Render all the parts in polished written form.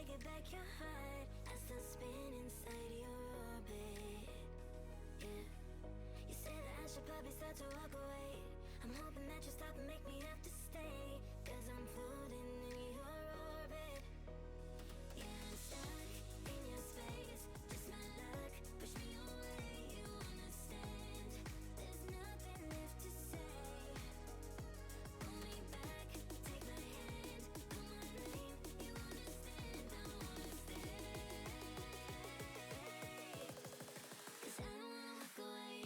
take it back your heart. I still spin inside your orbit. Yeah. You say that I should probably start to walk away. I'm hoping that you stop and make me have to stay. Cause I'm floating in your orbit. Yeah, I'm stuck in your space. Just my luck, push me away. You understand, there's nothing left to say. Pull me back, take my hand, call my name. You understand, I wanna stay. Cause I don't wanna walk away.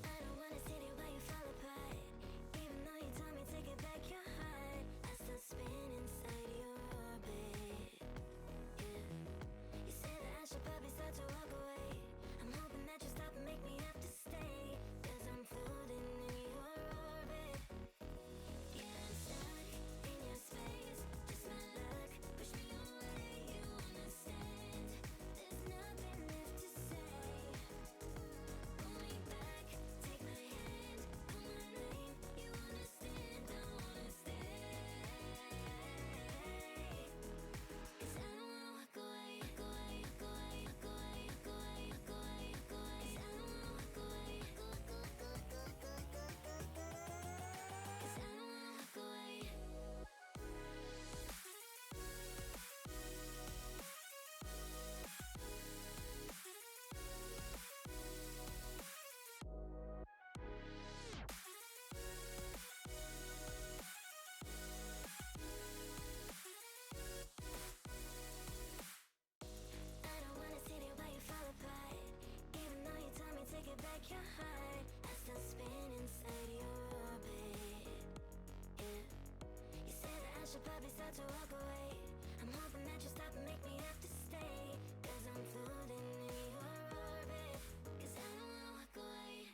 I don't wanna see you while you fall apart. Even though you told me to get back your heart, I still spin inside your orbit. Yeah. You say that I should probably start to walk away. I'm hoping that you stop and make me have to stay. Cause I'm floating in your orbit. Yeah, I'm stuck in your space. Just my luck, push me away. You understand, there's nothing left to say. Pull me back, take my hand, call my name. You understand, I wanna stay. Cause I don't wanna walk away, walk away, walk away, walk away, walk away, walk away, walk away. Cause I don't wanna walk away, cause I don't wanna walk away. I don't wanna see you while you fall apart. Even though you told me to get back your heart, I still spin inside your orbit. Yeah. You say that I should probably start to walk away. I'm hoping that you stop and make me have to stay. Cause I'm floating in your orbit. Cause I don't wanna walk away.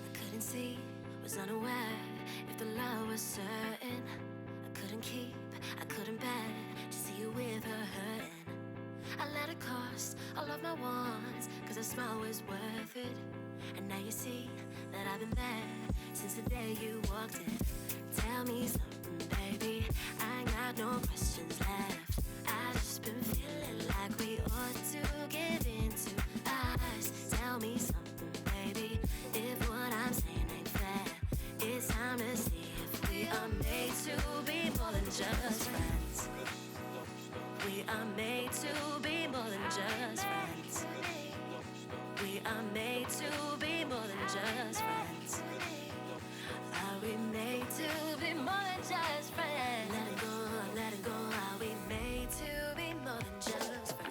I couldn't see, was unaware if the love was certain. I couldn't keep, I couldn't bear to see you with her hurting. I let it cost all of my wants, cause a smile was worth it. And now you see that I've been there since the day you walked in. Tell me something, baby, I ain't got no questions left. I just been feeling like we ought to give into us. Tell me something, baby, if what I'm saying ain't fair. It's time to see if we are made to be more than just friends. We are made to be more than just friends. We are made to be more than just friends. Are we made to be more than just friends? Let it go, let it go. Are we made to be more than just friends?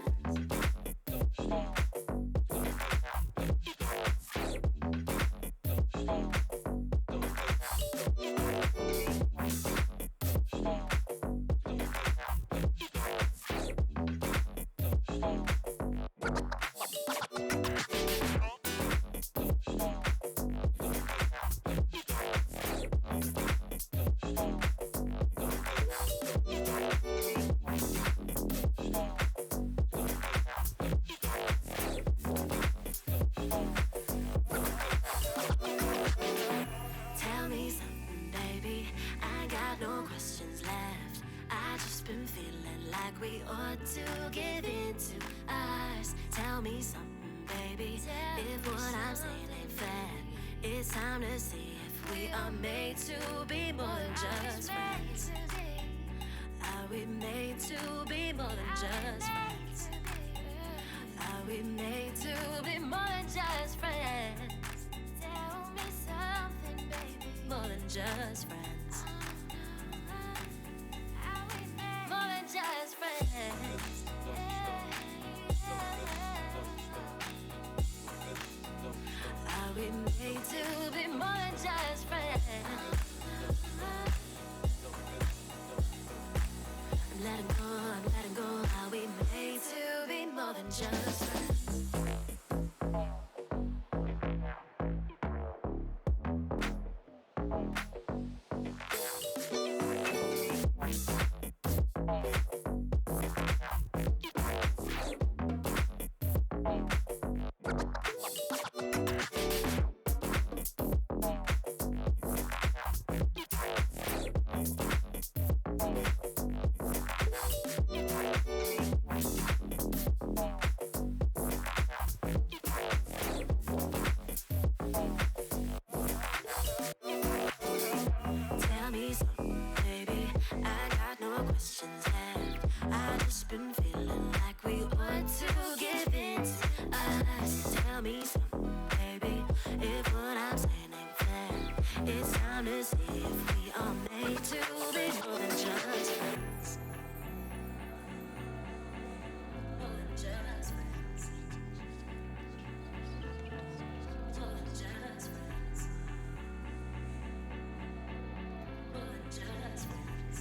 It's time to see if we are made to be more than just friends. Are we made to be more than just friends? Are we made to be more than just friends? Tell me something, baby. More than just friends. More than just friends. Are we made to be more than just friends? I'm letting go. Are we made to be more than just friends? Tell me something, baby. I got no questions left. I just been feeling like we ought to give in to us. Tell me something, baby. If what I'm saying ain't fair, it's time to see if we are made to be more than just friends. More than just friends. More than just friends. More than just friends.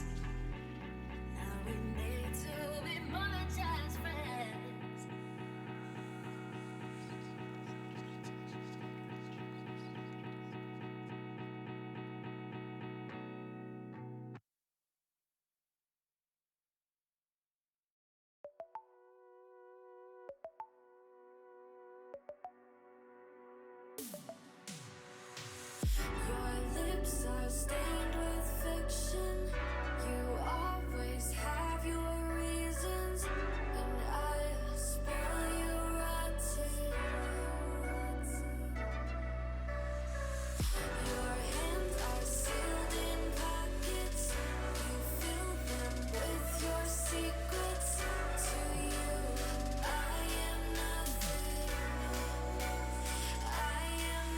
Now we need to be more than just friends. Your lips are stained with fiction. You always have your reasons, and I spell you rotten. Your hands are sealed in pockets. You fill them with your secrets. To you, I am nothing. I am.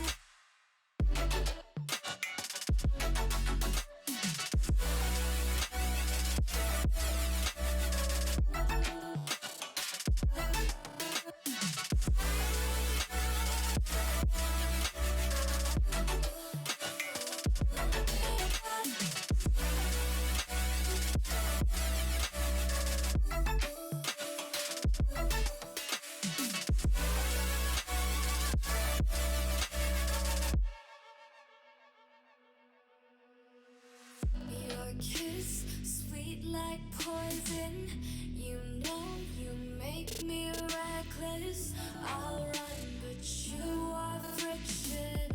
Your kiss, sweet like poison. You know you make me reckless. I'll run, but you are friction.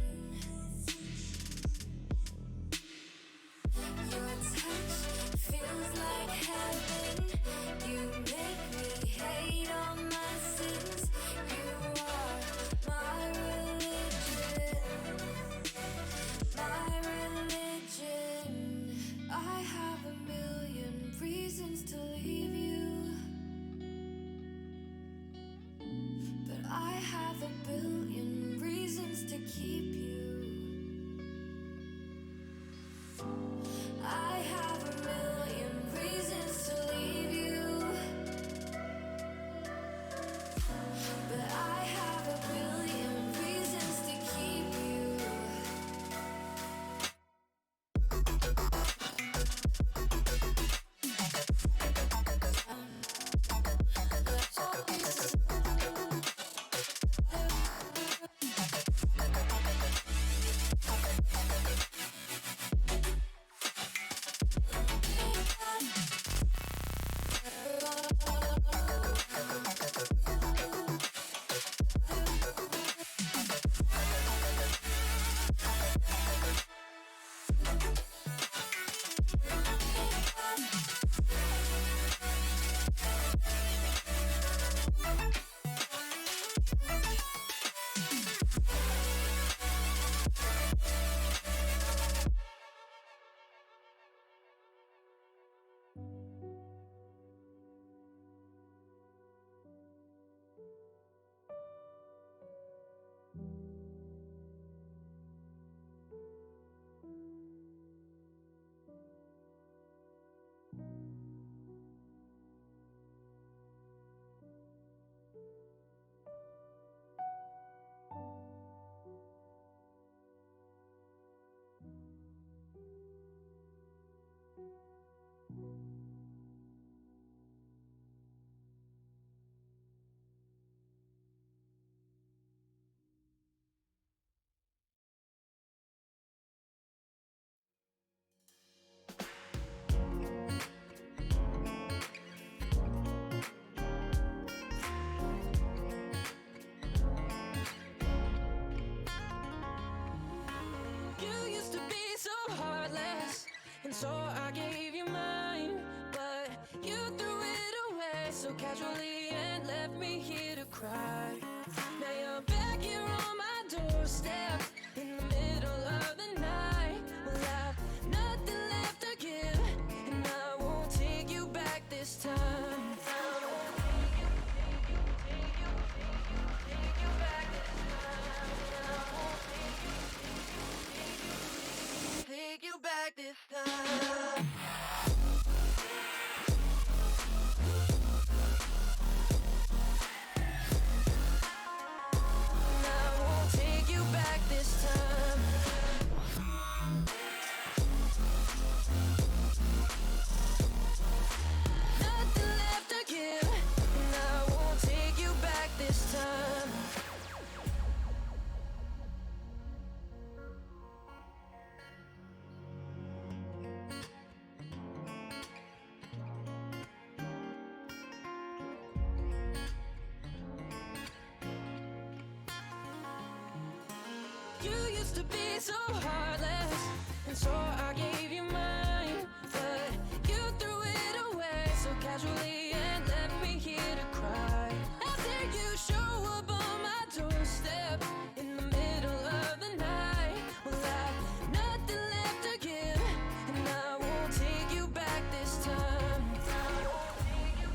Your touch feels like heaven. You make me hate all my sins. You are my religion. My religion. I have a million reasons to leave you, but I have a billion reasons to to be so heartless, and so I gave you mine, but you threw it away so casually and left me here to cry. After you show up on my doorstep in the middle of the night, well, I've nothing left to give, and I won't take you back this time. I won't take you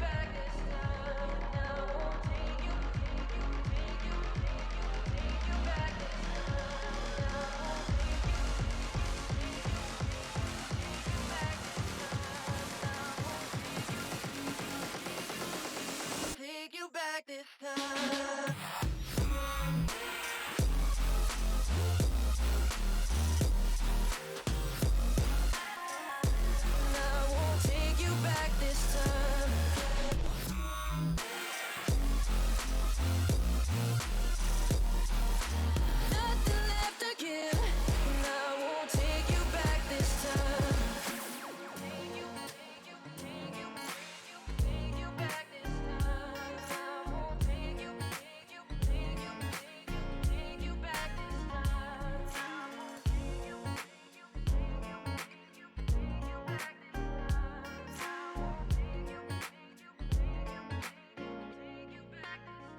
back this time. I won't take you back this time. Take you back this time. I won't take you back this time. Nothing left to give, and I won't take you back this time. Take you back this time. I won't take you back this time. I won't take you back this time.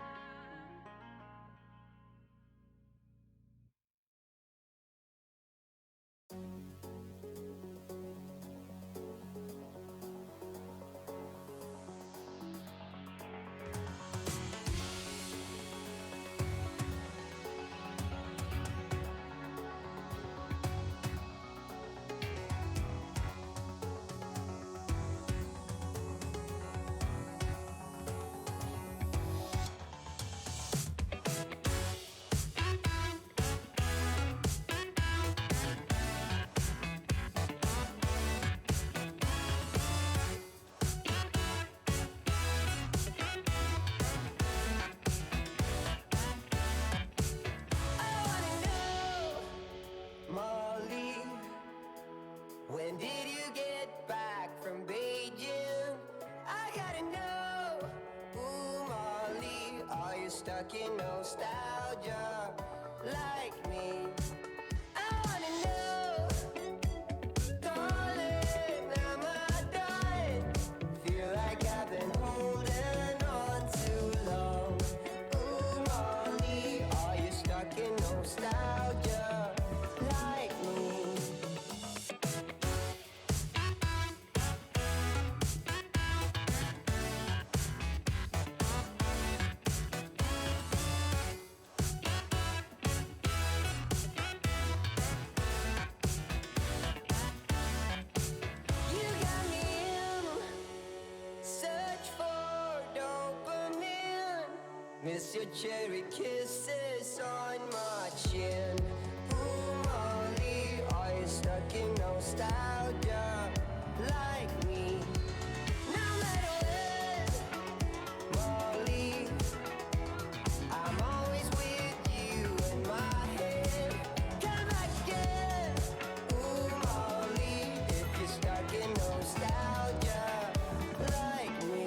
Molly, when did you get back from Beijing? I gotta know. Ooh, Molly, are you stuck in nostalgia like me? I wanna know. Darling, am I done? Feel like I've been holding on too long. Ooh, Molly, are you stuck in nostalgia like me? You got me in search for dopamine. Miss your cherry kisses on my chin. Ooh, Molly, are you stuck in nostalgia like me? No matter what, Molly, I'm always with you in my head. Come back again. Ooh, Molly, if you're stuck in nostalgia like me.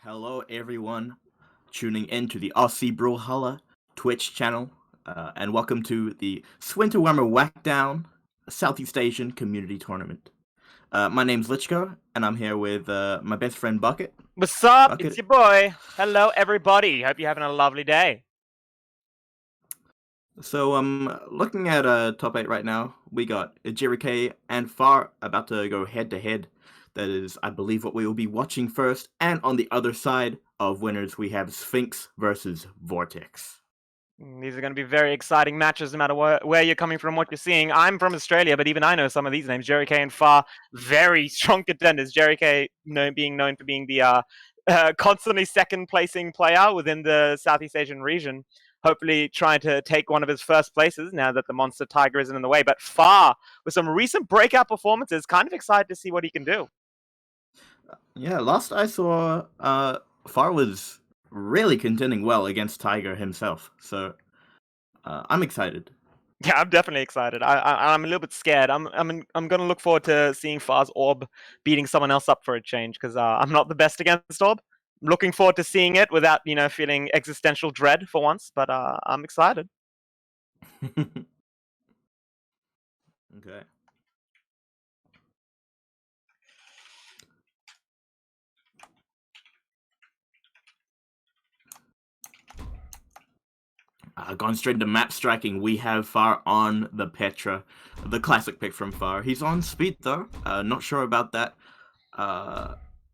Hello, everyone, tuning in to the Aussie Brawlhalla Twitch channel, and welcome to the Swinter Wummer Whackdown Southeast Asian Community Tournament. My name's Lichko, and I'm here with my best friend Bucket. What's up? Bucket. It's your boy. Hello, everybody. Hope you're having a lovely day. So, looking at top 8 right now, we got Jerry K and Far about to go head-to-head. That is, I believe, what we will be watching first. And on the other side of winners, we have Sphinx versus Vortex. These are going to be very exciting matches no matter where you're coming from, what you're seeing. I'm from Australia, but even I know some of these names. Jerry K and Far, very strong contenders. Jerry K being known for being the constantly second-placing player within the Southeast Asian region. Hopefully trying to take one of his first places now that the Monster Tiger isn't in the way. But Far, with some recent breakout performances, kind of excited to see what he can do. Yeah, last I saw, Far was really contending well against Tiger himself. So, I'm excited. Yeah, I'm definitely excited. I'm a little bit scared. I'm gonna look forward to seeing Far's Orb beating someone else up for a change because I'm not the best against Orb. I'm looking forward to seeing it without feeling existential dread for once. But I'm excited. Okay. Going straight into map striking, we have Far on the Petra, the classic pick from Far. He's on speed though, not sure about that.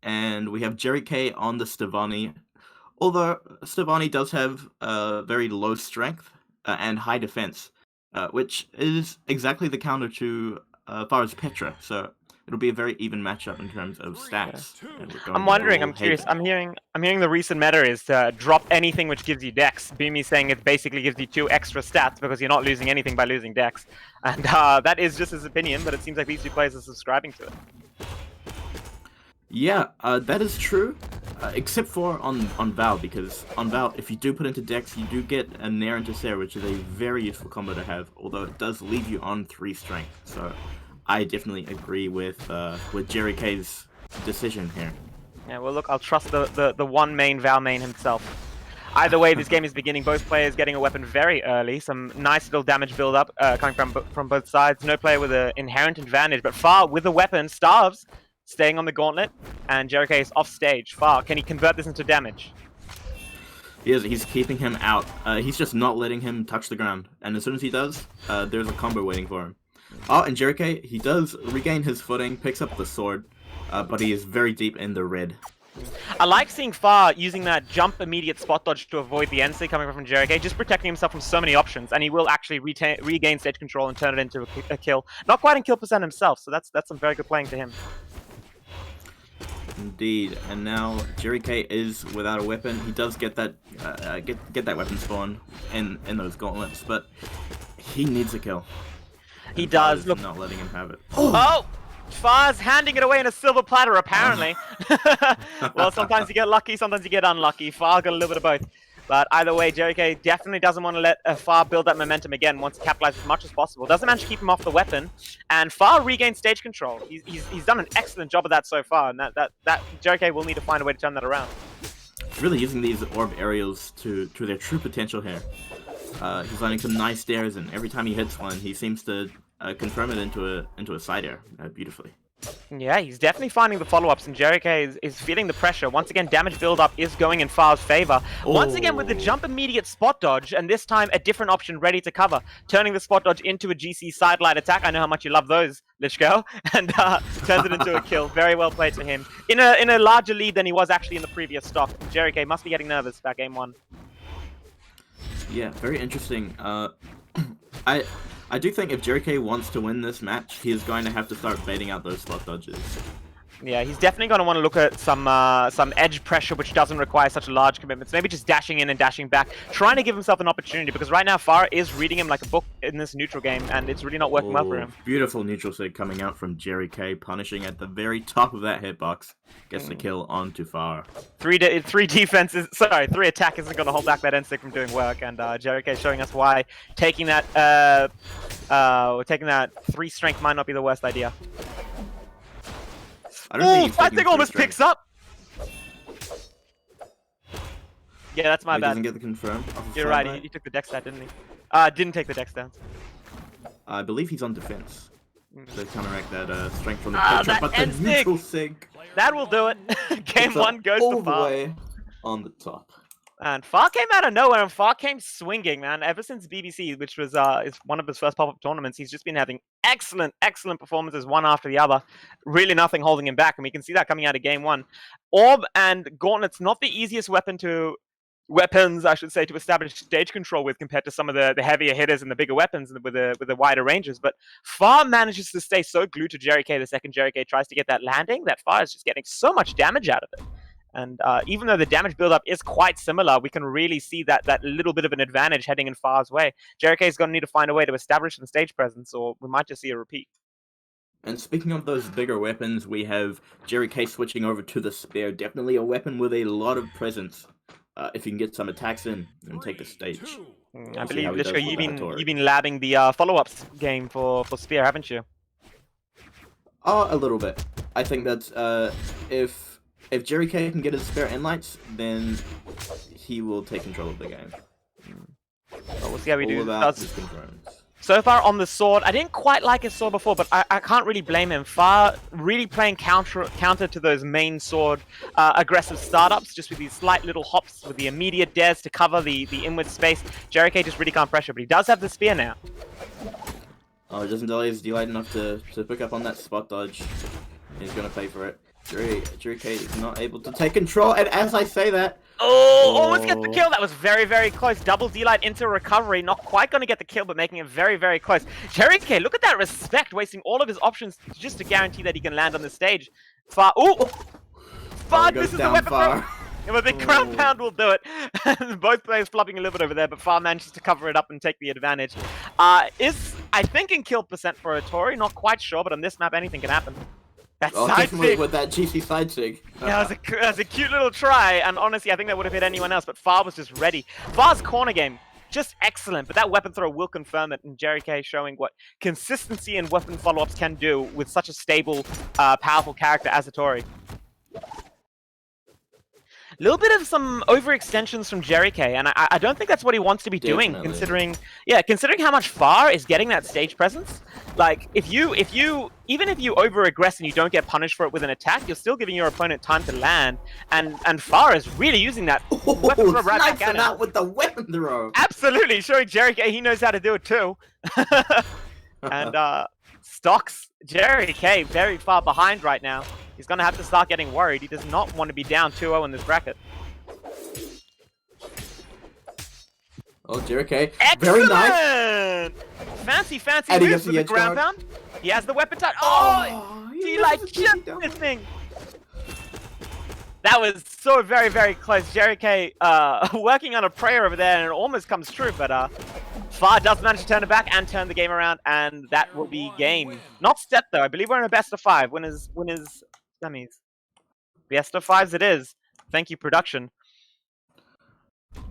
And we have Jerry K on the Stevani, although Stevani does have very low strength and high defense, which is exactly the counter to Far's Petra. So it'll be a very even matchup in terms of stats. I'm wondering, I'm curious. I'm hearing the recent meta is to drop anything which gives you dex. Beamy saying it basically gives you 2 extra stats because you're not losing anything by losing dex. And that is just his opinion, but it seems like these 2 players are subscribing to it. Yeah, that is true, except for on Val, because on Val, if you do put into Dex, you do get a Nair into Sarah, which is a very useful combo to have, although it does leave you on 3 strength, so I definitely agree with Jerry K's decision here. Yeah, well look, I'll trust the one main Val main himself. Either way, this game is beginning, both players getting a weapon very early, some nice little damage build-up coming from both sides, no player with an inherent advantage, but Far with the weapon, Starves, staying on the gauntlet, and Jerry K is off stage. Far, can he convert this into damage? He's keeping him out. He's just not letting him touch the ground. And as soon as he does, there's a combo waiting for him. Oh, and Jerry K, he does regain his footing, picks up the sword, but he is very deep in the red. I like seeing Far using that jump immediate spot dodge to avoid the NC coming from Jerry K, just protecting himself from so many options, and he will actually regain stage control and turn it into a kill. Not quite in kill percent himself, so that's some very good playing to him. Indeed, and now Jerry K is without a weapon. He does get that get that weapon spawn in those gauntlets, but he needs a kill. He does. Look, not letting him have it. Oh, Far's handing it away in a silver platter, apparently. Well, sometimes you get lucky, sometimes you get unlucky. Far got a little bit of both. But either way, Jerry K definitely doesn't want to let Far build that momentum again, wants to capitalize as much as possible. Doesn't manage to keep him off the weapon, and Far regains stage control. He's done an excellent job of that so far, and that Jerry K will need to find a way to turn that around. Really using these orb aerials to their true potential here. He's landing some nice stairs, and every time he hits one, he seems to confirm it into a side air beautifully. Yeah, he's definitely finding the follow-ups, and Jerry K is feeling the pressure. Once again, damage build-up is going in Far's favor. Once again with the jump immediate spot dodge, and this time a different option ready to cover, turning the spot dodge into a GC sidelight attack. I know how much you love those, Lichko, and turns it into a kill. Very well played to him. In a larger lead than he was actually in the previous stock. Jerry K must be getting nervous about game 1. Yeah, very interesting. I do think if Jerry K wants to win this match, he is going to have to start baiting out those spot dodges. Yeah, he's definitely going to want to look at some edge pressure, which doesn't require such large commitments. Maybe just dashing in and dashing back, trying to give himself an opportunity, because right now Far is reading him like a book in this neutral game, and it's really not working well for him. Beautiful neutral sig coming out from Jerry K, punishing at the very top of that hitbox. Gets the kill onto Far. 3 defenses, sorry, 3 attack isn't going to hold back that N-Stick from doing work, and Jerry K showing us why taking that 3 strength might not be the worst idea. I don't think Fighting almost picks up! Yeah, that's my He bad. doesn't get the confirm. off of You're right, sidelight. he took the deck stat, didn't he? Didn't take the deck stat. I believe he's on defense to counteract that strength from the Ah, picture, that but the end sig. neutral sig That will do it. Game puts up 1 goes all to the Far. way on the top. And Far came out of nowhere, and Far came swinging, man. Ever since BBC, which was is one of his first pop-up tournaments, he's just been having excellent performances one after the other. Really nothing holding him back, and we can see that coming out of Game 1. Orb and Gauntlet's not the easiest weapons, I should say, to establish stage control with compared to some of the heavier hitters and the bigger weapons with the wider ranges. But Far manages to stay so glued to Jerry K the second Jerry K tries to get that landing that Far is just getting so much damage out of it. And even though the damage buildup is quite similar, we can really see that little bit of an advantage heading in Far's way. Jerry K's going to need to find a way to establish some stage presence, or we might just see a repeat. And speaking of those bigger weapons, we have Jerry K switching over to the spear. Definitely a weapon with a lot of presence. If you can get some attacks in and take the stage. I See how believe, he does Lishko, with you've been labbing the follow-ups game for Spear, haven't you? A little bit. I think that if Jerry K can get his spare inlights, then he will take control of the game. Well, we'll see how we do. All about his confirms. So far on the sword, I didn't quite like his sword before, but I can't really blame him. Far really playing counter to those main sword aggressive startups, just with these slight little hops with the immediate dares to cover the inward space. Jerry K just really can't pressure, but he does have the spear now. Oh, it doesn't delay his delight enough to pick up on that spot dodge. He's gonna pay for it. Jerry K is not able to take control, and as I say that... Almost get the kill. That was very, very close. Double D-Light into recovery. Not quite going to get the kill, but making it very, very close. Jerry K, look at that respect, wasting all of his options just to guarantee that he can land on the stage. Far... Ooh! Far misses the weapon throw. Yeah, but the ground pound will do it. Both players flopping a little bit over there, but Far manages to cover it up and take the advantage. Is, I think, in kill percent for a Tori. Not quite sure, but on this map, anything can happen. That side sig with that GC side sig. Yeah, that was a cute little try, and honestly, I think that would have hit anyone else, but Far was just ready. Far's corner game, just excellent, but that weapon throw will confirm it, and Jerry K showing what consistency and weapon follow-ups can do with such a stable, powerful character as a Tori. A little bit of some overextensions from Jerry K, and I don't think that's what he wants to be doing, considering how much Far is getting that stage presence. Like, even if you over-aggress and you don't get punished for it with an attack, you're still giving your opponent time to land, and Far is really using that weapon throw right back at him. Out with the weapon throw. Absolutely, showing Jerry K he knows how to do it too. And stocks Jerry K very far behind right now. He's going to have to start getting worried. He does not want to be down 2-0 in this bracket. Oh, Jerry K. Excellent! Very nice. Fancy And he moves gets with the the edge ground guard. pound. He has the weapon touch. Oh! He like just this thing. That was so very, very close. Jerry K working on a prayer over there, and it almost comes true, but Far does manage to turn it back and turn the game around, and that will be game. Not set, though. I believe we're in a best of 5. Winners, semis. Best of 5s it is. Thank you, production.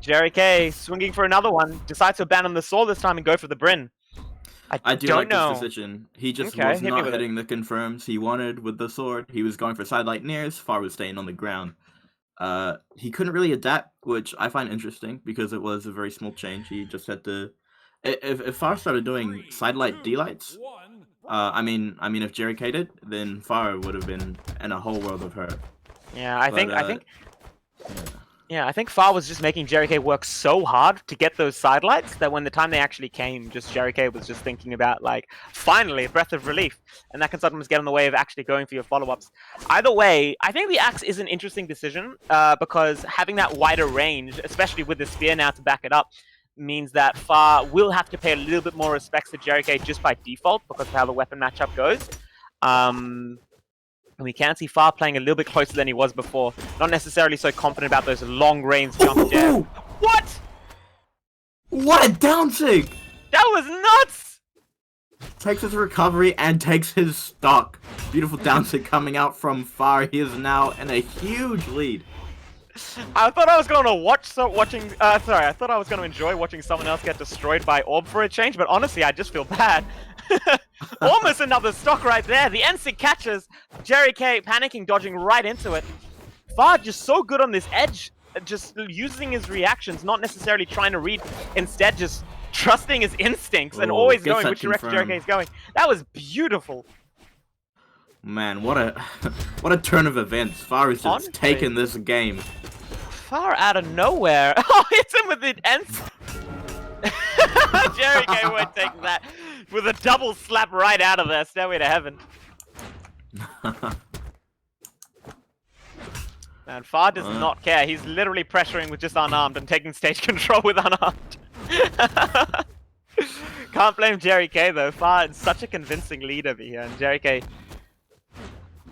Jerry K swinging for another one. Decides to abandon the sword this time and go for the Bryn. I do don't like know. this decision. He just Okay, was hit me not with it. hitting the confirms he wanted with the sword. He was going for sidelight nears. Far was staying on the ground. He couldn't really adapt, which I find interesting because it was a very small change. He just had to... If Far started doing sidelight D-lights, I mean, if Jerry K did, then Far would have been in a whole world of hurt. Yeah, I think Far was just making Jerry K work so hard to get those sidelights that when the time they actually came, just Jerry K was just thinking about, like, finally, a breath of relief. And that can sometimes get in the way of actually going for your follow-ups. Either way, I think the axe is an interesting decision because having that wider range, especially with the spear now to back it up, means that Far will have to pay a little bit more respect to Jerry K just by default because of how the weapon matchup goes. We can see Far playing a little bit closer than he was before. Not necessarily so confident about those long-range jump dares. What? What a down sig! That was nuts! Takes his recovery and takes his stock. Beautiful down sig coming out from Far. He is now in a huge lead. I thought I was going to I thought I was going to enjoy watching someone else get destroyed by Orb for a change, but honestly, I just feel bad. Almost another stock right there. The NSIG catches. Jerry K panicking, dodging right into it. Far just so good on this edge just using his reactions, not necessarily trying to read, instead just trusting his instincts and always gets knowing that which direction confirmed. Jericho is going. That was beautiful. Man, what a what a turn of events. Far is just Honestly. taking this game. Far out of nowhere. Oh, hits him with the ends. Jericho won't take that with a double slap right out of there. Stairway to heaven. Man, Far does not care. He's literally pressuring with just unarmed and taking stage control with unarmed. Can't blame Jerry K though. Far is such a convincing lead over here, and Jerry K.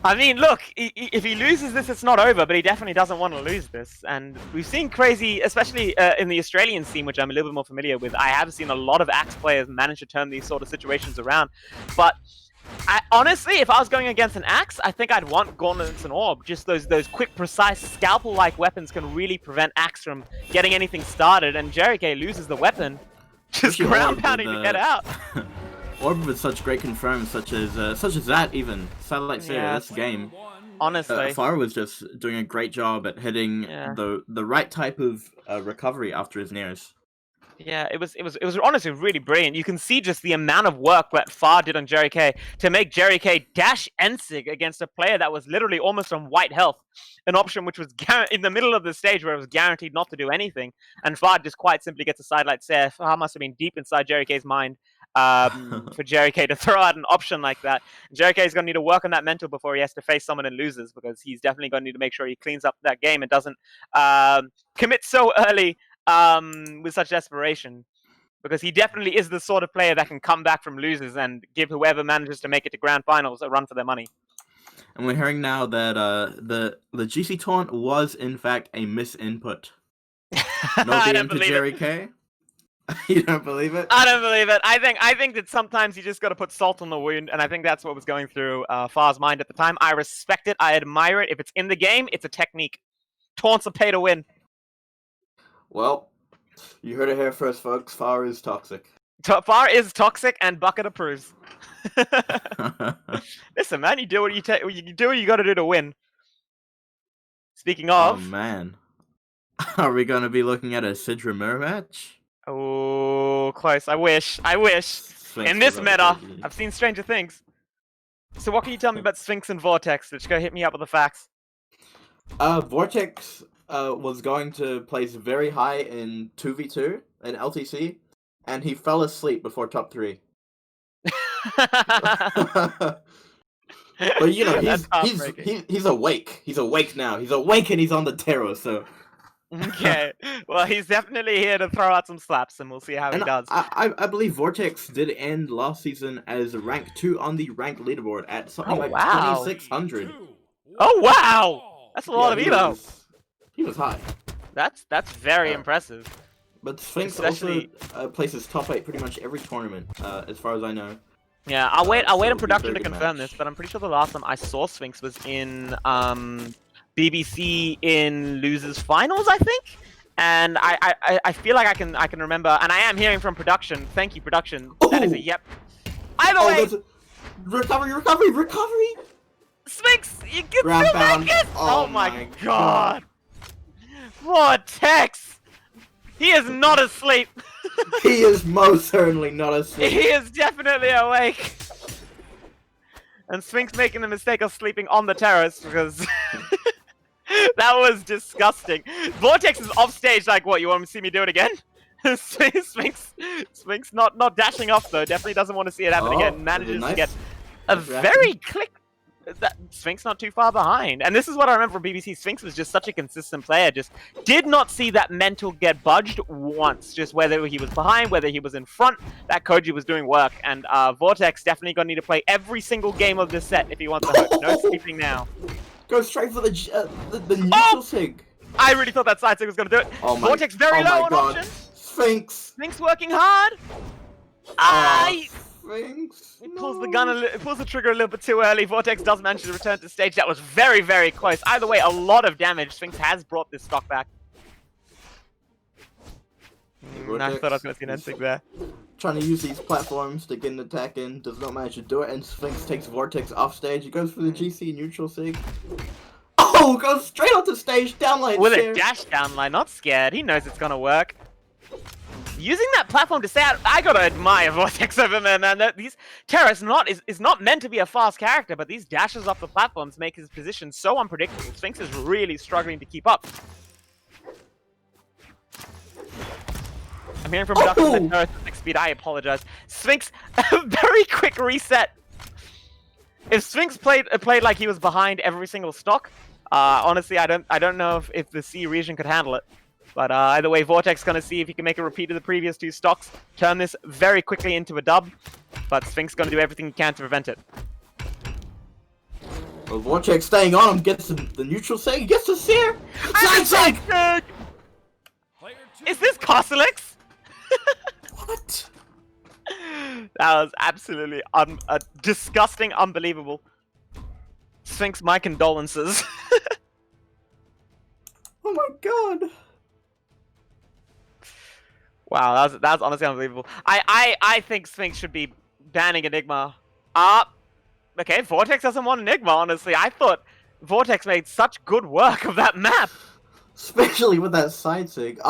I mean, look, if he loses this, it's not over, but he definitely doesn't want to lose this. And we've seen crazy, especially in the Australian scene, which I'm a little bit more familiar with. I have seen a lot of Axe players manage to turn these sort of situations around. But honestly, if I was going against an Axe, I think I'd want Gauntlets and Orb. Just those quick, precise, scalpel-like weapons can really prevent Axe from getting anything started. And Jerry K loses the weapon, just ground pounding to get out. Orb with such great confirms, such as that even Satellite Seer, this game. Honestly, Far was just doing a great job at hitting the right type of recovery after his nairs. Yeah, it was honestly really brilliant. You can see just the amount of work that Far did on Jerry K to make Jerry K dash Ensig against a player that was literally almost on white health, an option which was in the middle of the stage where it was guaranteed not to do anything, and Far just quite simply gets a sidelight Seer. Far must have been deep inside Jerry K's mind for Jerry K to throw out an option like that. Jerry K is going to need to work on that mental before he has to face someone and loses, because he's definitely going to need to make sure he cleans up that game and doesn't commit so early with such desperation, because he definitely is the sort of player that can come back from losers and give whoever manages to make it to grand finals a run for their money. And we're hearing now that the GC taunt was in fact a misinput. No DM to Jerry K. You don't believe it? I don't believe it. I think that sometimes you just got to put salt on the wound, and I think that's what was going through Far's mind at the time. I respect it. I admire it. If it's in the game, it's a technique. Taunts are pay to win. Well, you heard it here first, folks. Far is toxic. Far is toxic, and Bucket approves. Listen, man, you do what you do what you got to do to win. Speaking of, oh man, are we going to be looking at a Sidra mirror match? Oh, close. I wish. Sphinx In this meta, I've seen stranger things. So what can you tell me about Sphinx and Vortex? Let's go hit me up with the facts. Vortex was going to place very high in 2v2 in LTC, and he fell asleep before top 3. But you know, he's awake. He's awake now. He's awake and he's on the terror, so... Okay, well, he's definitely here to throw out some slaps, and we'll see how he does. I believe Vortex did end last season as rank 2 on the rank leaderboard at something like 2600. Oh wow, that's a lot of elo. He was high. That's very impressive. But Sphinx also places top 8 pretty much every tournament, as far as I know. Yeah, I'll wait in production to confirm this, but I'm pretty sure the last time I saw Sphinx was in BBC in losers finals, I think, and I feel like I can remember, and I am hearing from production. Thank you, production. Oh! That is a yep. Either way, recovery. Sphinx, you can still make it. Oh my god, Vortex. He is not asleep. He is most certainly not asleep. He is definitely awake. And Sphinx making the mistake of sleeping on the terrace because. That was disgusting. Vortex is off stage like, what, you want to see me do it again? Sphinx not dashing off though, definitely doesn't want to see it happen again. Manages to get a very Sphinx not too far behind. And this is what I remember from BBC. Sphinx was just such a consistent player, just did not see that mental get budged once. Just whether he was behind, whether he was in front, that Koji was doing work. And Vortex definitely going to need to play every single game of this set if he wants to hope. No sleeping now. Go straight for the neutral sig. I really thought that side sig was going to do it. Vortex very low on option. Sphinx working hard. Sphinx. He pulls the trigger a little bit too early. Vortex does manage to return to stage. That was very, very close. Either way, a lot of damage. Sphinx has brought this stock back. I thought I was going to see an N-sig there. Trying to use these platforms to get an attack in, does not manage to do it, and Sphinx takes Vortex off stage. He goes for the GC neutral sig. Oh Oh, goes straight onto stage, downline With share. a dash down line, not scared. He knows it's gonna work. Using that platform to stay out, I gotta admire Vortex over there, man. These Terra is not meant to be a fast character, but these dashes off the platforms make his position so unpredictable. Sphinx is really struggling to keep up. I'm hearing from production that Terra's at speed. I apologize. Sphinx, a very quick reset. If Sphinx played like he was behind every single stock, honestly, I don't know if the C region could handle it. But either way, Vortex gonna see if he can make a repeat of the previous 2 stocks, turn this very quickly into a dub. But Sphinx gonna do everything he can to prevent it. Well, Vortex staying on him, gets the neutral seg, gets the sear. Side seg! Is this Costelix? What? That was absolutely disgusting, unbelievable. Sphinx, my condolences. Oh my god. Wow, that's honestly unbelievable. I think Sphinx should be banning Enigma. Okay, Vortex doesn't want Enigma, honestly. I thought Vortex made such good work of that map. Especially with that side sig.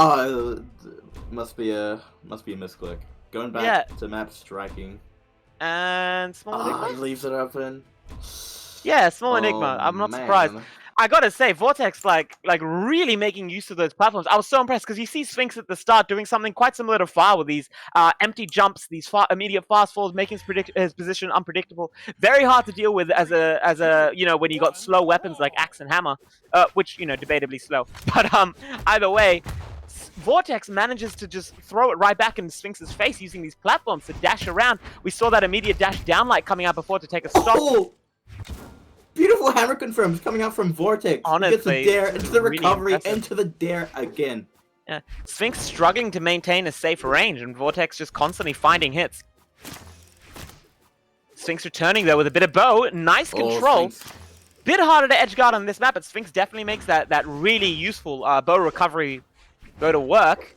Must be a misclick. Going back to map striking. And small Enigma? He leaves it open. Yeah, small Enigma. I'm not surprised. I gotta say, Vortex, like really making use of those platforms. I was so impressed because you see Sphinx at the start doing something quite similar to Far with these empty jumps, these immediate fast falls, making his position unpredictable. Very hard to deal with as a when you got slow weapons like Axe and Hammer, which debatably slow. But either way, Vortex manages to just throw it right back in Sphinx's face using these platforms to dash around. We saw that immediate dash downlight coming out before to take a stop. Oh! Beautiful hammer confirms coming out from Vortex. Honestly, he gets a dare into the really recovery, impressive. into the dare again. Yeah. Sphinx struggling to maintain a safe range, and Vortex just constantly finding hits. Sphinx returning though with a bit of bow, nice control. Bit harder to edge guard on this map, but Sphinx definitely makes that really useful bow recovery go to work.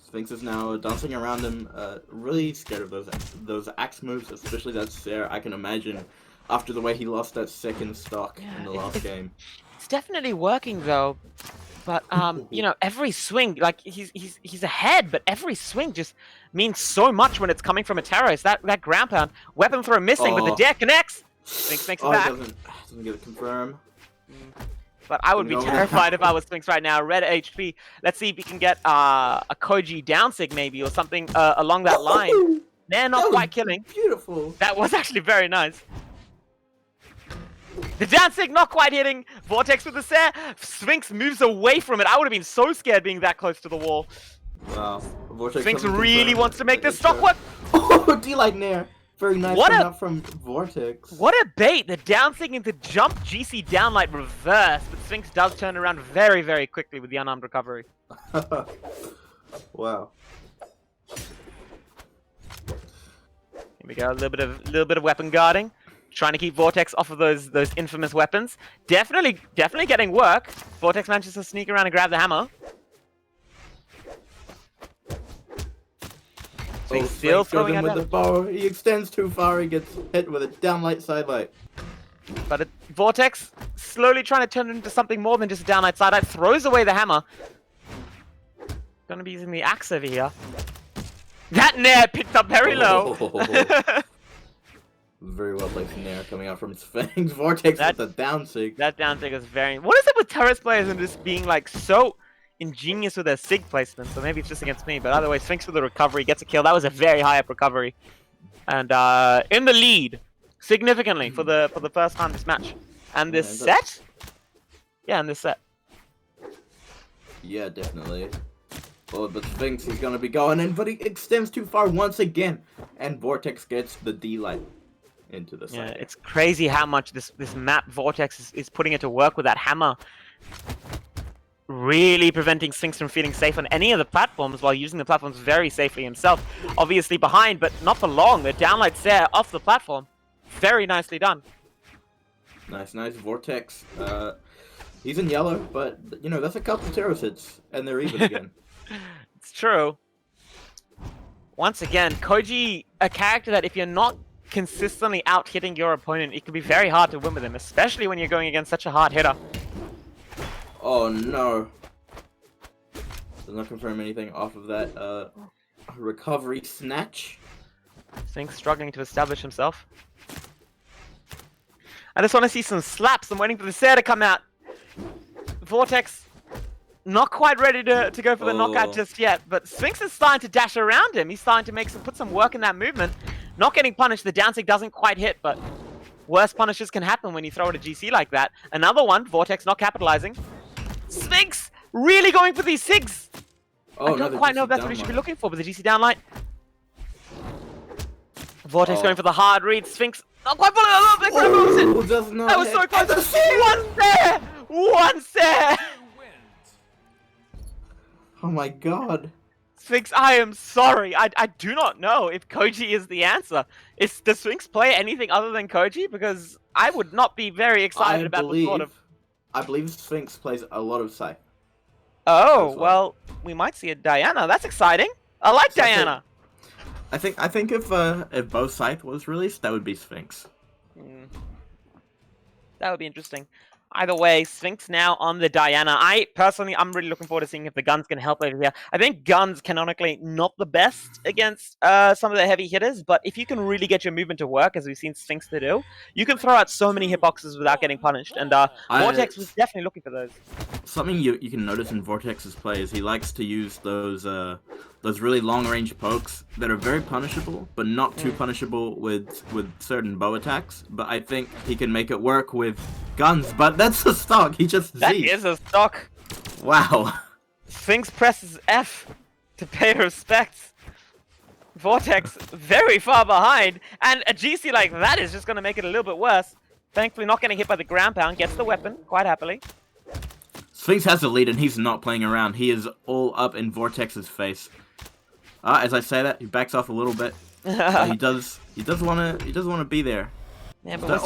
Sphinx is now dancing around him, really scared of those axe moves, especially that Sarah. I can imagine after the way he lost that second stock in the last game. It's definitely working though, but every swing, like he's ahead, but every swing just means so much when it's coming from a terrorist. That ground pound, weapon throw missing, but the dare connects. Sphinx makes it back. Doesn't get it confirmed. But I would be terrified if I was Sphinx right now. Red HP. Let's see if we can get a Koji downsig maybe or something along that line. They're not quite killing. Beautiful. That was actually very nice. The downsig not quite hitting. Vortex with the Sare. Sphinx moves away from it. I would have been so scared being that close to the wall. Wow. Vortex Sphinx really wants to make this stock work. Oh, D-Light Nair. Very nice up from Vortex. What a bait! The downsig into jump GC downlight reverse, but Sphinx does turn around very, very quickly with the unarmed recovery. Wow. Here we go, a little bit of weapon guarding, trying to keep Vortex off of those infamous weapons. Definitely getting work. Vortex manages to sneak around and grab the hammer. So he's still throwing with the bow. He extends too far. He gets hit with a downlight sidelight. But Vortex slowly trying to turn it into something more than just a downlight sidelight. Throws away the hammer. Gonna be using the axe over here. That nair picked up very low. Very well placed nair coming out from his fangs. Vortex with the downsig. That downsig is very. What is it with terrorist players and just being like so ingenious with their sig placement? So maybe it's just against me, but either way, Sphinx with the recovery gets a kill. That was a very high up recovery, and in the lead significantly for the first time this match and this set. Yeah, and this set. Yeah, definitely. Oh, but Sphinx is gonna be going in, but he extends too far once again, and Vortex gets the D-light into the side. Yeah, it's crazy how much this map Vortex is putting it to work with that hammer. Really preventing Sphinx from feeling safe on any of the platforms while using the platforms very safely himself. Obviously behind, but not for long. The downlight Sare off the platform. Very nicely done. Nice. Vortex. He's in yellow, but, that's a couple terrorist hits, and they're even again. It's true. Once again, Koji, a character that if you're not consistently out-hitting your opponent, it can be very hard to win with him, especially when you're going against such a hard hitter. Oh no. Does not confirm anything off of that recovery snatch. Sphinx struggling to establish himself. I just want to see some slaps. I'm waiting for the Sair to come out. Vortex not quite ready to go for the knockout just yet, but Sphinx is starting to dash around him. He's starting to put some work in that movement. Not getting punished. The down sig doesn't quite hit, but worse punishes can happen when you throw at a GC like that. Another one. Vortex not capitalizing. Sphinx really going for these SIGs. I don't quite know if that's what he should be looking for, but the GC downlight. Vortex going for the hard read. Sphinx not quite pulling a little bit, but it moves it. That was so close. One there! One there! Oh my god. Sphinx, I am sorry. I do not know if Koji is the answer. Does Sphinx play anything other than Koji? Because I would not be very excited about the thought of... I believe Sphinx plays a lot of Scythe. Oh, well, we might see a Diana. That's exciting. I like Diana. I think if both Scythe was released, that would be Sphinx. That would be interesting. Either way, Sphinx now on the Diana. I'm really looking forward to seeing if the guns can help over here. I think guns canonically not the best against some of the heavy hitters, but if you can really get your movement to work, as we've seen Sphinx to do, you can throw out so many hitboxes without getting punished. And Vortex was definitely looking for those. Something you can notice in Vortex's play is he likes to use those really long-range pokes that are very punishable, but not too punishable with certain bow attacks. But I think he can make it work with guns. But that's a stock. He just That is a stock. Wow. Sphinx presses F to pay respects. Vortex very far behind, and a GC like that is just going to make it a little bit worse. Thankfully, not getting hit by the ground pound. Gets the weapon quite happily. Sphinx has the lead, and he's not playing around. He is all up in Vortex's face. As I say that, he backs off a little bit. He does want to be there. Yeah, but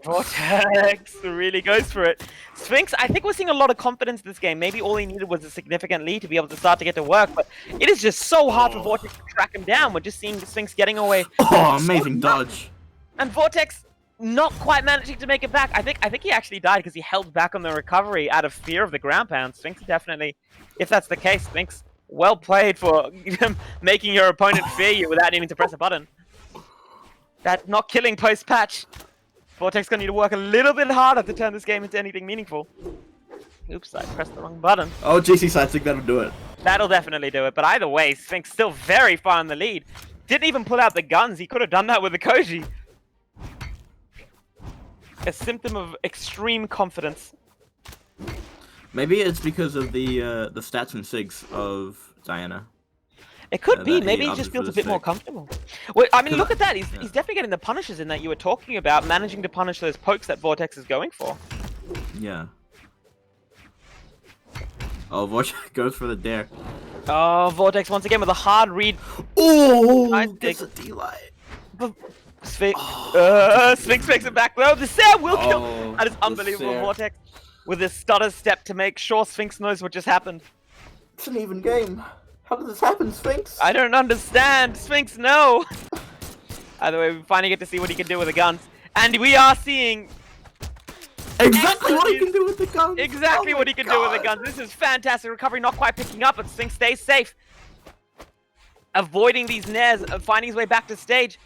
Vortex really goes for it. Sphinx, I think we're seeing a lot of confidence in this game. Maybe all he needed was a significant lead to be able to start to get to work, but it is just so hard for Vortex to track him down. We're just seeing Sphinx getting away. Oh, amazing dodge. And Vortex not quite managing to make it back. I think he actually died because he held back on the recovery out of fear of the ground pound. Sphinx definitely, if that's the case, Sphinx, well played for making your opponent fear you without needing to press a button. That not killing post-patch. Vortex gonna need to work a little bit harder to turn this game into anything meaningful. Oops, I pressed the wrong button. Oh, GC Sidestick, that'll do it. That'll definitely do it, but either way, Sphinx still very far in the lead. Didn't even pull out the guns. He could have done that with the Koji. A symptom of extreme confidence. Maybe it's because of the stats and SIGs of Diana. It could be. Maybe he just feels a bit more comfortable. Well, I mean, look at that. He's definitely getting the punishes in that you were talking about, managing to punish those pokes that Vortex is going for. Yeah. Oh, Vortex goes for the dare. Oh, Vortex once again with a hard read. Oh, gets a D-light. Sphinx makes it back though. The Sair will kill. That is unbelievable. Sair. Vortex with his stutter step to make sure Sphinx knows what just happened. It's an even game. How did this happen, Sphinx? I don't understand. Sphinx, no. Either way, we finally get to see what he can do with the guns. And we are seeing exactly what he can do with the guns. Exactly what he can do with the guns. This is fantastic. Recovery not quite picking up, but Sphinx stays safe. Avoiding these nairs, finding his way back to stage.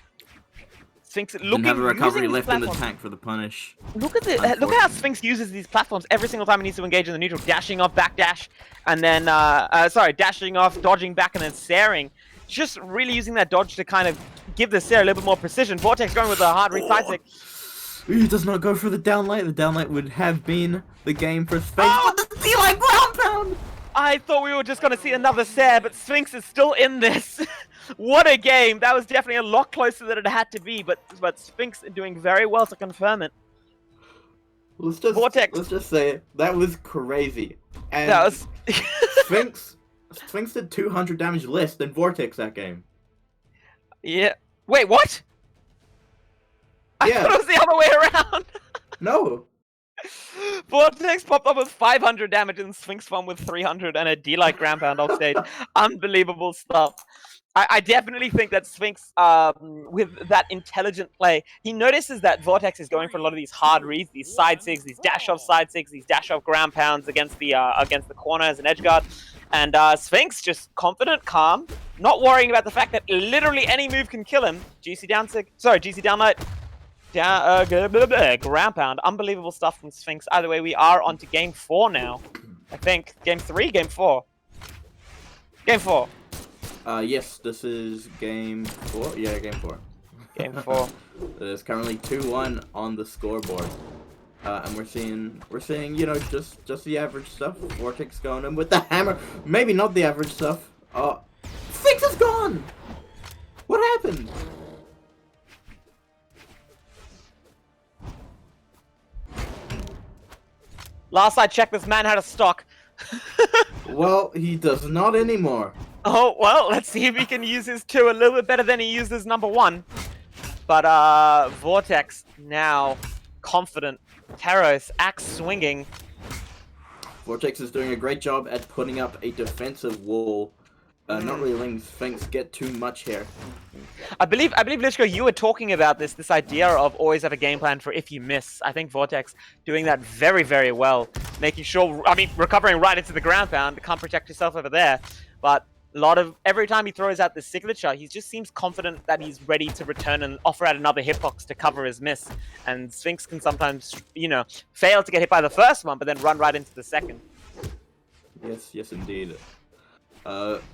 Sphinx looking, have a recovery using left in the tank for the punish. Look at it. Look at how Sphinx uses these platforms every single time he needs to engage in the neutral. Dashing off, backdash, and then dashing off, dodging back, and then Sairing. Just really using that dodge to kind of give the Sair a little bit more precision. Vortex going with a hard read side stick. He does not go for the downlight. The downlight would have been the game for Sphinx. Oh, the D-light ground pound! I thought we were just going to see another Sair, but Sphinx is still in this. What a game! That was definitely a lot closer than it had to be, but Sphinx doing very well to confirm it. Vortex. Let's just say it. That was crazy. And that was Sphinx did 200 damage less than Vortex that game. Yeah. Wait, what? I thought it was the other way around. No. Vortex popped up with 500 damage and Sphinx won with 300 and a D-like ground pound off stage. Unbelievable stuff. I definitely think that Sphinx, with that intelligent play, he notices that Vortex is going for a lot of these hard reads, these side sigs, these dash off side sigs, these dash off ground pounds against the corner as an edge guard, and Sphinx just confident, calm, not worrying about the fact that literally any move can kill him. GC down sig, sorry, GC down light. Down, ground pound. Unbelievable stuff from Sphinx. Either way, we are on to game 4 now. I think. Game 3? Game 4? Game 4. Yes, this is game 4. Yeah, game 4. Game 4. There's currently 2-1 on the scoreboard. And we're seeing, you know, just the average stuff. Vortex going in with the hammer. Maybe not the average stuff. Sphinx is gone! What happened? Last I checked, this man had a stock. Well, he does not anymore. Oh, well, let's see if he can use his 2 a little bit better than he used his number 1. But, Vortex now confident. Taros, axe swinging. Vortex is doing a great job at putting up a defensive wall. Not really letting Sphinx get too much here. I believe, Lishko, you were talking about this idea of always have a game plan for if you miss. I think Vortex doing that very, very well. Making sure, I mean, recovering right into the ground pound, can't protect yourself over there. But every time he throws out the signature, he just seems confident that he's ready to return and offer out another hitbox to cover his miss. And Sphinx can sometimes, you know, fail to get hit by the first one, but then run right into the second. Yes, indeed.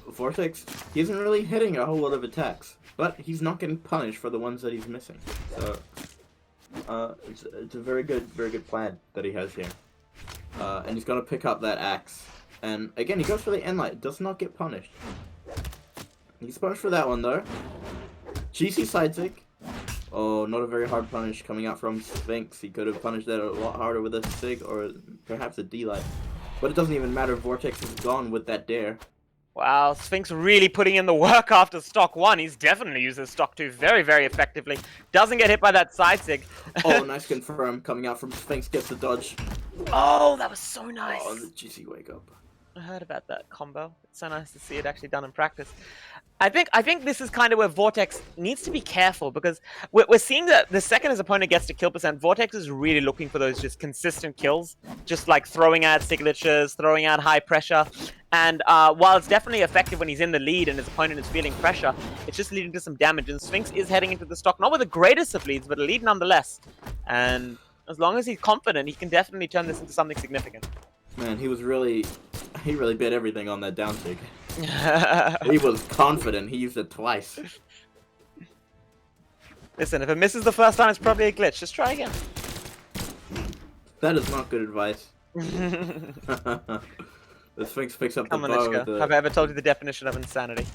Vortex, he isn't really hitting a whole lot of attacks, but he's not getting punished for the ones that he's missing. So, it's a very good plan that he has here. And he's gonna pick up that axe. And again, he goes for the end light, does not get punished. He's punished for that one though. GC side sig. Oh, not a very hard punish coming out from Sphinx. He could have punished that a lot harder with a sig or perhaps a D light. But it doesn't even matter, Vortex is gone with that dare. Wow, Sphinx really putting in the work after stock 1. He's definitely used his stock 2 very, very effectively. Doesn't get hit by that side sig. Oh, nice confirm coming out from Sphinx, gets the dodge. Oh, that was so nice. Oh, the GC wake up. I heard about that combo. It's so nice to see it actually done in practice. I think this is kind of where Vortex needs to be careful, because we're seeing that the second his opponent gets to kill percent, Vortex is really looking for those just consistent kills, just like throwing out signatures, throwing out high pressure. And while it's definitely effective when he's in the lead and his opponent is feeling pressure, it's just leading to some damage. And Sphinx is heading into the stock, not with the greatest of leads, but a lead nonetheless. And as long as he's confident, he can definitely turn this into something significant. Man, he really bit everything on that down sig. He was confident. He used it twice. Listen, if it misses the first time, it's probably a glitch. Just try again. That is not good advice. The Sphinx picks up the bow. Have I ever told you the definition of insanity?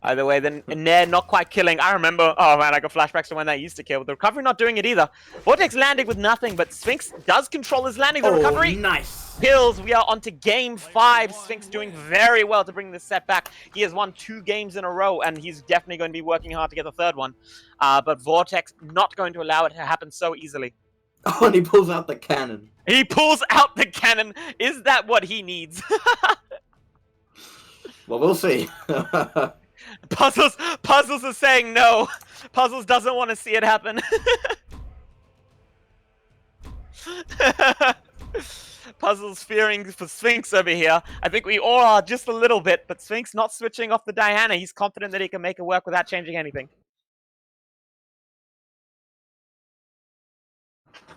Either way, then Nair not quite killing. I remember, oh man, I got flashbacks to when that used to kill. The recovery not doing it either. Vortex landing with nothing, but Sphinx does control his landing. The recovery nice. Kills. We are on to game 5. Sphinx doing very well to bring this set back. He has won 2 games in a row, and he's definitely going to be working hard to get the 3rd one. But Vortex not going to allow it to happen so easily. Oh, and he pulls out the cannon. He pulls out the cannon. Is that what he needs? Well, we'll see. Puzzles is saying no. Puzzles doesn't want to see it happen. Puzzles fearing for Sphinx over here. I think we all are just a little bit, but Sphinx not switching off the Diana. He's confident that he can make it work without changing anything.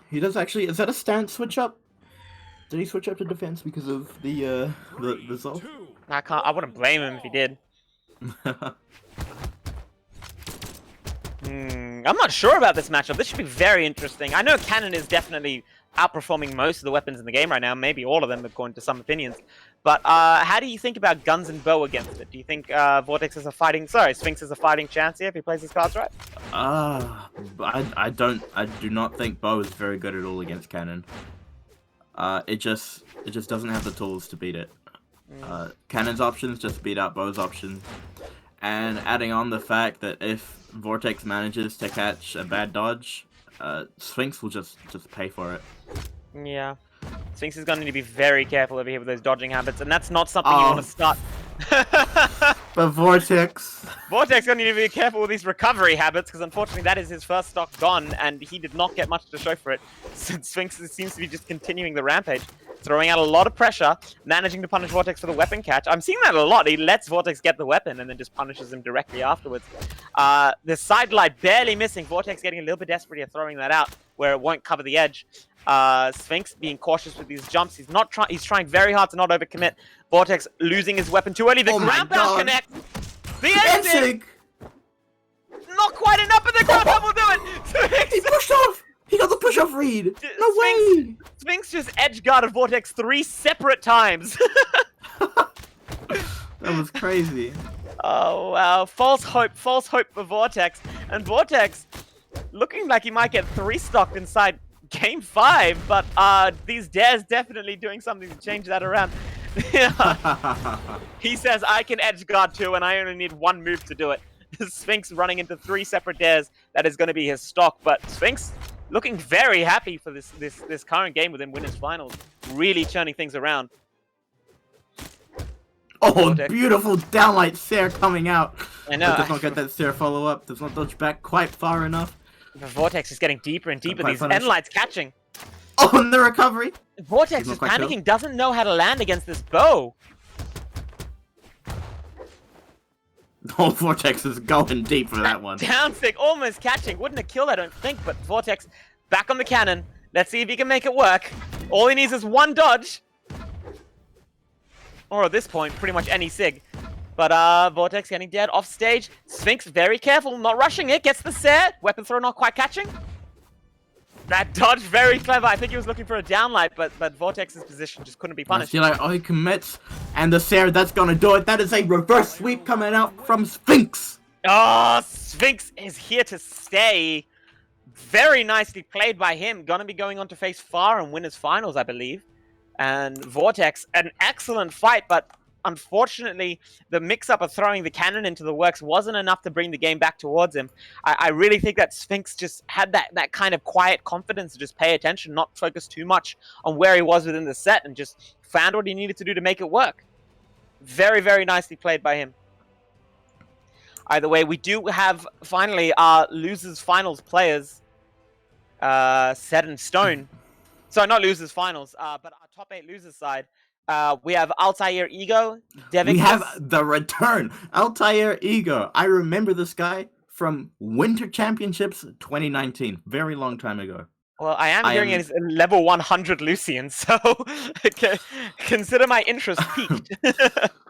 He does actually. Is that a stance switch up? Did he switch up to defense because of the Zolf? I wouldn't blame him if he did. I'm not sure about this matchup. This should be very interesting. I know Cannon is definitely outperforming most of the weapons in the game right now, maybe all of them according to some opinions. But how do you think about guns and bow against it? Do you think Sphinx has a fighting chance here if he plays his cards right? I do not think bow is very good at all against Cannon. It just doesn't have the tools to beat it. Cannon's options just beat out bow's options. And adding on the fact that if Vortex manages to catch a bad dodge, Sphinx will just pay for it. Yeah. Sphinx is going to need to be very careful over here with those dodging habits, and that's not something you want to start. But Vortex. Vortex gonna need to be careful with these recovery habits, because unfortunately that is his first stock gone, and he did not get much to show for it. Since Sphinx seems to be just continuing the rampage, throwing out a lot of pressure, managing to punish Vortex for the weapon catch. I'm seeing that a lot. He lets Vortex get the weapon and then just punishes him directly afterwards. The side glide barely missing. Vortex getting a little bit desperate here, throwing that out where it won't cover the edge. Sphinx being cautious with these jumps. He's trying very hard to not overcommit. Vortex losing his weapon too early. The ground pound connect. The ending. Not quite enough, but the ground pound will do it. Sphinx. He pushed off. He got the push-off read. No way. Sphinx just edge guarded Vortex 3 separate times. That was crazy. Oh wow, false hope for Vortex. And Vortex looking like he might get 3-stocked inside Game 5, but these dares definitely doing something to change that around. He says, I can edge guard too, and I only need 1 move to do it. Sphinx running into 3 separate dares. That is going to be his stock, but Sphinx looking very happy for this current game within Winners Finals. Really turning things around. Oh, Vortex. beautiful downlight Sarah coming out. I know. But does not get that Sarah follow-up. Does not dodge back quite far enough. The Vortex is getting deeper and deeper. These punish. end lights catching. Oh, and the recovery. Vortex He's is not quite panicking, doesn't know how to land against this bow. Oh, Vortex is going deep for that one. Down stick, almost catching. Wouldn't have killed, I don't think, but Vortex back on the cannon. Let's see if he can make it work. All he needs is 1 dodge. Or at this point, pretty much any sig. But Vortex getting dead off stage. Sphinx very careful, not rushing it. Gets the set. Weapon throw not quite catching. That dodge very clever. I think he was looking for a downlight, but Vortex's position just couldn't be I punished. feel like he commits, and the Sarah that's gonna do it. That is a reverse sweep coming out from Sphinx. Oh, Sphinx is here to stay. Very nicely played by him. Gonna be going on to face Far and Winners Finals, I believe. And Vortex, an excellent fight, but unfortunately, the mix-up of throwing the cannon into the works wasn't enough to bring the game back towards him. I really think that Sphinx just had that kind of quiet confidence to just pay attention, not focus too much on where he was within the set, and just found what he needed to do to make it work. Very, very nicely played by him. Either way, we do have, finally, our losers finals players set in stone. So, not losers finals, but our top 8 losers side. We have Altair Ego, Devin. We have the return, Altair Ego. I remember this guy from Winter Championships 2019, very long time ago. Well, I am hearing it is level 100 Lucian, so consider my interest peaked.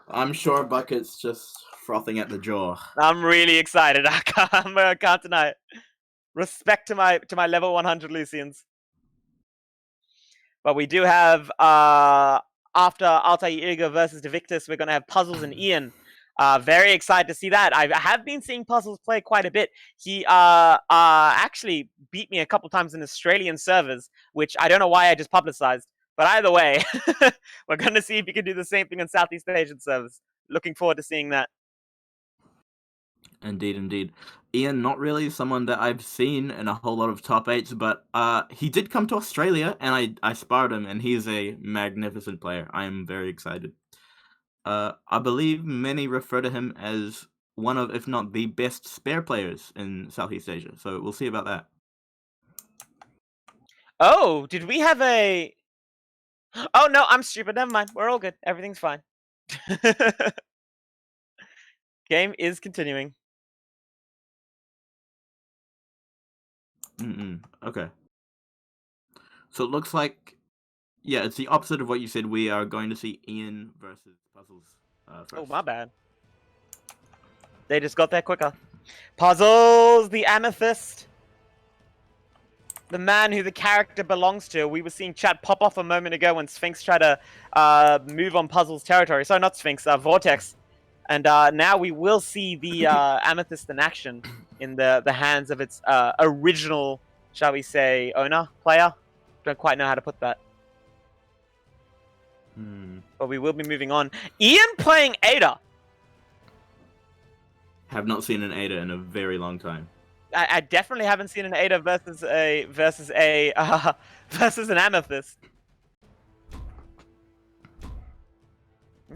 I'm sure Bucket's just frothing at the jaw. I'm really excited. I can't deny it. Respect to my level 100 Lucians. But we do have after Altair Ego versus Devictus, we're going to have Puzzles and Ian. Very excited to see that. I have been seeing Puzzles play quite a bit. He actually beat me a couple times in Australian servers, which I don't know why I just publicized. But either way, we're going to see if he can do the same thing in Southeast Asian servers. Looking forward to seeing that. Indeed, indeed. Ian, not really someone that I've seen in a whole lot of top 8s, but he did come to Australia, and I sparred him, and he's a magnificent player. I am very excited. I believe many refer to him as one of, if not the best spare players in Southeast Asia, so we'll see about that. Oh, did we have a... Oh, no, I'm stupid. Never mind. We're all good. Everything's fine. Game is continuing. Okay. So it looks like, yeah, it's the opposite of what you said. We are going to see Ian versus Puzzles first. Oh, my bad. They just got there quicker. Puzzles, the Amethyst. The man who the character belongs to. We were seeing chat pop off a moment ago when Sphinx tried to move on Puzzles territory. Sorry, not Sphinx, Vortex. And now we will see the Amethyst in action in the hands of its original, shall we say, owner, player. Don't quite know how to put that. But we will be moving on. Ian playing Ada. Have not seen an Ada in a very long time. I definitely haven't seen an Ada versus an Amethyst.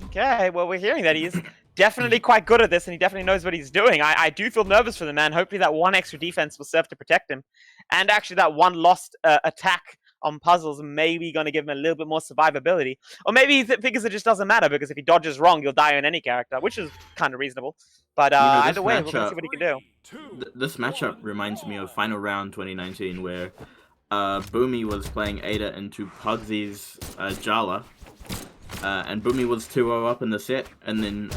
Okay, well we're hearing that he's definitely quite good at this, and he definitely knows what he's doing. I do feel nervous for the man. Hopefully that one extra defense will serve to protect him. And actually that one lost attack on Puzzles maybe going to give him a little bit more survivability. Or maybe he figures it just doesn't matter, because if he dodges wrong, you'll die on any character, which is kind of reasonable. But either way, we're going to see what he can do. This matchup reminds me of Final Round 2019, where Boomy was playing Ada into Pugsy's Jala. And Boomy was 2-0 up in the set, and then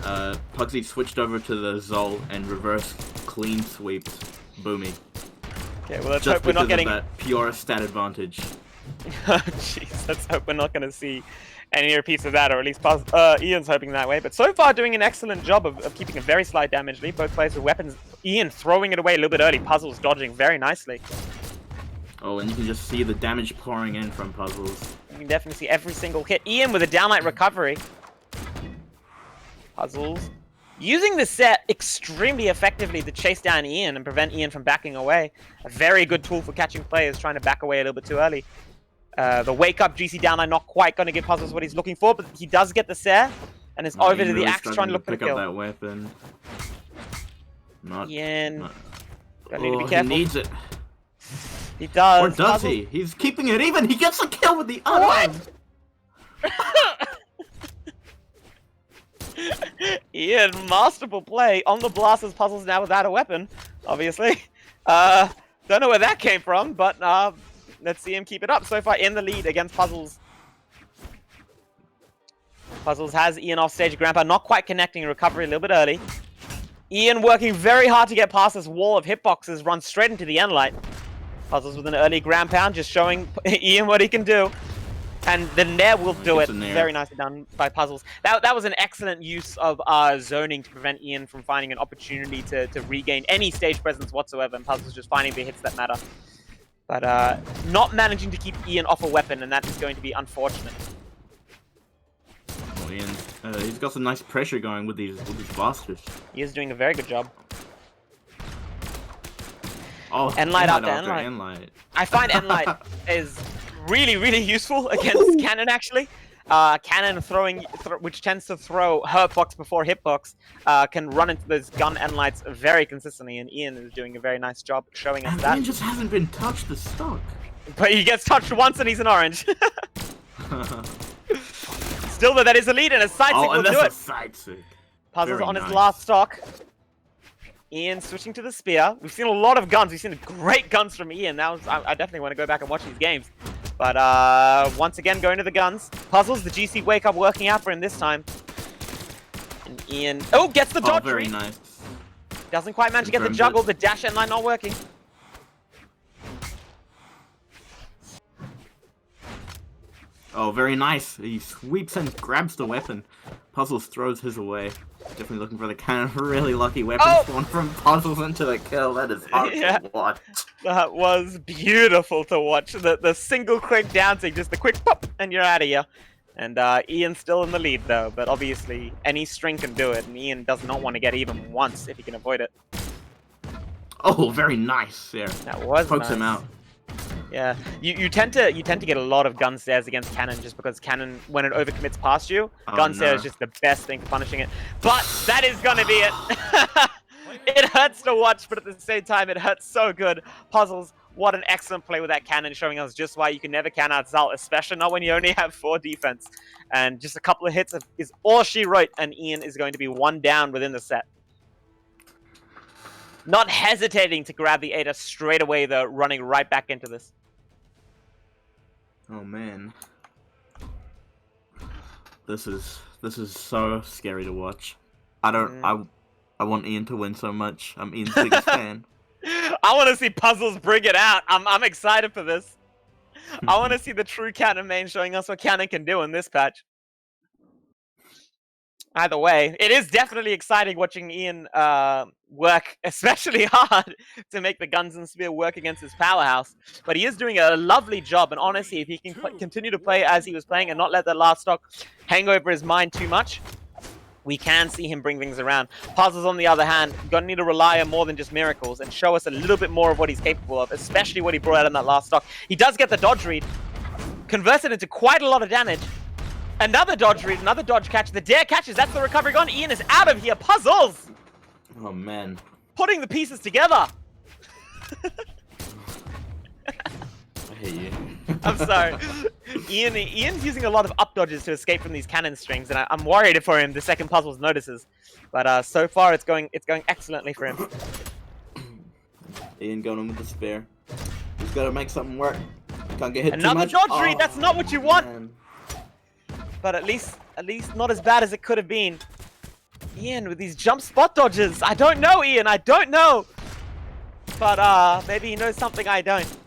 Pugsy switched over to the Zol and reverse clean sweeps Boomy. Okay, well, let's Just hope we're not getting that pure stat advantage. Jeez, let's hope we're not going to see any repeats of that, or at least Ian's hoping that way. But so far, doing an excellent job of keeping a very slight damage lead. Both players with weapons. Ian throwing it away a little bit early. Puzzles dodging very nicely. Oh, and you can just see the damage pouring in from Puzzles. You can definitely see every single hit. Ian with a downlight recovery. Puzzles using the set extremely effectively to chase down Ian and prevent Ian from backing away. A very good tool for catching players trying to back away a little bit too early. The wake-up GC downline not quite going to give Puzzles what he's looking for, but he does get the Sare, and it's over to the Axe trying to look for the kill. Pick up that weapon. Ian, gotta need to be careful. He needs it. He does. Or does Puzzles. he? He's keeping it even. He gets a kill with the other. Ian, masterful play on the blast as Puzzles now without a weapon, obviously. Don't know where that came from, but let's see him keep it up. So far in the lead against Puzzles. Puzzles has Ian off stage. Grandpa not quite connecting, recovery a little bit early. Ian working very hard to get past this wall of hitboxes, runs straight into the end light. Puzzles with an early ground pound, just showing Ian what he can do. And the Nair will do it. Very nicely done by Puzzles. That was an excellent use of zoning to prevent Ian from finding an opportunity to regain any stage presence whatsoever. And Puzzles just finding the hits that matter. But not managing to keep Ian off a weapon, and that is going to be unfortunate. Oh, Ian, he's got some nice pressure going with these blasters. He is doing a very good job. Oh, Endlight after Endlight. I find Endlight is really, really useful against Cannon, actually. Cannon which tends to throw hurtbox before hitbox, can run into those gun Endlights very consistently, and Ian is doing a very nice job showing us that. Ian just hasn't been touched this stock. But he gets touched once and he's an orange. Still though, that is a lead, and a side stick will do it. Puzzles on his last stock. Ian switching to the spear. We've seen a lot of guns. We've seen great guns from Ian. I definitely want to go back and watch these games. But once again, going to the guns. Puzzles, the GC wake up working out for him this time. And Ian, gets the dodge. Very nice. Doesn't quite manage to get the juggle. The dash end line not working. Oh, very nice. He sweeps and grabs the weapon. Puzzles throws his away. Definitely looking for the cannon. Really lucky weapon spawn from Puzzles into the kill. That is hard to watch. That was beautiful to watch. The single quick dancing, just the quick pop, and you're out of here. And Ian's still in the lead though, but obviously any string can do it, and Ian does not want to get even once if he can avoid it. Oh, very nice there. That was Pokes nice. him out. Yeah, you tend to get a lot of gun stares against Cannon just because Cannon, when it overcommits past you, gun stare is just the best thing for punishing it. But that is gonna be it. It hurts to watch, but at the same time, it hurts so good. Puzzles, what an excellent play with that Cannon, showing us just why you can never count out Zal, especially not when you only have 4 defense. And just a couple of hits is all she wrote, and Ian is going to be 1 down within the set. Not hesitating to grab the Ada straight away, though, running right back into this. Oh man, this is so scary to watch. I want Ian to win so much. I'm Ian's biggest fan. I want to see Puzzles bring it out. I'm excited for this. I want to see the true Cannon main showing us what Cannon can do in this patch. Either way, it is definitely exciting watching Ian work especially hard to make the guns and spear work against his powerhouse. But he is doing a lovely job, and honestly, if he can continue to play as he was playing and not let the last stock hang over his mind too much, we can see him bring things around. Puzzles, on the other hand, gonna need to rely on more than just miracles and show us a little bit more of what he's capable of, especially what he brought out in that last stock. He does get the dodge read, converts it into quite a lot of damage, Another dodge read, another dodge catch. The dare catches. That's the recovery gone. Ian is out of here. Puzzles! Oh, man. Putting the pieces together. I hate you. I'm sorry. Ian's using a lot of up dodges to escape from these cannon strings, and I'm worried for him the second puzzles notices. But so far, it's going excellently for him. Ian going in with the spare. He's got to make something work. Can't get hit too Another much. dodge read. That's not what you want. Man. But at least not as bad as it could have been. Ian with these jump spot dodges. I don't know, Ian. I don't know. But maybe he knows something I don't.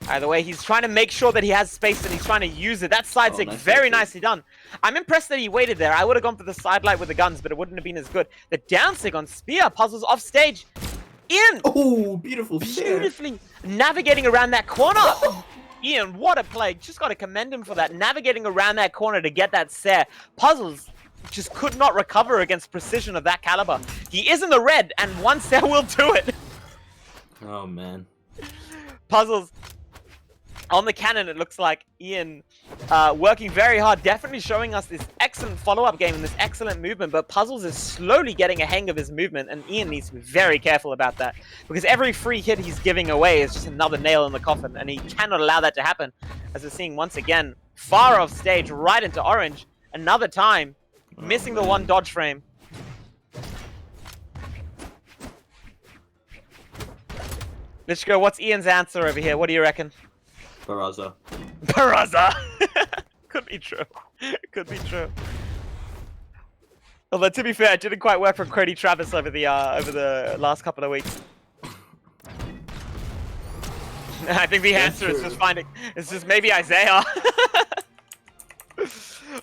Either way, he's trying to make sure that he has space and he's trying to use it. That side sig, very nicely done. I'm impressed that he waited there. I would have gone for the side light with the guns, but it wouldn't have been as good. The down sig on Spear puzzles off stage. Ian! Oh, beautiful share. Beautifully navigating around that corner. Ian, what a play. Just got to commend him for that. Navigating around that corner to get that Sare. Puzzles just could not recover against precision of that caliber. He is in the red, and one Sare will do it. Oh, man. Puzzles. On the cannon, it looks like Ian working very hard, definitely showing us this excellent follow-up game and this excellent movement, but Puzzles is slowly getting a hang of his movement, and Ian needs to be very careful about that, because every free hit he's giving away is just another nail in the coffin, and he cannot allow that to happen, as we're seeing once again, far off stage, right into orange, another time, missing the one dodge frame. Let's go, what's Ian's answer over here? What do you reckon? Barraza. Barraza! Could be true. Could be true. Although, to be fair, it didn't quite work for Cody Travis over the last couple of weeks. I think the answer is just finding... It's just maybe Isaiah.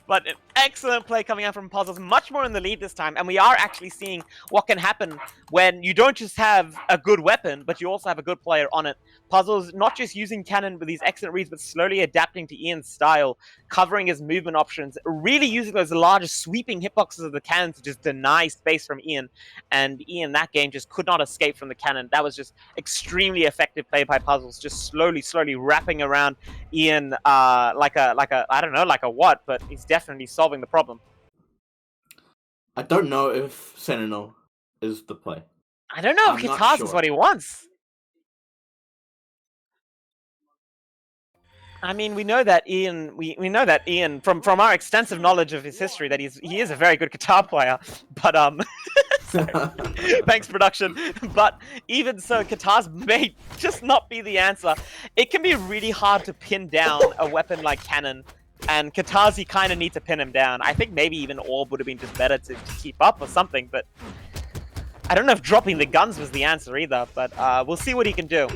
But an excellent play coming out from Puzzles, much more in the lead this time, and we are actually seeing what can happen when you don't just have a good weapon, but you also have a good player on it. Puzzles not just using cannon with these excellent reads, but slowly adapting to Ian's style, covering his movement options, really using those large sweeping hitboxes of the cannon to just deny space from Ian. And Ian, that game, just could not escape from the cannon. That was just extremely effective play by Puzzles, just slowly wrapping around Ian like a I don't know, like a what, but he's definitely solving the problem. I don't know if Sentinel is the play. I don't know if Kataz is what he wants. I mean, we know that Ian. We know that Ian, from our extensive knowledge of his history, that he is a very good guitar player. But thanks production. But even so, guitars may just not be the answer. It can be really hard to pin down a weapon like cannon, and guitars you kind of need to pin him down. I think maybe even Orb would have been just better to keep up or something. But I don't know if dropping the guns was the answer either. But we'll see what he can do.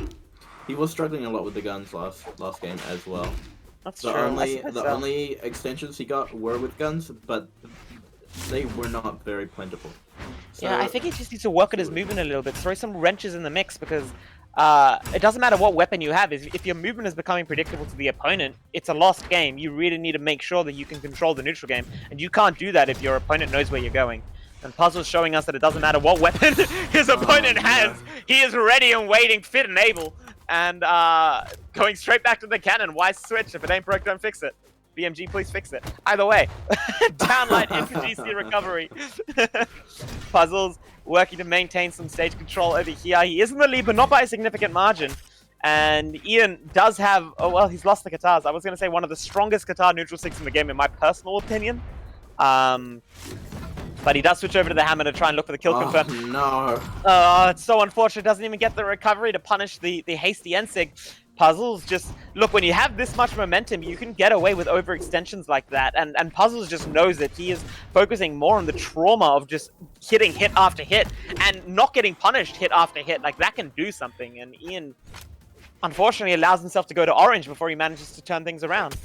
He was struggling a lot with the guns last game as well. That's the true. only extensions he got were with guns, but they were not very plentiful. So, yeah, I think he just needs to work at his movement a little bit, throw some wrenches in the mix, because it doesn't matter what weapon you have. If your movement is becoming predictable to the opponent, it's a lost game. You really need to make sure that you can control the neutral game, and you can't do that if your opponent knows where you're going. And Puzzle's showing us that it doesn't matter what weapon his opponent has, he is ready and waiting, fit and able. And going straight back to the cannon. Why switch? If it ain't broke, don't fix it. BMG, please fix it. Either way, downlight into GC recovery. Puzzles working to maintain some stage control over here. He is in the lead, but not by a significant margin. And Ian does have, oh well, he's lost the guitars. I was going to say one of the strongest guitar neutral six in the game, in my personal opinion. But he does switch over to the hammer to try and look for the kill confirm. No. Oh, it's so unfortunate. Doesn't even get the recovery to punish the hasty Ensig. Puzzles just... Look, when you have this much momentum, you can get away with overextensions like that. And Puzzles just knows that he is focusing more on the trauma of just hitting hit after hit and not getting punished hit after hit. Like, that can do something. And Ian, unfortunately, allows himself to go to orange before he manages to turn things around.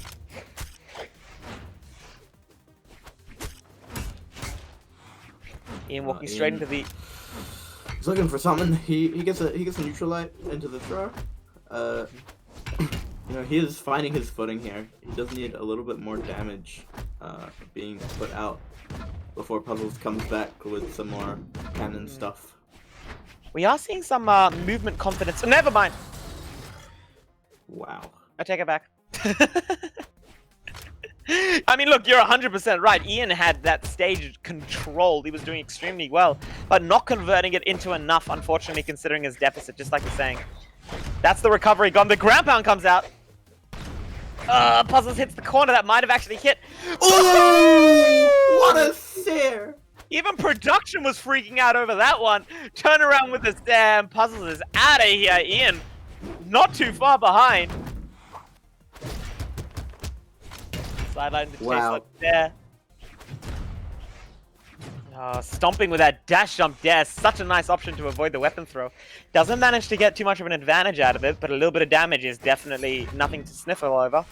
Ian walking straight into the... He's looking for something. He gets a neutral light into the throw. You know, he is finding his footing here. He does need a little bit more damage being put out before Puzzles comes back with some more cannon stuff. We are seeing some movement confidence. Never mind. Wow. I take it back. I mean, look, you're 100% right. Ian had that stage controlled. He was doing extremely well, but not converting it into enough, unfortunately, considering his deficit, just like you're saying. That's the recovery gone. The ground pound comes out. Puzzles hits the corner. That might have actually hit. Oh, what a stare! Even production was freaking out over that one. Turn around with this damn Puzzles is out of here, Ian. Not too far behind. Sideline the chase up there. Stomping with that dash jump there. Such a nice option to avoid the weapon throw. Doesn't manage to get too much of an advantage out of it, but a little bit of damage is definitely nothing to sniffle over.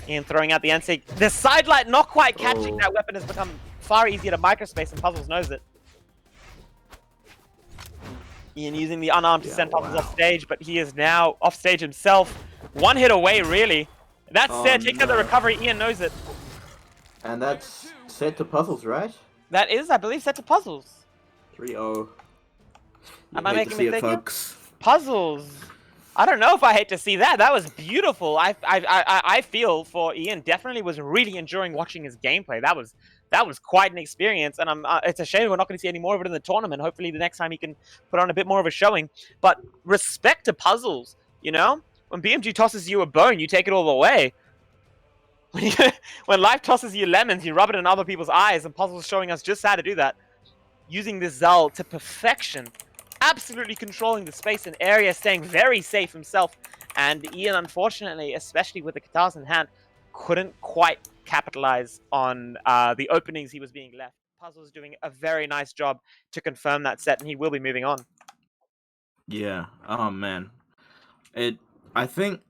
Ian throwing out the NC. The sidelight not quite catching that weapon has become far easier to microspace, and Puzzles knows it. Ian using the unarmed to send Puzzles off stage, but he is now off stage himself. One hit away, really. That's there. Takes out the recovery. Ian knows it. And that's set to Puzzles, right? That is, I believe, set to Puzzles. 3-0. Am I making a mistake, folks? Puzzles. I don't know if I hate to see that. That was beautiful. I feel for Ian definitely was really enjoying watching his gameplay. That was quite an experience, and it's a shame we're not going to see any more of it in the tournament. Hopefully, the next time he can put on a bit more of a showing. But respect to Puzzles, you know. When BMG tosses you a bone, you take it all the way. When life tosses you lemons, you rub it in other people's eyes, and Puzzles showing us just how to do that. Using this Zal to perfection. Absolutely controlling the space and area, staying very safe himself. And Ian, unfortunately, especially with the guitars in hand, couldn't quite capitalize on the openings he was being left. Puzzles doing a very nice job to confirm that set, and he will be moving on. Yeah. Oh man. I think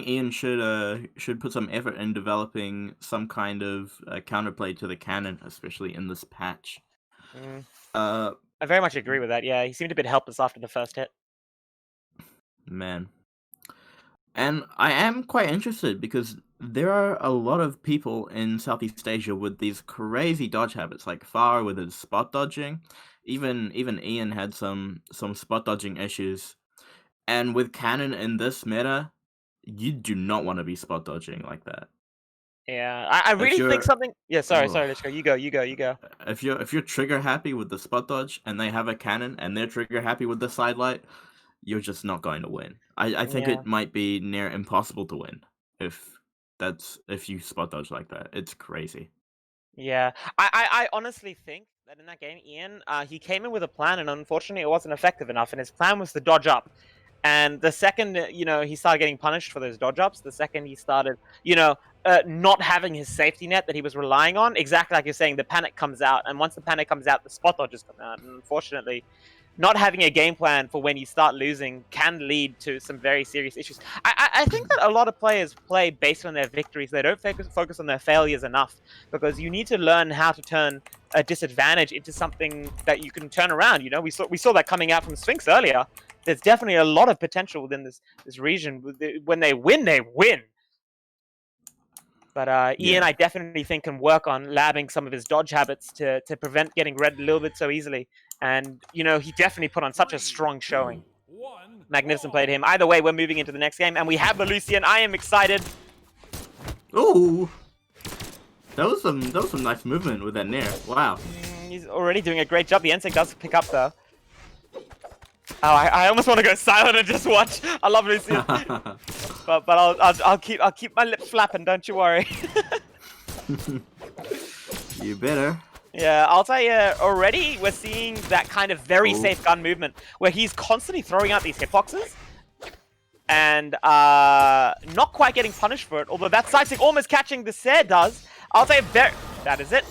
Ian should put some effort in developing some kind of counterplay to the cannon, especially in this patch. I very much agree with that. Yeah, he seemed a bit helpless after the first hit. Man. And I am quite interested because there are a lot of people in Southeast Asia with these crazy dodge habits, like Far with his spot dodging. Even Ian had some spot dodging issues. And with Cannon in this meta, you do not want to be spot dodging like that. Yeah, I really think something. Yeah, sorry, let's go. You go. If you're trigger happy with the spot dodge and they have a cannon and they're trigger happy with the sidelight, you're just not going to win. I think it might be near impossible to win if you spot dodge like that. It's crazy. Yeah, I honestly think that in that game, Ian, he came in with a plan, and unfortunately, it wasn't effective enough. And his plan was to dodge up. And the second, he started getting punished for those dodge ups, the second he started, not having his safety net that he was relying on, exactly like you're saying, the panic comes out. And once the panic comes out, the spot dodges come out. And unfortunately, not having a game plan for when you start losing can lead to some very serious issues. I think that a lot of players play based on their victories. They don't focus on their failures enough, because you need to learn how to turn a disadvantage into something that you can turn around. We saw that coming out from Sphinx earlier. There's definitely a lot of potential within this region. When they win, they win. But Ian, I definitely think, can work on labbing some of his dodge habits to prevent getting red a little bit so easily. And, he definitely put on such a strong showing. Magnificent play to him. Either way, we're moving into the next game, and we have the Lucian. I am excited. Ooh. That was some nice movement with that Nair. Wow. He's already doing a great job. The NSEC does pick up, though. Oh, I almost want to go silent and just watch. I love Lucian. but I'll keep my lips flapping, don't you worry. You better. Yeah, I'll tell you, already we're seeing that kind of very safe gun movement where he's constantly throwing out these hitboxes and not quite getting punished for it, although that side stick almost catching the Sair does. I'll say that is it.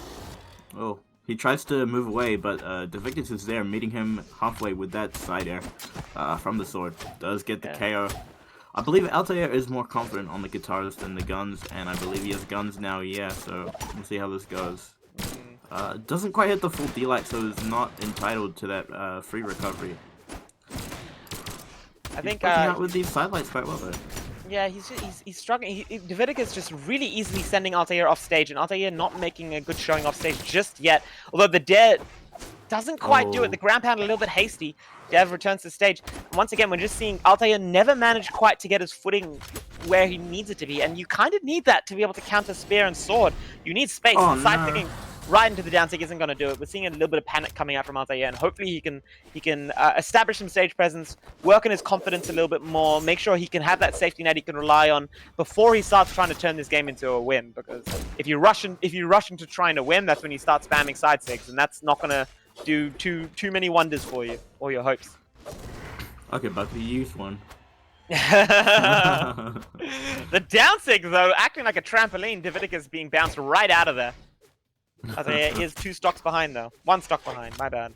Oh, he tries to move away, but Devictus is there meeting him halfway with that side air from the sword. Does get the KO. I believe Altair is more confident on the guitars than the guns, and I believe he has guns now, so we'll see how this goes. Doesn't quite hit the full D-light, so is not entitled to that free recovery. I think out with these sidelights quite well though. Yeah, he's struggling. Davidic is just really easily sending Altair off stage, and Altair not making a good showing off stage just yet. Although the Dev doesn't quite do it. The ground pound a little bit hasty. Dev returns to stage. Once again, we're just seeing Altair never managed quite to get his footing where he needs it to be, and you kind of need that to be able to counter spear and sword. You need space, Oh, and side no. picking right into the down tick isn't going to do it. We're seeing a little bit of panic coming out from Altair, and hopefully he can establish some stage presence, work on his confidence a little bit more, make sure he can have that safety net he can rely on before he starts trying to turn this game into a win. Because if you rush into trying to win, that's when you start spamming side sigs, and that's not going to do too many wonders for you or your hopes. Okay, but we used one. The down sig, though, acting like a trampoline, Davidic being bounced right out of there. Altair is 2 stocks behind, though. 1 stock behind, my bad.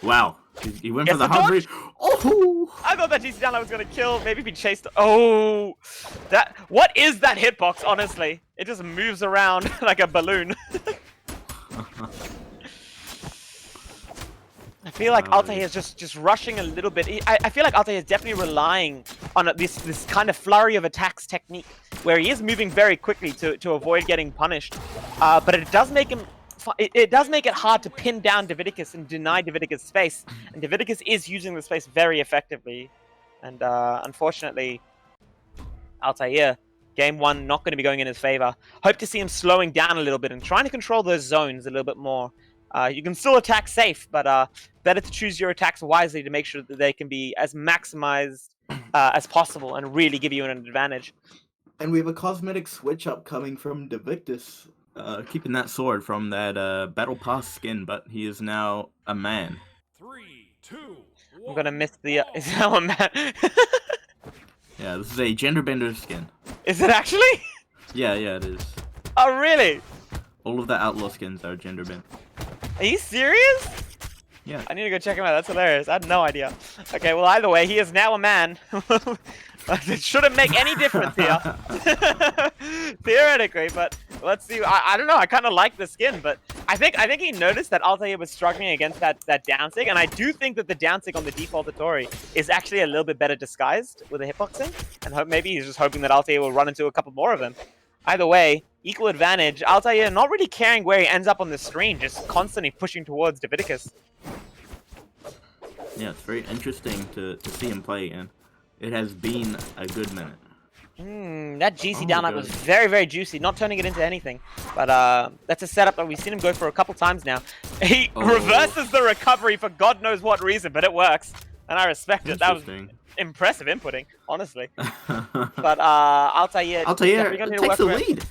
Wow. He went Gets for the the hard dodge? read. Oh! I thought that GC downlight was going to kill, maybe be chased. Oh! What is that hitbox, honestly? It just moves around like a balloon. I feel like Altair is just rushing a little bit. I feel like Altair is definitely relying on this kind of flurry of attacks technique, where he is moving very quickly to avoid getting punished. But it does make him. It does make it hard to pin down Davidicus and deny Davidicus space. And Davidicus is using the space very effectively. And unfortunately, Altair, game 1 not going to be going in his favor. Hope to see him slowing down a little bit and trying to control those zones a little bit more. You can still attack safe, but better to choose your attacks wisely to make sure that they can be as maximized as possible and really give you an advantage. And we have a cosmetic switch up coming from Davictus, keeping that sword from that Battle Pass skin, but he is now a man. 3, 2, 1. I'm gonna miss the. Is that one man? Yeah, this is a gender bender skin. Is it actually? Yeah, it is. Oh, really? All of the outlaw skins are gender bent. Are you serious? Yeah. I need to go check him out. That's hilarious. I had no idea. Okay, well, either way, he is now a man. It shouldn't make any difference here. Theoretically, but let's see. I don't know. I kind of like the skin, but I think he noticed that Altair was struggling against that down sig, and I do think that the down sig on the default Atori is actually a little bit better disguised with the hitboxing, and maybe he's just hoping that Altair will run into a couple more of them. Either way, equal advantage. Altair not really caring where he ends up on the screen, just constantly pushing towards Davidicus. Yeah, it's very interesting to see him play again. It has been a good minute. That GC downlight was very, very juicy, not turning it into anything. But that's a setup that we've seen him go for a couple times now. He reverses the recovery for God knows what reason, but it works. And I respect it. That was impressive inputting, honestly. But Altair takes the lead.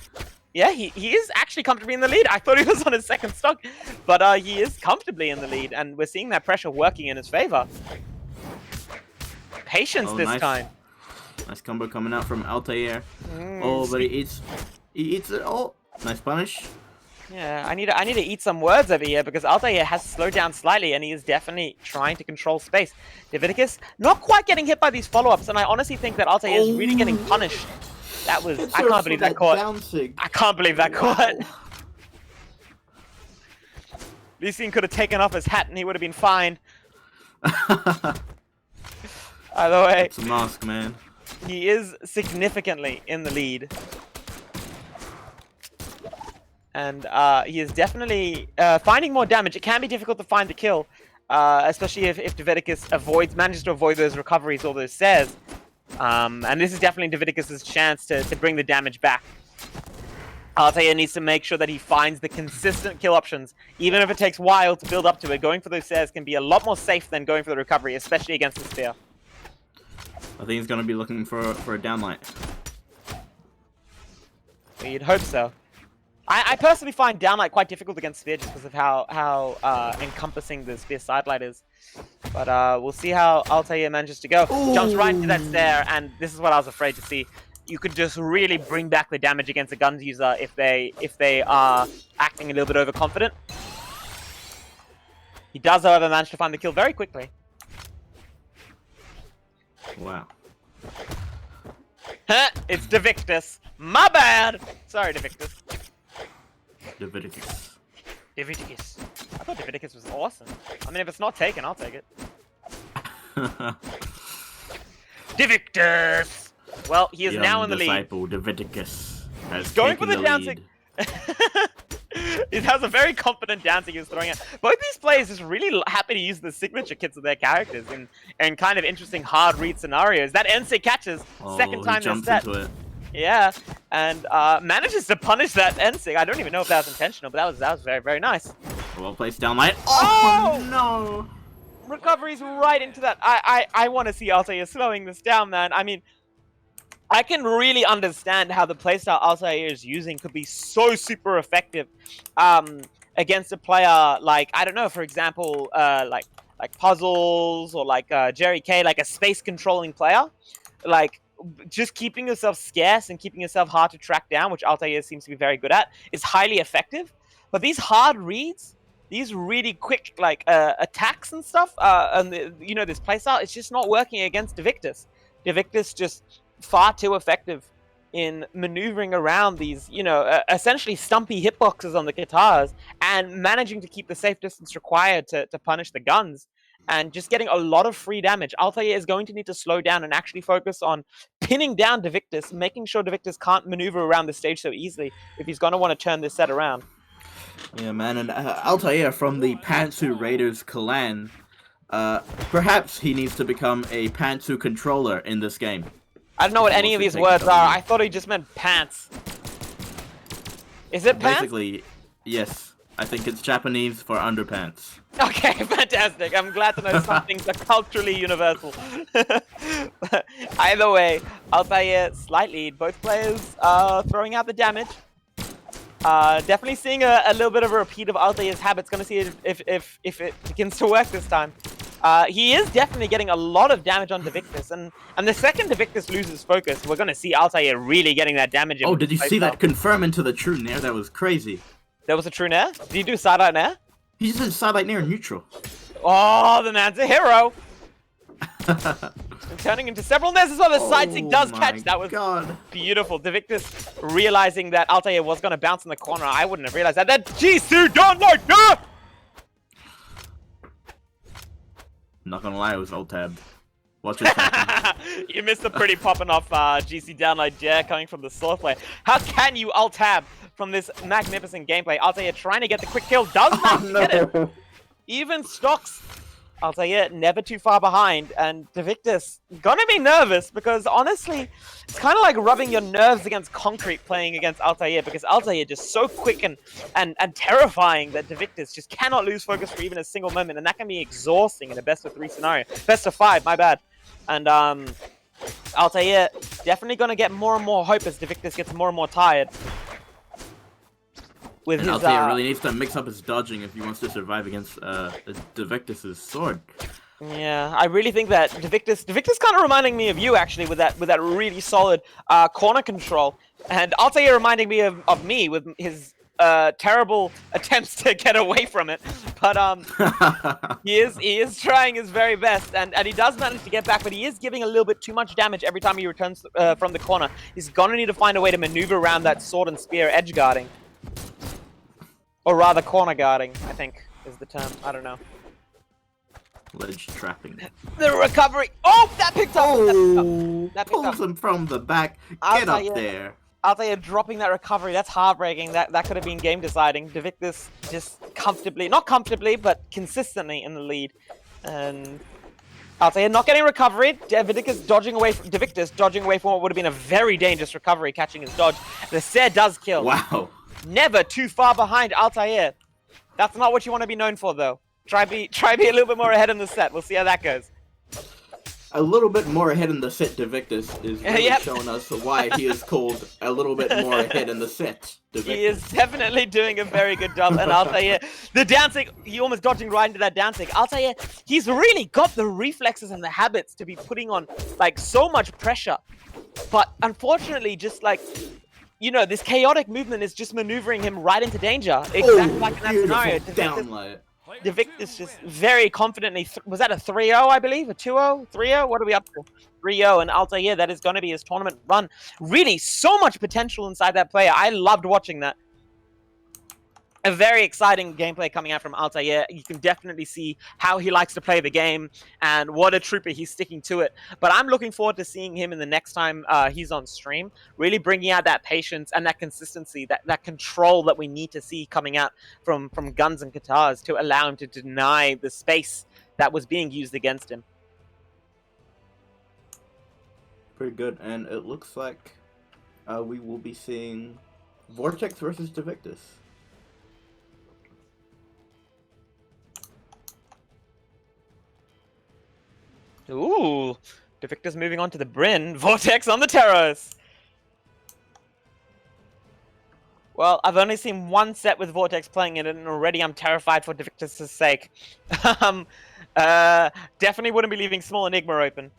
Yeah, he is actually comfortably in the lead. I thought he was on his second stock, but he is comfortably in the lead, and we're seeing that pressure working in his favor. Patience this time. Nice combo coming out from Altair. Oh, but he eats it. Oh, nice punish. Yeah, I need to eat some words over here because Altair has slowed down slightly and he is definitely trying to control space. Davidicus not quite getting hit by these follow-ups, and I honestly think that Altair is really getting punished. That was I can't believe that caught. I can't believe that caught. Lee Sin could have taken off his hat and he would have been fine. Either way, it's a mask, man. He is significantly in the lead. And he is definitely finding more damage. It can be difficult to find the kill, especially if Davidicus manages to avoid those recoveries or those says. And this is definitely Davidicus' chance to bring the damage back. Altair needs to make sure that he finds the consistent kill options, even if it takes a while to build up to it. Going for those says can be a lot more safe than going for the recovery, especially against the spear. I think he's going to be looking for a downlight. You'd hope so. I personally find downlight quite difficult against spear just because of how encompassing the spear sidelight is. But we'll see how Altair manages to go. Ooh. Jumps right into that stair, and this is what I was afraid to see. You could just really bring back the damage against a guns user if they are acting a little bit overconfident. He does, however, manage to find the kill very quickly. Wow. It's Davictus. My bad. Sorry, Davictus. Davidicus. Davidicus. I thought Davidicus was awesome. I mean, if it's not taken, I'll take it. Davictus. Well, he is now in the lead. Disciple Davidicus has going for taken the down sig. It has a very confident dancing he's throwing it. Both these players just really happy to use the signature kits of their characters in kind of interesting hard read scenarios. That NC catches, second time he jumps this set. into it. Yeah, and manages to punish that NC. I don't even know if that was intentional, but that was very, very nice. Well placed down light. Oh! No! Recoveries right into that. I want to see Altair slowing this down, man. I mean, I can really understand how the playstyle Altair is using could be so super effective against a player like, I don't know, for example, like Puzzles or like Jerry K, like a space controlling player. Like, just keeping yourself scarce and keeping yourself hard to track down, which Altair seems to be very good at, is highly effective. But these hard reads, these really quick like attacks and stuff, and this playstyle, it's just not working against Devictus. Devictus just far too effective in maneuvering around these, essentially stumpy hitboxes on the guitars and managing to keep the safe distance required to punish the guns and just getting a lot of free damage. Altair is going to need to slow down and actually focus on pinning down Devictus, making sure Devictus can't maneuver around the stage so easily if he's going to want to turn this set around. Yeah, man, and Altair from the Pantsu Raiders clan, perhaps he needs to become a Pantsu controller in this game. I don't know what any of these words are. I thought he just meant pants. Is it pants? Basically, yes. I think it's Japanese for underpants. Okay, fantastic. I'm glad to know some things are culturally universal. Either way, Altair slight lead. Both players throwing out the damage. Definitely seeing a little bit of a repeat of Altair's habits. Gonna see if it begins to work this time. He is definitely getting a lot of damage on Devictus, and the second Devictus loses focus, we're gonna see Altair really getting that damage. Oh, did you see that confirm into the true nair? That was crazy. That was a true nair? Did he do side-out nair? He just did side-out nair neutral. Oh, the man's a hero! And turning into several nairs as well. The side sig does catch. That was beautiful. Devictus realizing that Altair was going to bounce in the corner. I wouldn't have realized that. That Jisoo don't like that! Not gonna lie, it was alt-tabbed. Watch it. You missed a pretty popping off GC downlight dare coming from the source play. How can you alt-tab from this magnificent gameplay? Altair trying to get the quick kill. Does not get it. Even stocks Altair never too far behind, and Devictus gonna be nervous because honestly, it's kind of like rubbing your nerves against concrete playing against Altair, because Altair just so quick and terrifying that Devictus just cannot lose focus for even a single moment, and that can be exhausting in a best of 3 scenario. Best of 5, my bad. And Altair definitely gonna get more and more hope as Devictus gets more and more tired. With and his, Altair really needs to mix up his dodging if he wants to survive against Devictus' sword. Yeah, I really think that Devictus kind of reminding me of you actually with that really solid corner control, and Altair reminding me of me with his terrible attempts to get away from it. But he is trying his very best, and he does manage to get back, but he is giving a little bit too much damage every time he returns from the corner. He's gonna need to find a way to maneuver around that sword and spear edge guarding. Or rather, corner guarding, I think, is the term. I don't know. Ledge trapping. The recovery! Oh, that picked up! Oh, that picked up. pulls him from the back. Get up there. Altair dropping that recovery. That's heartbreaking. That could have been game deciding. Devictus just comfortably, not comfortably, but consistently in the lead. And Altair not getting recovery. Devictus dodging away from what would have been a very dangerous recovery, catching his dodge. The Ser does kill. Wow. Never too far behind Altair. That's not what you want to be known for, though. Try be a little bit more ahead in the set. We'll see how that goes. A little bit more ahead in the set, Devictus is really showing us why he is called a little bit more ahead in the set. Devictus. He is definitely doing a very good job, and Altair, the dancing, he almost dodging right into that dancing. Altair, he's really got the reflexes and the habits to be putting on like so much pressure, but unfortunately, just like, you know, this chaotic movement is just maneuvering him right into danger. Exactly like in that scenario. Downlight. Devictus just very confidently, was that a 3-0, I believe? A 2-0? 3-0? What are we up to? 3-0, and Altair, that is going to be his tournament run. Really, so much potential inside that player. I loved watching that. a very exciting gameplay coming out from Altair. You can definitely see how he likes to play the game and what a trooper he's sticking to it. But I'm looking forward to seeing him in the next time he's on stream, really bringing out that patience and that consistency, that control that we need to see coming out from guns and guitars to allow him to deny the space that was being used against him. Pretty good, and it looks like we will be seeing Vortex versus Devictus. Ooh, Devictus moving on to the Bryn, Vortex on the Terrors. Well, I've only seen one set with Vortex playing it, and already I'm terrified for Devictus' sake. Definitely wouldn't be leaving Small Enigma open.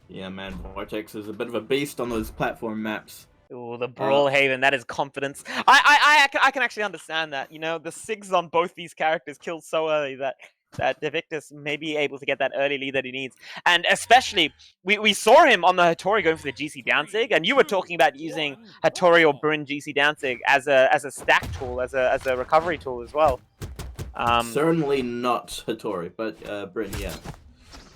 Yeah, man, Vortex is a bit of a beast on those platform maps. Ooh, the Brawlhalla, that is confidence. I can actually understand that. You know, the SIGs on both these characters killed so early that Devictus may be able to get that early lead that he needs. And especially, we saw him on the Hattori going for the GC down SIG, and you were talking about using Hattori or Bryn GC down SIG as a stack tool, as a recovery tool as well. Certainly not Hattori, but Bryn, yeah.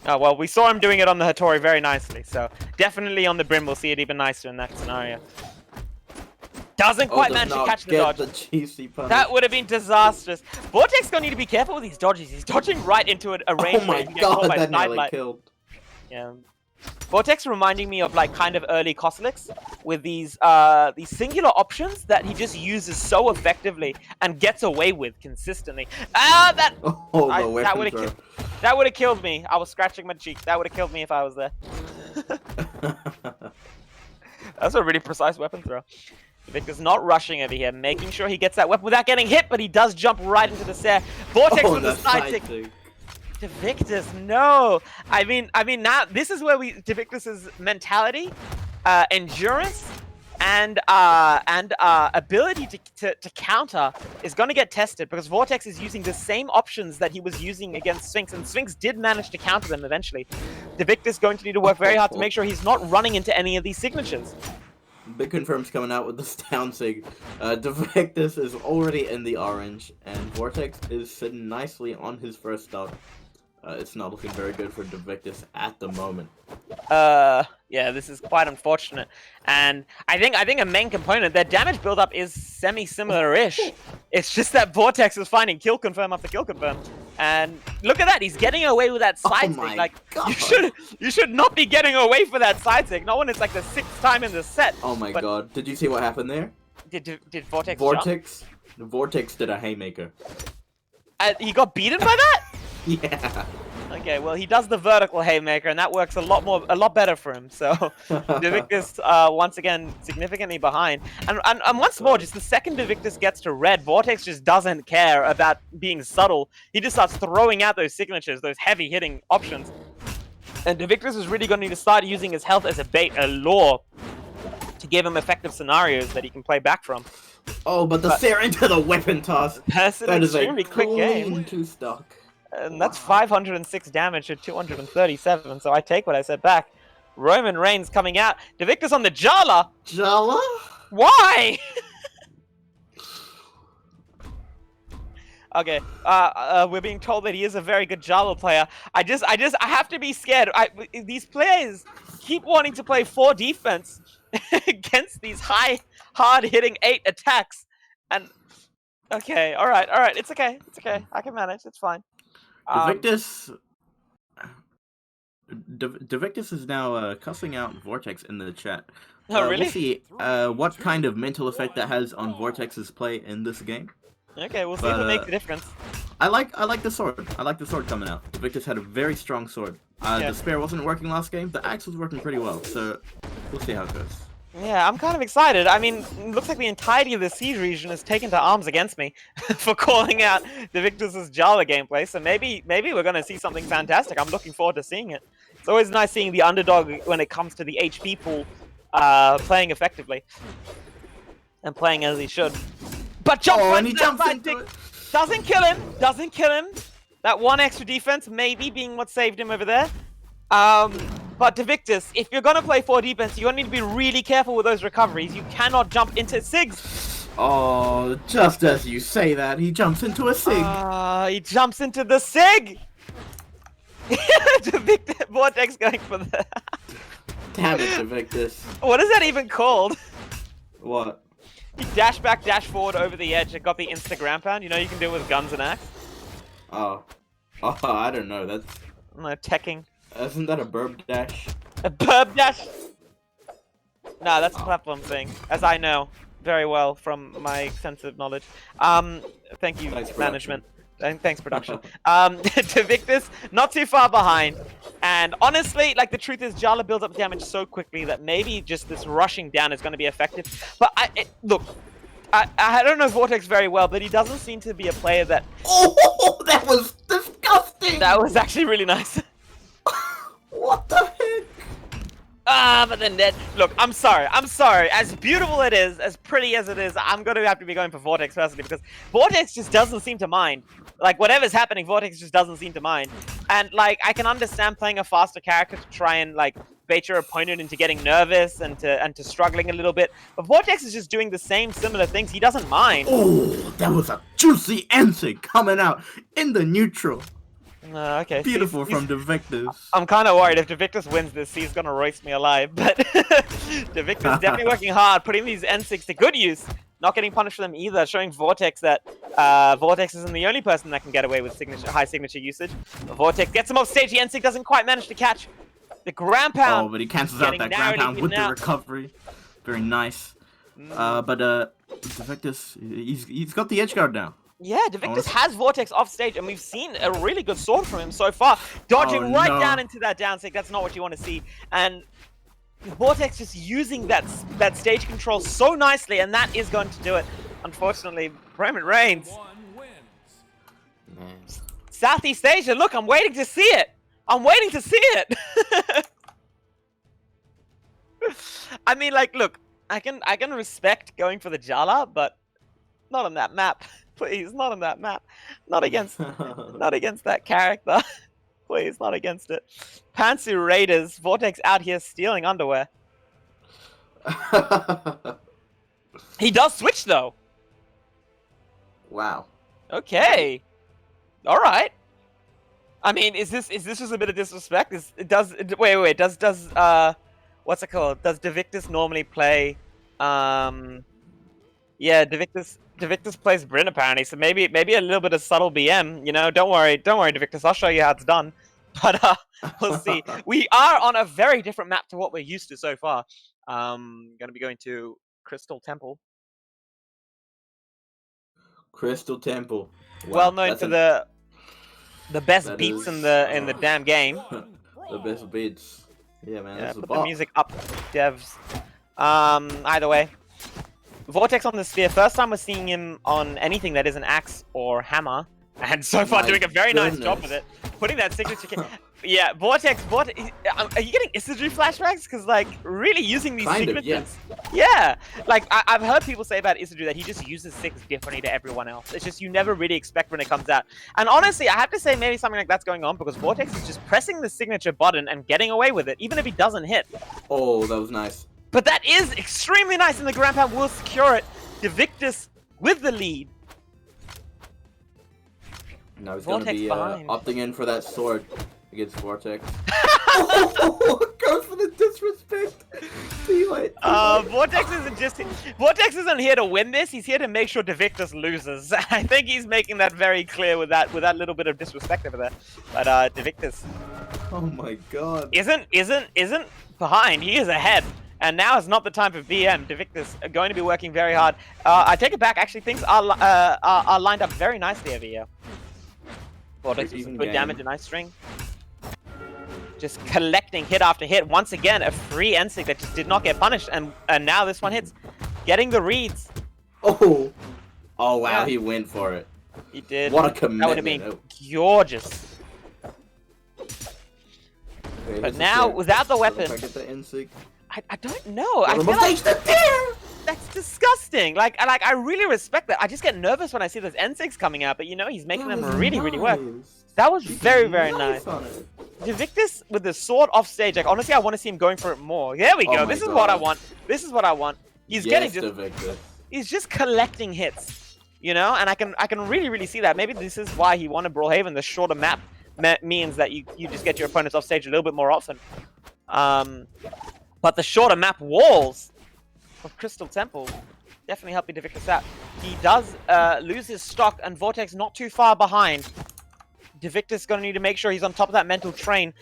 Oh, well, we saw him doing it on the Hattori very nicely, so definitely on the Bryn we'll see it even nicer in that scenario. Doesn't quite manage to catch the dodge. The GC punish. That would have been disastrous. Vortex gonna need to be careful with these dodges. He's dodging right into a range. Oh my god, that nearly killed. Yeah. Vortex reminding me of like kind of early Kosilix with these singular options that he just uses so effectively and gets away with consistently. That would have killed me. I was scratching my cheek. That would have killed me if I was there. That's a really precise weapon throw. Victor's not rushing over here, making sure he gets that weapon without getting hit, but he does jump right into the stair. Vortex with the side tick. Devictus, no. I mean, now this is where Devictus's mentality, endurance, and ability to counter is going to get tested because Vortex is using the same options that he was using against Sphinx, and Sphinx did manage to counter them eventually. Devictus is going to need to work very hard to make sure he's not running into any of these signatures. Big confirms coming out with this down sig. Devictus is already in the orange, and Vortex is sitting nicely on his first stock. It's not looking very good for Devictus at the moment. Yeah, this is quite unfortunate. And I think a main component, their damage buildup is semi-similar-ish. It's just that Vortex is finding kill confirm after kill confirm. And look at that, he's getting away with that side stick. Like, you should not be getting away for that side stick. Not when it's like the 6th time in the set. Oh my god, did you see what happened there? Did Vortex jump? Vortex did a haymaker. He got beaten by that? Yeah. Okay, well he does the vertical haymaker, and that works a lot better for him. So Devictus once again significantly behind, and once more, just the second Devictus gets to red, Vortex just doesn't care about being subtle. He just starts throwing out those signatures, those heavy hitting options, and Devictus is really going to need to start using his health as a bait, a lure, to give him effective scenarios that he can play back from. Oh, but the Sarah into the weapon toss. That's an extremely quick game. 2-stock. And that's 506 damage to 237, so I take what I said back. Roman Reigns coming out. Devictus on the Jala! Jala? Why? Okay, we're being told that he is a very good Jala player. I have to be scared. These players keep wanting to play 4 defense against these high, hard-hitting 8 attacks. And, okay, alright, it's okay, I can manage, it's fine. Devictus is now cussing out Vortex in the chat. Oh, really? We'll see what kind of mental effect that has on Vortex's play in this game. Okay, we'll see if it makes a difference. I like the sword. I like the sword coming out. Devictus had a very strong sword. The spear wasn't working last game. The axe was working pretty well, so we'll see how it goes. Yeah, I'm kind of excited. I mean, it looks like the entirety of the siege region is taken to arms against me for calling out Devictus' Jala gameplay, so maybe we're going to see something fantastic. I'm looking forward to seeing it. It's always nice seeing the underdog when it comes to the HP pool playing effectively. And playing as he should. But and he jumps into it. Doesn't kill him. That 1 extra defense maybe being what saved him over there. But Devictus, if you're gonna play 4 defense, you're gonna need to be really careful with those recoveries. You cannot jump into Sigs. Oh, just as you say that, he jumps into a Sig. He jumps into the Sig! Devictus, Vortex going for the... Damn it, Invictus. What is that even called? What? He dashed back, dashed forward over the edge and got the Instagram pound. You know you can do it with guns and axe? Oh. Oh, I don't know. That's... No, teching. Isn't that a burb dash? A burb dash? Nah, that's a platform thing, as I know very well from my extensive knowledge. Thank you, Thanks, management. And thanks, production. Devictus, not too far behind. And honestly, like, the truth is, Jala builds up damage so quickly that maybe just this rushing down is going to be effective. But look, I don't know Vortex very well, but he doesn't seem to be a player that... Oh, that was disgusting! That was actually really nice. What the heck? But then that... Look, I'm sorry. As beautiful it is, as pretty as it is, I'm going to have to be going for Vortex personally, because Vortex just doesn't seem to mind. Like, whatever's happening, Vortex just doesn't seem to mind. And, like, I can understand playing a faster character to try and, like, bait your opponent into getting nervous and to struggling a little bit. But Vortex is just doing the same similar things. He doesn't mind. Oh, that was a juicy answer coming out in the neutral. Okay. Beautiful from Devictus. I'm kind of worried if Devictus wins this, he's gonna roast me alive. But Devictus definitely working hard, putting these N6 to good use. Not getting punished for them either, showing Vortex that Vortex isn't the only person that can get away with high signature usage. Vortex gets him off stage, the N6 doesn't quite manage to catch the ground pound. Oh, but he cancels out that ground pound with the recovery. Very nice. But Devictus, he's got the edge guard now. Yeah, Devictus has Vortex off stage, and we've seen a really good sword from him so far. Dodging down into that down stick, that's not what you want to see. And Vortex just using that stage control so nicely, and that is going to do it. Unfortunately, Roman Reigns. Southeast Asia, look, I'm waiting to see it. I'm waiting to see it. I mean, like, look, I can respect going for the Jala, but not on that map. Please, not on that map. Not against that character. Please, not against it. Pantsu Raiders, Vortex out here stealing underwear. He does switch though. Wow. Okay. All right. I mean, is this just a bit of disrespect? Wait. Does what's it called? Does Devictus normally play? Yeah, Devictus plays Bryn apparently, so maybe a little bit of subtle BM. You know, don't worry, Devictus. I'll show you how it's done. But we'll see. We are on a very different map to what we're used to so far. Gonna be going to Crystal Temple. Crystal Temple. Wow, well known for the best beats in the damn game. The best beats. Yeah, man. Yeah, put the music up, devs. Either way. Vortex on the sphere. First time we're seeing him on anything that isn't axe or hammer, and so far doing a very nice job with it. Putting that signature. Yeah, Vortex. Are you getting Isidru flashbacks? Because like really using these signatures. Yeah. Like I've heard people say about Isidru that he just uses 6 differently to everyone else. It's just you never really expect when it comes out. And honestly, I have to say maybe something like that's going on because Vortex is just pressing the signature button and getting away with it, even if he doesn't hit. Oh, that was nice. But that is extremely nice, and the ground pound will secure it. Devictus with the lead. Now he's going to be opting in for that sword against Vortex. Goes for the disrespect. Vortex isn't here to win this. He's here to make sure Devictus loses. I think he's making that very clear with that little bit of disrespect over there. But Devictus. Oh my God. Isn't behind. He is ahead. And now is not the time for BM. Devictus are going to be working very hard. I take it back. Actually, things are lined up very nicely over here. Vortex with some good damage, a nice string. Just collecting hit after hit. Once again, a free N6 that just did not get punished. And now this one hits. Getting the reads. Oh wow, yeah. He went for it. He did. What a commitment. That would have been gorgeous. Okay, but now, without the weapon... If I get the N6. I don't know. I feel like that's disgusting. Like I really respect that. I just get nervous when I see those N6 coming out, but you know, he's making them really, really work. That was very, very nice. Divictus with the sword off stage. Like honestly, I want to see him going for it more. There we go. Oh This my is what I God. want. This is what I want. He's Yes, getting just. Divictus. He's just collecting hits, you know, and I can really see that. Maybe this is why he wanted Brawlhaven. The shorter map means that you just get your opponents off stage a little bit more often. But the shorter map walls of Crystal Temple definitely help Divictus out. He does lose his stock, and Vortex not too far behind. Divictus gonna need to make sure he's on top of that mental train.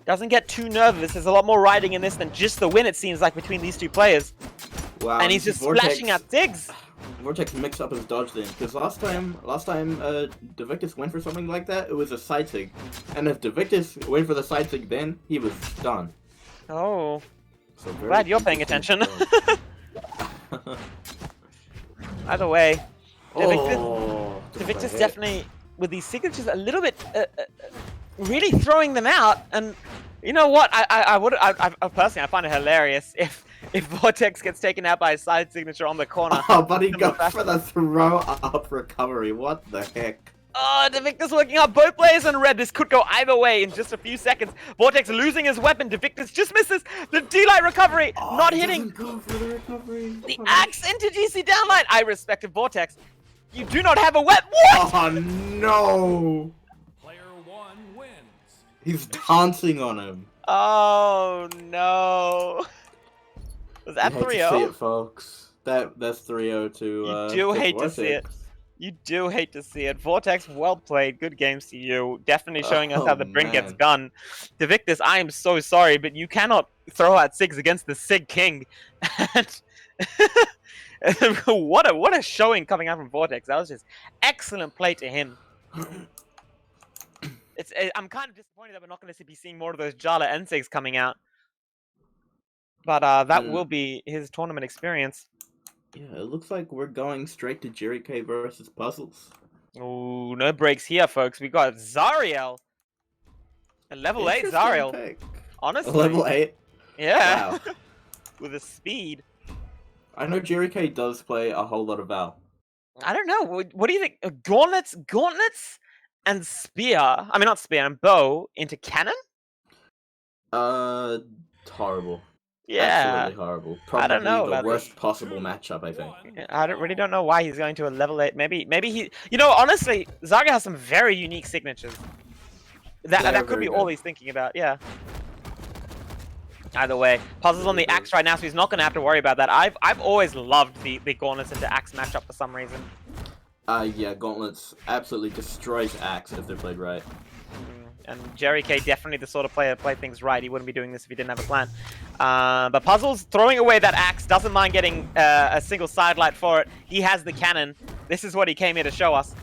Doesn't get too nervous. There's a lot more riding in this than just the win, it seems like, between these two players. Wow. And he's just splashing at Ziggs. Vortex mixed up his dodge then, because last time Divictus went for something like that, it was a side sig. And if Divictus went for the side sig then, he was done. Oh. So very Glad you're paying interesting attention. stuff. Either way, Oh, Divictus definitely, with these signatures, a little bit really throwing them out. And you know what? I personally, I find it hilarious if Vortex gets taken out by a side signature on the corner. Oh, but he got for the throw up recovery. What the heck? Oh, Divictus working out both players in red. This could go either way in just a few seconds. Vortex losing his weapon. Divictus just misses the D-Light recovery. Oh, not he hitting. doesn't go for the recovery. The axe into GC downlight. I respect it, Vortex. You do not have a weapon. What? Oh no! Player 1 wins. He's dancing on him. Oh no. Was that You hate to see 3-0? it, folks. That's 3-0 to. You do to hate to see it. Vortex. You do hate to see it. Vortex, well played. Good games to you. Definitely showing us Oh, how the brink gets man. done. Divictus, I am so sorry, but you cannot throw out Sigs against the Sig King. And what a showing coming out from Vortex. That was just excellent play to him. I'm kind of disappointed that we're not going to be seeing more of those Jala N6s coming out. But that will be his tournament experience. Yeah, it looks like we're going straight to Jerry K versus Puzzles. Ooh, no breaks here, folks. We got Zariel. A level 8 Interesting Zariel. pick. Honestly. Level 8. Yeah. Wow. With a speed. I know Jerry K does play a whole lot of Val. I don't know. What do you think? Gauntlets and spear. I mean, not spear, and bow into cannon? Horrible. Yeah. Absolutely horrible. Probably I don't know the about worst possible matchup, I think. I really don't know why he's going to a level 8. Maybe he... You know, honestly, Zarya has some very unique signatures. That could very be all good. he's thinking about, yeah. Either way, Puzzle's on the axe right now, so he's not going to have to worry about that. I've always loved the Gauntlets into axe matchup for some reason. Yeah, Gauntlets absolutely destroys Axe if they're played right. And Jerry K definitely the sort of player to play things right. He wouldn't be doing this if he didn't have a plan. But Puzzle's throwing away that axe, doesn't mind getting a single sidelight for it. He has the cannon. This is what he came here to show us.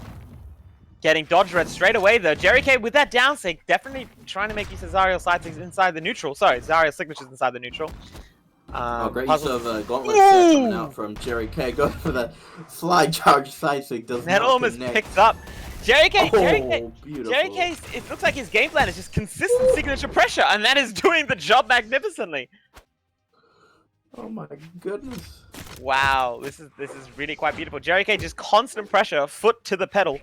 Getting dodge red straight away though. Jerry K with that down sync, definitely trying to make use of Zariel's side things inside the neutral. Sorry, Zariel's signatures inside the neutral. Great Puzzle- use of Gauntlet set coming out from Jerry K. Going for that slide charge side sig does That not almost connect. picked up. Jerry K, Beautiful. Jerry K, it looks like his game plan is just consistent signature pressure, and that is doing the job magnificently. Oh my goodness. Wow, this is really quite beautiful. Jerry K just constant pressure, foot to the pedal.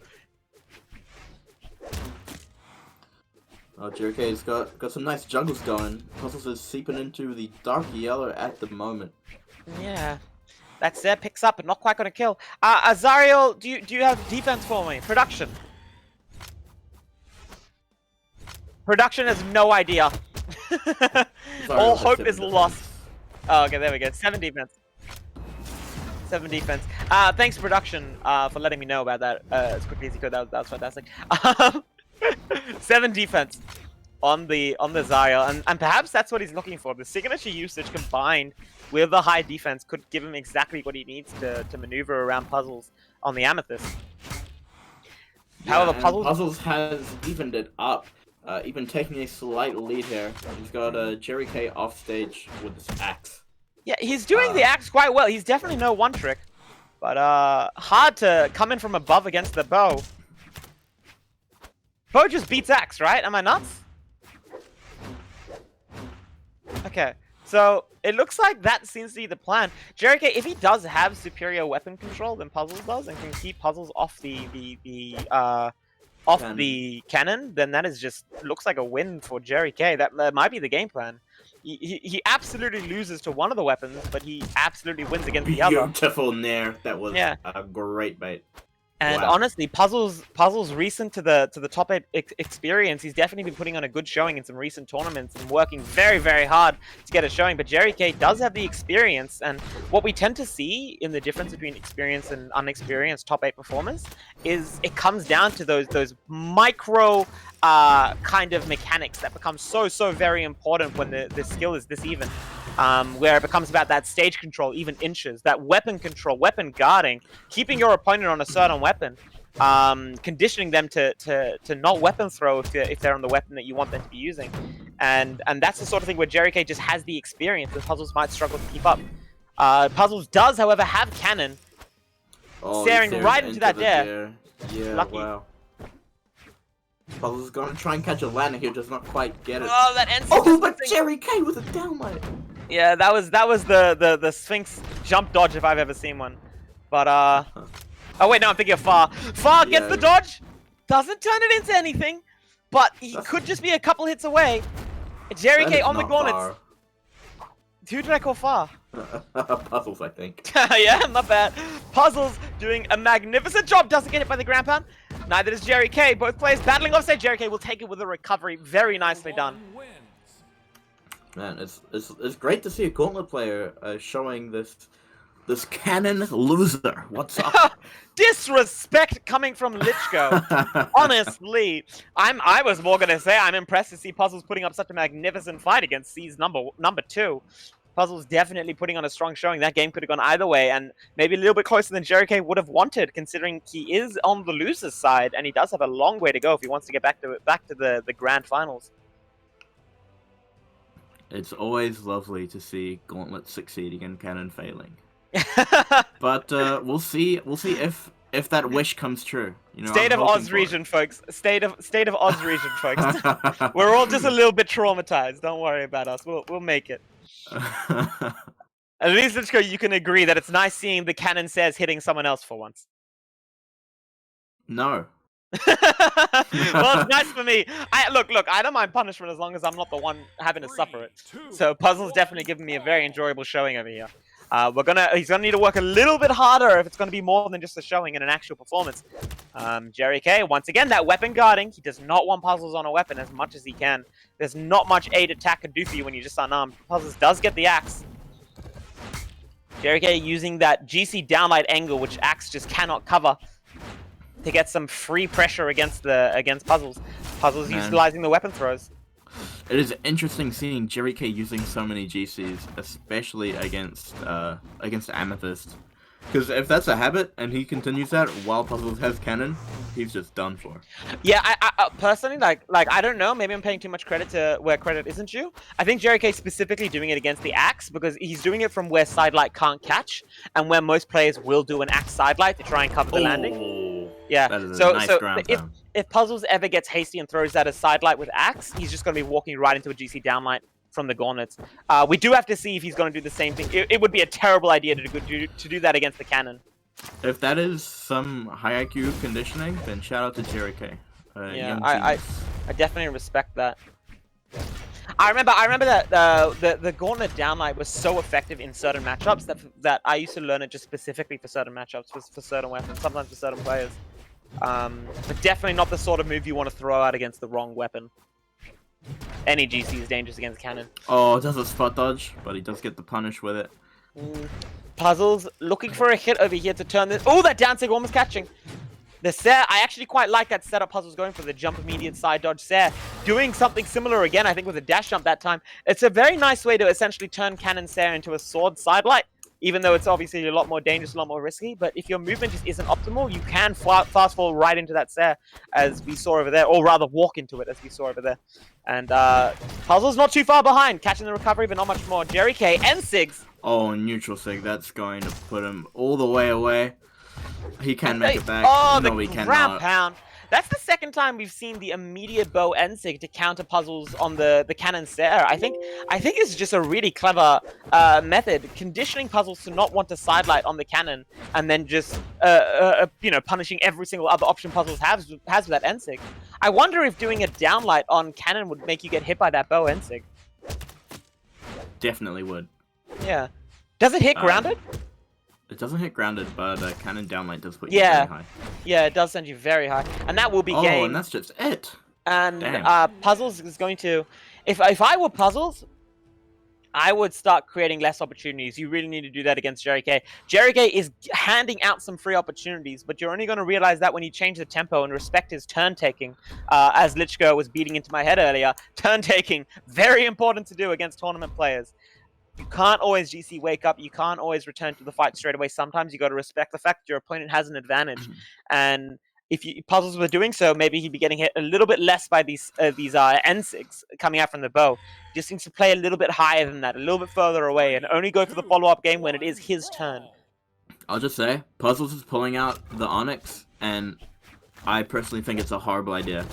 Oh, Jerry K's got some nice juggles going. Puzzles is seeping into the dark yellow at the moment. Yeah, that's there, picks up, but not quite gonna kill. Azariel, do you have defense for me? Production. Production has no idea. All has hope 7 is defense. lost. Oh, okay, there we go. 7 defense. 7 defense. Thanks, production, for letting me know about that as quickly as you could. That was fantastic. 7 defense on the Zariel, and perhaps that's what he's looking for. The signature usage combined with the high defense could give him exactly what he needs to maneuver around Puzzles on the Amethyst. However, and Puzzles has evened it up, even taking a slight lead here. He's got Jerry K off stage with his axe. yeah, he's doing the axe quite well. He's definitely no one trick, but hard to come in from above against the bow. Bow just beats axe, right? Am I nuts? Okay, so it looks like that seems to be the plan. Jerry K, if he does have superior weapon control than Puzzles does, and can keep Puzzles off off Cannon. the cannon, then that is just looks like a win for Jerry K. That might be the game plan. He absolutely loses to one of the weapons, but he absolutely wins against the other. Beautiful nair. That was Yeah. a great bait. And Wow. honestly, Puzzle's recent to the top 8 experience. He's definitely been putting on a good showing in some recent tournaments and working very, very hard to get a showing. But Jerry K does have the experience, and what we tend to see in the difference between experienced and unexperienced top 8 performers is it comes down to those micro kind of mechanics that become so very important when the skill is this even. Where it becomes about that stage control, even inches, that weapon control, weapon guarding, keeping your opponent on a certain weapon, conditioning them to not weapon throw if they're on the weapon that you want them to be using. And that's the sort of thing where Jerry K just has the experience and Puzzles might struggle to keep up. Puzzles does, however, have cannon, staring he right stares into that the dare. Yeah, Lucky. wow. Puzzles is going to try and catch a landing here, does not quite get it. Oh, that ends. Oh, but Jerry K with a downlight. Yeah, that was the Sphinx jump dodge if I've ever seen one. But oh wait, no, I'm thinking of Far. Far gets the dodge, doesn't turn it into anything, but he could just be a couple hits away. Jerry K on the gauntlets. Who did I call Far? Puzzles, I think. Yeah, not bad. Puzzles doing a magnificent job. Doesn't get hit by the ground pound. Neither does Jerry K. Both players battling offside. Jerry K will take it with a recovery. Very nicely done. Man, it's great to see a gauntlet player showing this cannon loser. What's up? Disrespect coming from Lichko. Honestly, I was more gonna say I'm impressed to see Puzzles putting up such a magnificent fight against C's number 2. Puzzles definitely putting on a strong showing. That game could have gone either way, and maybe a little bit closer than Jerry K would have wanted, considering he is on the loser's side, and he does have a long way to go if he wants to get back to the grand finals. It's always lovely to see Gauntlet succeeding and Cannon failing. But we'll see if that wish comes true. You know, State I'm of hoping Oz for region, folks. State of Oz region, folks. it. We're all just a little bit traumatized. Don't worry about us. We'll make it. At least, Lichko, you can agree that it's nice seeing the Cannon says hitting someone else for once. No. Well, it's nice for me. Look, I don't mind punishment as long as I'm not the one having to suffer it. So Puzzle's definitely giving me a very enjoyable showing over here. He's gonna need to work a little bit harder if it's gonna be more than just a showing in an actual performance. Jerry K, once again, that weapon guarding. He does not want Puzzles on a weapon as much as he can. There's not much aid attack can do for you when you're just unarmed. Puzzles does get the axe. Jerry K using that GC downlight angle, which axe just cannot cover, to get some free pressure against Puzzles. Puzzles utilizing the weapon throws. It is interesting seeing Jerry K using so many GCs, especially against Amethyst. Because if that's a habit and he continues that while Puzzles has cannon, he's just done for. Yeah, I personally like I don't know. Maybe I'm paying too much credit to where credit isn't due. I think Jerry K specifically doing it against the axe because he's doing it from where sidelight can't catch and where most players will do an axe sidelight to try and cover the landing. Yeah, that is so a nice ground pound. If Puzzles ever gets hasty and throws that as sidelight with axe, he's just going to be walking right into a GC downlight from the gauntlets. We do have to see if he's going to do the same thing. It would be a terrible idea to do that against the cannon. If that is some high IQ conditioning, then shout out to Jerry K. Yeah, I definitely respect that. I remember that the gauntlet downlight was so effective in certain matchups that I used to learn it just specifically for certain matchups, for certain weapons, sometimes for certain players. But definitely not the sort of move you want to throw out against the wrong weapon. Any GC is dangerous against cannon. Oh, it does a spot dodge, but he does get the punish with it. Puzzles looking for a hit over here to turn this. Oh, that down sig almost catching. The Sair, I actually quite like that setup Puzzles going for the jump immediate side dodge Sair. Doing something similar again, I think with a dash jump that time. It's a very nice way to essentially turn Cannon Sair into a sword sidelight. Even though it's obviously a lot more dangerous, a lot more risky. But if your movement just isn't optimal, you can fast fall right into that Sair, as we saw over there. Or rather, walk into it, as we saw over there. And Puzzle's not too far behind, catching the recovery, but not much more. Jerry K and Sigs. Oh, neutral sig, that's going to put him all the way away. He can make it back. Oh, no, the he ground cannot. pound. That's the second time we've seen the immediate bow Ensig to counter puzzles on the cannon Sarah. I think it's just a really clever method, conditioning puzzles to not want to sidelight on the cannon, and then just punishing every single other option puzzles has with that Ensig. I wonder if doing a downlight on cannon would make you get hit by that bow Ensig. Definitely would. Yeah. Does it hit grounded? It doesn't hit grounded, but cannon downlight does put you very high. Yeah, it does send you very high, and that will be Oh, game. and that's just it. And Damn. puzzles is going to, if I were puzzles, I would start creating less opportunities. You really need to do that against Jerry K. Jerry K is handing out some free opportunities, but you're only going to realize that when you change the tempo and respect his turn taking. As Lichko was beating into my head earlier, turn taking, very important to do against tournament players. You can't always GC wake up. You can't always return to the fight straight away. Sometimes you got to respect the fact that your opponent has an advantage. And if puzzles were doing so, maybe he'd be getting hit a little bit less by these N6 coming out from the bow. Just needs to play a little bit higher than that, a little bit further away, and only go for the follow-up game when it is his turn. I'll just say, Puzzles is pulling out the Onyx, and I personally think it's a horrible idea.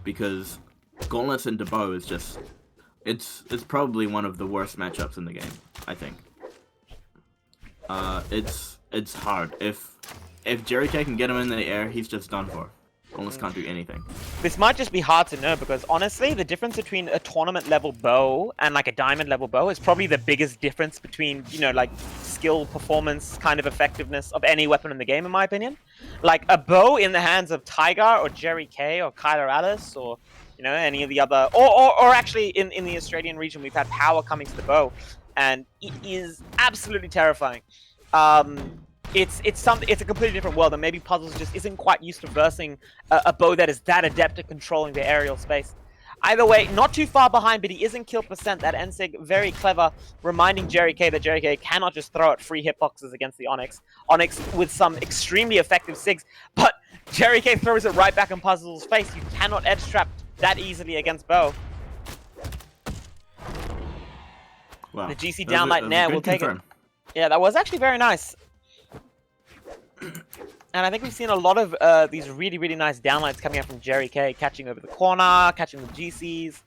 Because Gauntlets and Debo is just... It's probably one of the worst matchups in the game, I think. It's hard. If Jerry K can get him in the air, he's just done for. Almost can't do anything. This might just be hard to know because honestly, the difference between a tournament level bow and like a diamond level bow is probably the biggest difference between, like skill, performance, kind of effectiveness of any weapon in the game, in my opinion. Like a bow in the hands of Tiger or Jerry K or Kyler Alice or any of the other, or actually in the Australian region, we've had power coming to the bow, and it is absolutely terrifying. It's a completely different world, and maybe Puzzles just isn't quite used to versing a bow that is that adept at controlling the aerial space. Either way, not too far behind, but he is in kill percent. That Ensig, very clever, reminding Jerry K that Jerry K cannot just throw out free hitboxes against the Onyx. Onyx with some extremely effective SIGs, but Jerry K throws it right back in Puzzles' face. You cannot edge trap that easily against bow. Wow. The GC downlight Nair will take confirm. it. Yeah, that was actually very nice. And I think we've seen a lot of these really, really nice downlights coming out from Jerry K, catching over the corner, catching the GCs.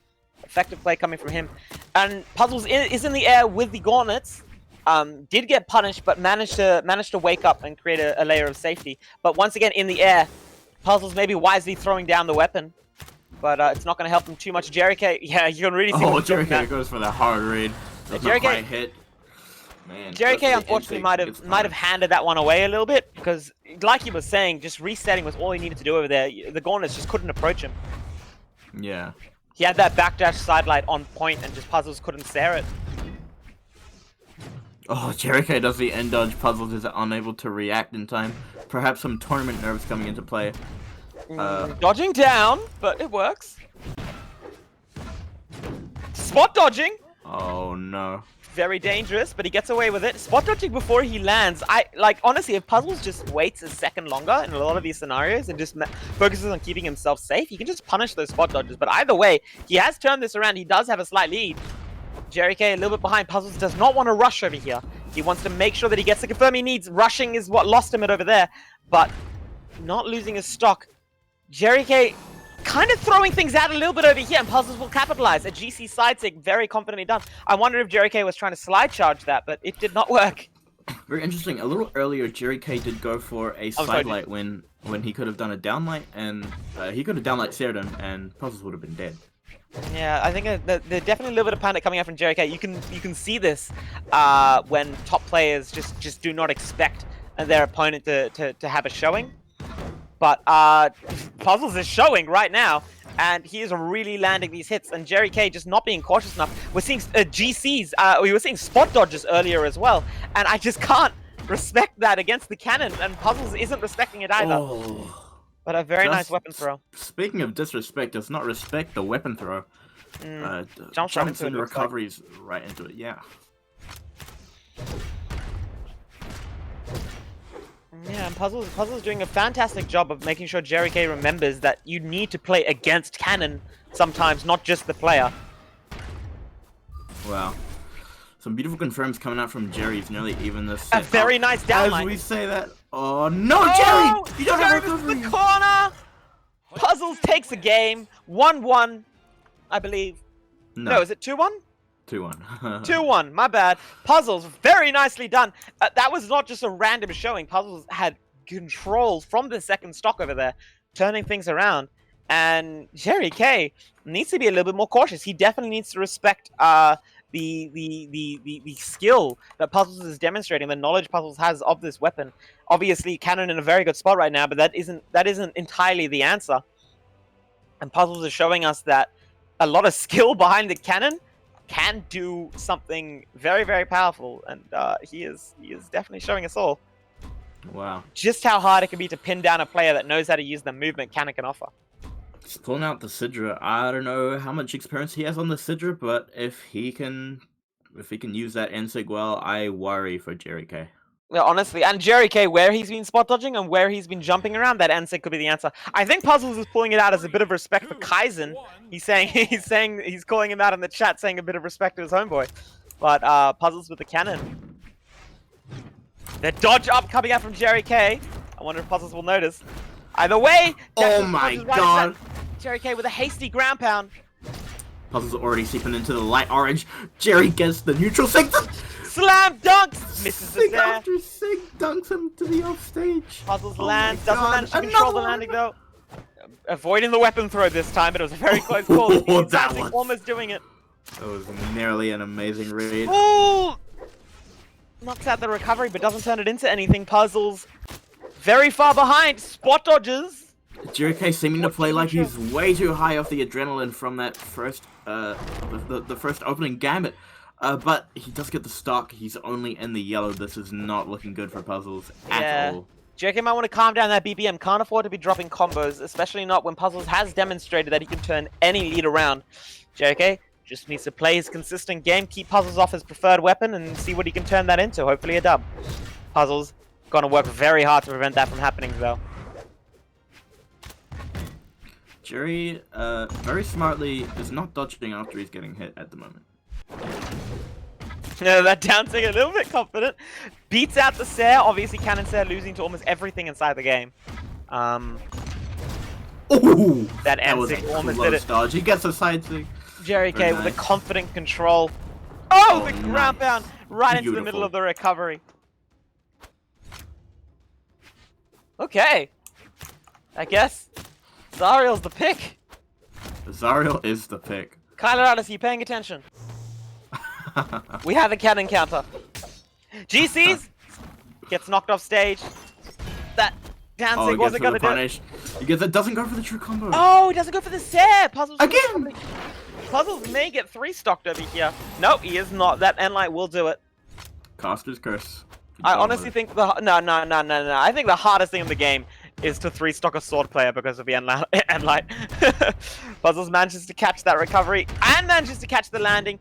Effective play coming from him. And Puzzles is in the air with the gauntlets. Did get punished, but managed to wake up and create a layer of safety. But once again, in the air, Puzzles maybe wisely throwing down the weapon. But it's not going to help him too much. Jerry K, yeah, you can really see. Oh, Jerry K goes for the hard read. Jerry K hit. Man, Jerry K unfortunately might have handed that one away a little bit because, like you were saying, just resetting was all he needed to do over there. The gauntlets just couldn't approach him. Yeah. He had that backdash sidelight on point, and just Puzzles couldn't stare it. Oh, Jerry K does the end dodge. Puzzles is unable to react in time. Perhaps some tournament nerves coming into play. Dodging down, but it works. Spot dodging. Oh no. Very dangerous, but he gets away with it. Spot dodging before he lands. Honestly, if Puzzles just waits a second longer in a lot of these scenarios and just focuses on keeping himself safe, he can just punish those spot dodges. But either way, he has turned this around. He does have a slight lead. Jerry K a little bit behind. Puzzles does not want to rush over here. He wants to make sure that he gets the confirm he needs. Rushing is what lost him it over there, but not losing his stock. Jerry K kind of throwing things out a little bit over here, and Puzzles will capitalize. A GC side sig, very confidently done. I wonder if Jerry K was trying to slide charge that, but it did not work. Very interesting. A little earlier, Jerry K did go for a sidelight when he could have done a downlight, and he could have downlight Sheridan, and Puzzles would have been dead. Yeah, I think there's definitely a little bit of panic coming out from Jerry K. You can see this when top players just do not expect their opponent to have a showing. But Puzzles is showing right now, and he is really landing these hits. And Jerry K just not being cautious enough. We're seeing GCs, we were seeing spot dodges earlier as well, and I just can't respect that against the cannon, and Puzzles isn't respecting it either. Oh. But a very nice weapon throw. Speaking of disrespect, does not respect the weapon throw. Jumps right into it, and looks recoveries right into it, yeah. Yeah, and Puzzles doing a fantastic job of making sure Jerry K remembers that you need to play against cannon sometimes, not just the player. Wow. Some beautiful confirms coming out from Jerry. He's nearly even this set. A very nice downline. As we say that. Oh no, Jerry! You don't have recovery! The corner! Puzzles takes a game. 1-1, I believe. No, is it 2-1? 2-1. 2-1, my bad. Puzzles, very nicely done. That was not just a random showing. Puzzles had control from the second stock over there, turning things around. And Jerry K needs to be a little bit more cautious. He definitely needs to respect the skill that Puzzles is demonstrating, the knowledge Puzzles has of this weapon. Obviously, Cannon in a very good spot right now, but that isn't entirely the answer. And Puzzles is showing us that a lot of skill behind the cannon can do something very, very powerful, and he is definitely showing us all Wow. just how hard it can be to pin down a player that knows how to use the movement Cannon can offer. He's pulling out the Sidra. I don't know how much experience he has on the Sidra, but if he can use that NSIG well, I worry for Jerry K. Yeah, honestly, and Jerry K, where he's been spot dodging and where he's been jumping around, that NSIG could be the answer. I think Puzzles is pulling it out as a bit of respect for Kaizen. He's calling him out in the chat, saying a bit of respect to his homeboy. But Puzzles with the cannon. The dodge up coming out from Jerry K. I wonder if Puzzles will notice. Either way, oh my god! Jerry K with a hasty ground pound. Puzzles already seeping into the light orange. Jerry gets the neutral sig. Slam dunks! Misses the Sig there. after sig dunks him to the offstage. Puzzles Oh lands, my doesn't God, manage to control the another landing though. Avoiding the weapon throw this time, but it was a very close call. Oh, that was almost doing it. That was nearly an amazing read. Ooh! Knocks out the recovery, but doesn't turn it into anything. Puzzles very far behind. Spot dodges. Jerry K seeming to play like he's way too high off the adrenaline from that first, the first opening gambit. But he does get the stock. He's only in the yellow. This is not looking good for Puzzles at all. JK might want to calm down that BBM. Can't afford to be dropping combos, especially not when Puzzles has demonstrated that he can turn any lead around. JK just needs to play his consistent game, keep Puzzles off his preferred weapon, and see what he can turn that into. Hopefully a dub. Puzzles gonna work very hard to prevent that from happening, though. Jerry, very smartly, is not dodging after he's getting hit at the moment. That down tick a little bit confident. Beats out the Sair. Obviously, Cannon Sair losing to almost everything inside the game. Ooh! That was NSIG a almost close did it. dodge. He gets a side sig. Jerry K Very with nice. a confident control. Oh, the nice. ground pound right into the Beautiful. middle of the recovery. Okay. I guess Zariel's the pick. Zariel is the pick. Kyler Alice, are you paying attention? We have a cannon counter. GCs gets knocked off stage. That dancing Oh, he wasn't gets for gonna the do it. punish. He gets it. Doesn't go for the true combo. Oh, he doesn't go for the Sair. Puzzles Again! Puzzles may get 3 stocked over here. Nope, he is not. That Enlight will do it. Caster's curse. I honestly think no. I think the hardest thing in the game is to 3-stock a sword player because of the Enlight. Puzzles manages to catch that recovery and manages to catch the landing.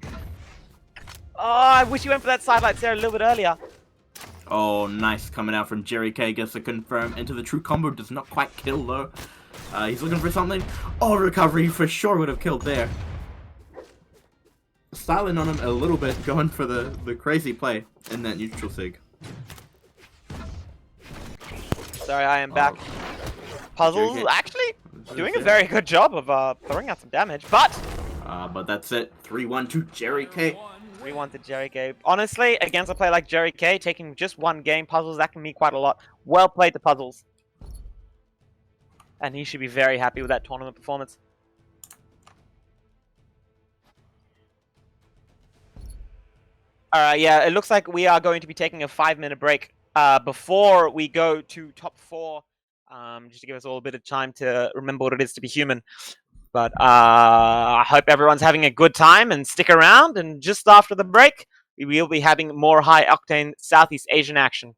Oh, I wish he went for that sidelight there a little bit earlier. Oh, nice coming out from Jerry K. Gets to confirm into the true combo. Does not quite kill though. He's looking for something. Oh, recovery for sure would have killed there. Styling on him a little bit, going for the crazy play in that neutral sig. Sorry, I am back. Puzzles JK. actually doing a very good job of throwing out some damage, but But that's it. 3-1 to Jerry K. 3-1 to Jerry K. Honestly, against a player like Jerry K, taking just one game, Puzzles, that can mean quite a lot. Well played to Puzzles. And he should be very happy with that tournament performance. Alright, yeah, it looks like we are going to be taking a 5-minute break before we go to top 4. Just to give us all a bit of time to remember what it is to be human. But I hope everyone's having a good time and stick around. And just after the break, we will be having more high-octane Southeast Asian action.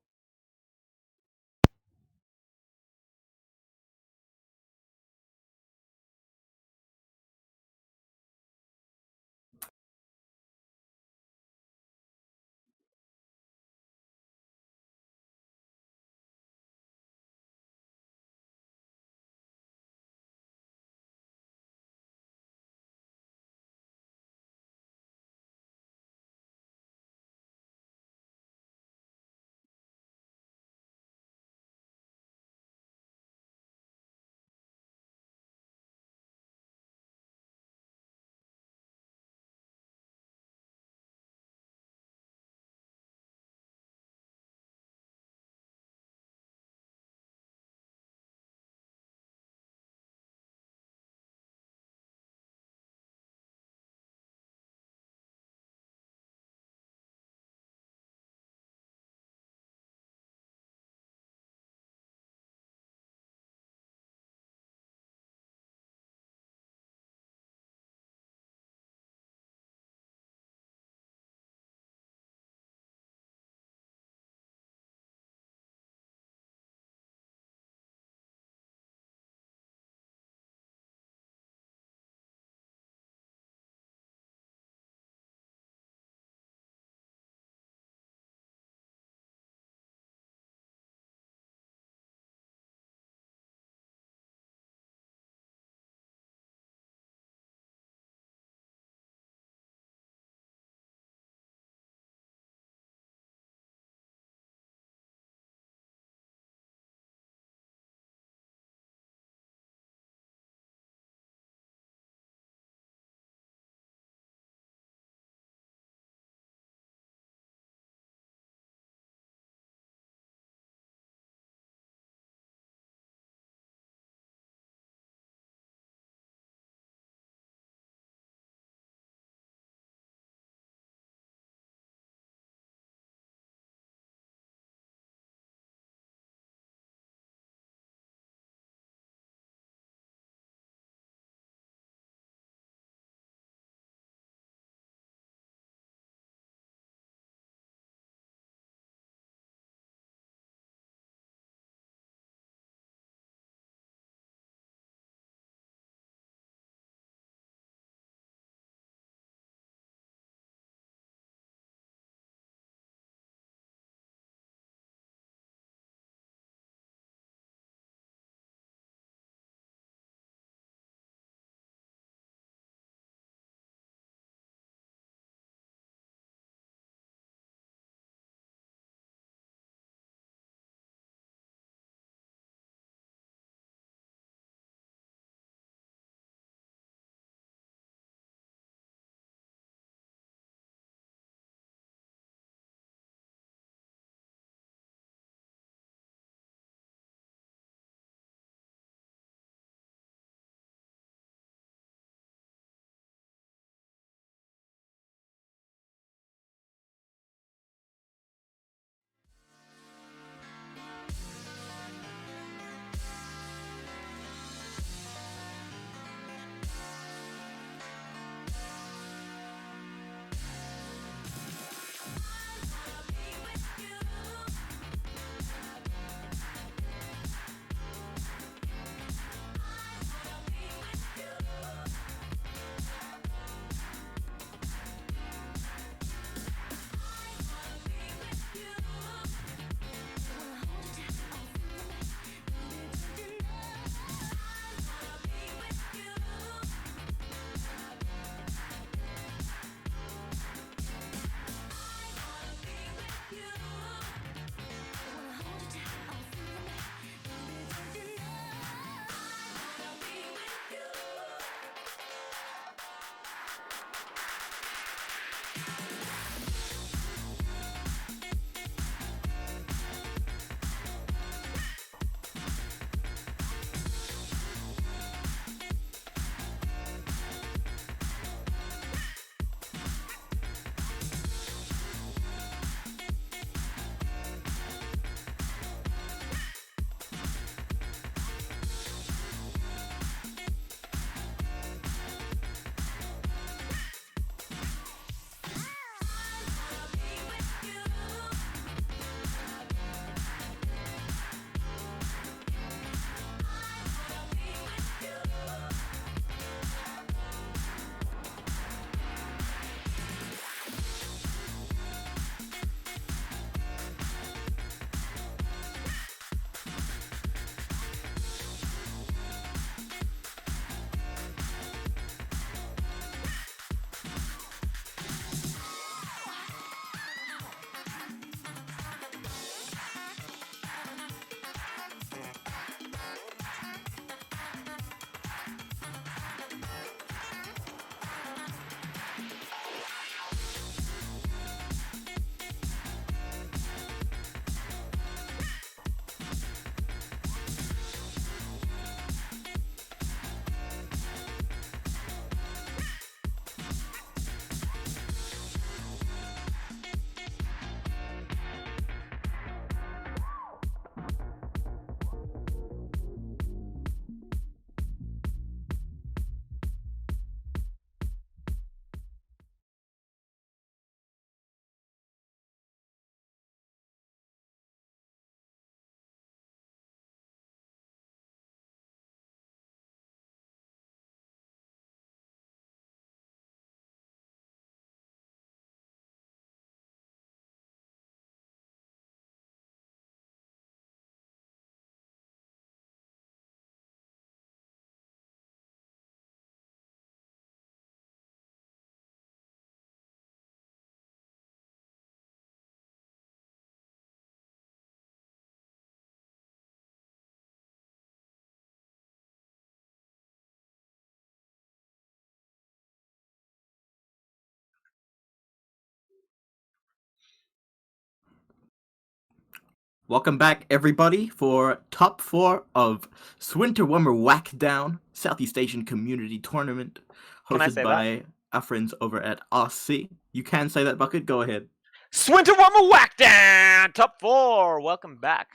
Welcome back, everybody, for top 4 of Swinter Wummer Whackdown Southeast Asian Community Tournament, Can I hosted say by our friends over at RC. You can say that, Bucket. Go ahead. Swinter Wummer Whackdown! Top 4! Welcome back.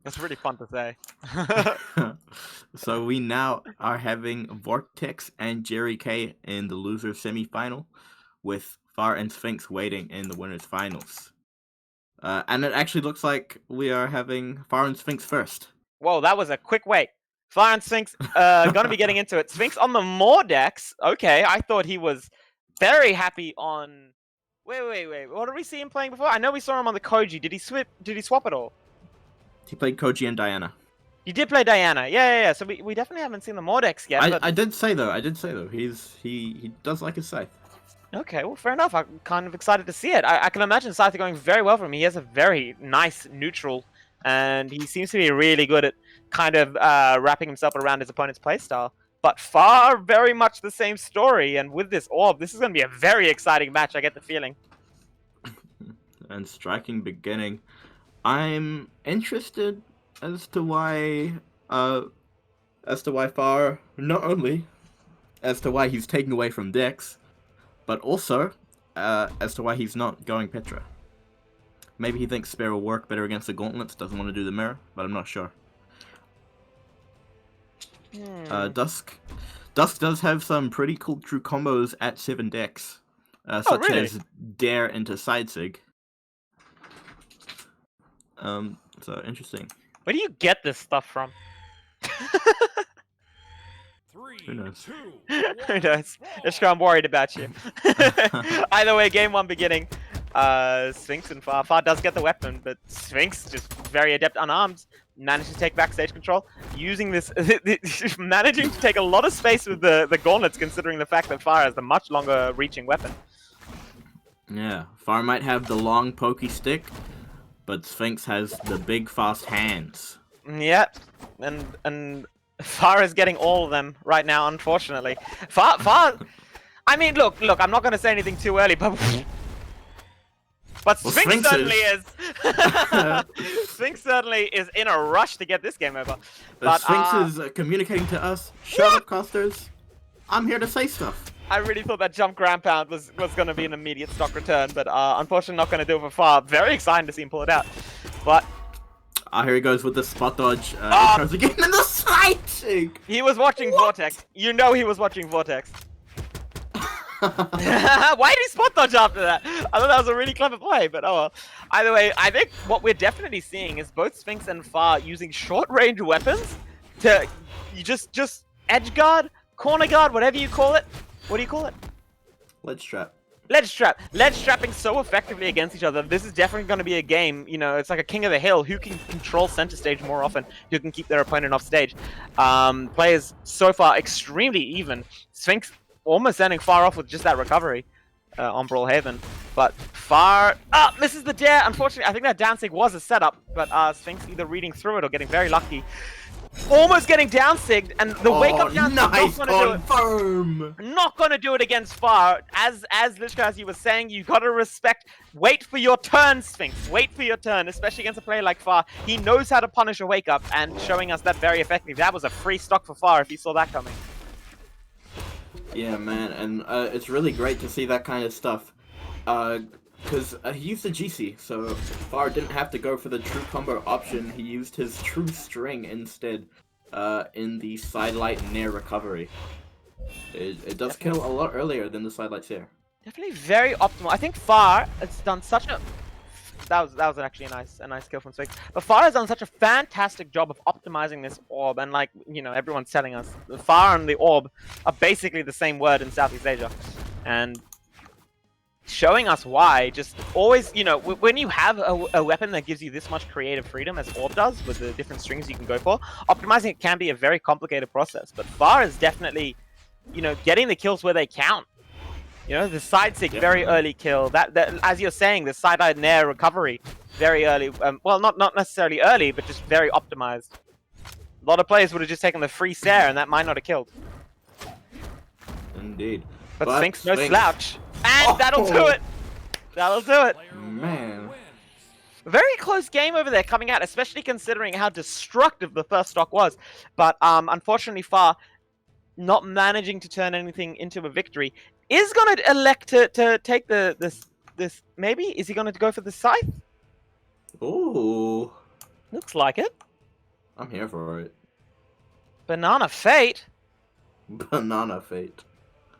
That's really fun to say. So we now are having Vortex and Jerry K in the loser semifinal, with Far and Sphinx waiting in the winners finals. And it actually looks like we are having Far and Sphinx first. Whoa, that was a quick wait. Fire and Sphinx, gonna be getting into it. Sphinx on the Moor decks. Okay, I thought he was very happy on... Wait. What did we see him playing before? I know we saw him on the Koji. Did he swap at all? He played Koji and Diana. He did play Diana. Yeah. So we definitely haven't seen the Moor decks yet. I did say though. He does like his scythe. Okay, well, fair enough. I'm kind of excited to see it. I can imagine Scythe going very well for him. He has a very nice neutral, and he seems to be really good at kind of wrapping himself around his opponent's playstyle. But Far, very much the same story, and with this orb, this is going to be a very exciting match, I get the feeling. And striking beginning. I'm interested as to why Far, not only as to why he's taking away from decks, but also as to why he's not going Petra. Maybe he thinks Spare will work better against the gauntlets, doesn't want to do the mirror, but I'm not sure. Dusk does have some pretty cool true combos at 7 decks, such really? as Dare into Side Sig. So interesting. Where do you get this stuff from? Who knows? Who knows? Ishka, I'm worried about you. Either way, game 1 beginning. Sphinx and Far. Far does get the weapon, but Sphinx, just very adept unarmed, managed to take back stage control. Using this, managing to take a lot of space with the gauntlets, considering the fact that Far has the much longer reaching weapon. Yeah, Far might have the long pokey stick, but Sphinx has the big fast hands. Yep, and Far is getting all of them right now, unfortunately. Far. I mean, look. I'm not going to say anything too early, but Sphinx certainly is. Sphinx certainly is in a rush to get this game over. But Sphinx is communicating to us. Shut up, casters. I'm here to say stuff. I really thought that jump ground pound was going to be an immediate stock return, but unfortunately not going to do it for Far. Very exciting to see him pull it out. But here he goes with the spot dodge. He tries to get in the side. He was watching Vortex. You know he was watching Vortex. Why did he spot dodge after that? I thought that was a really clever play, but oh well. Either way, I think what we're definitely seeing is both Sphinx and Far using short-range weapons to just edge guard, corner guard, whatever you call it. What do you call it? Ledge trap. Ledge trap. Ledge trapping so effectively against each other. This is definitely going to be a game, you know, it's like a king of the hill. Who can control center stage more often? Who can keep their opponent off stage? Players so far extremely even. Sphinx almost ending Far off with just that recovery on Brawlhalla. But Far misses the dare. Unfortunately, I think that dancing was a setup, but Sphinx either reading through it or getting very lucky. Almost getting down sigged, and the wake up down nice not gonna confirm. do it. Not gonna do it against Far. As Lishka, as you were saying, you gotta respect. Wait for your turn, Sphinx. Wait for your turn, especially against a player like Far. He knows how to punish a wake up, and showing us that very effectively. That was a free stock for Far if he saw that coming. Yeah, man, and it's really great to see that kind of stuff. Because he used the GC, so Far didn't have to go for the true combo option. He used his true string instead in the sidelight nair recovery. It does kill a lot earlier than the sidelight nair. Definitely very optimal. I think Far has done such a... That was actually a nice kill from Sphinx. But Far has done such a fantastic job of optimizing this orb, and like, you know, everyone's telling us, the Far and the orb are basically the same word in Southeast Asia. And showing us why, just always, you know, when you have a weapon that gives you this much creative freedom as Orb does, with the different strings you can go for, optimizing it can be a very complicated process. But Far is definitely, you know, getting the kills where they count. You know, the side sig, very early kill. That as you're saying, the side-eye nair recovery, very early. Well, not necessarily early, but just very optimized. A lot of players would have just taken the free Sair, and that might not have killed. Indeed. But Sphinx, no slouch. And that'll do it! That'll do it! Man. Very close game over there coming out, especially considering how destructive the first stock was. But unfortunately, Far not managing to turn anything into a victory is going to elect to take this. Maybe is he going to go for the scythe? Ooh, Looks like it. I'm here for it. Banana Fate. Banana Fate.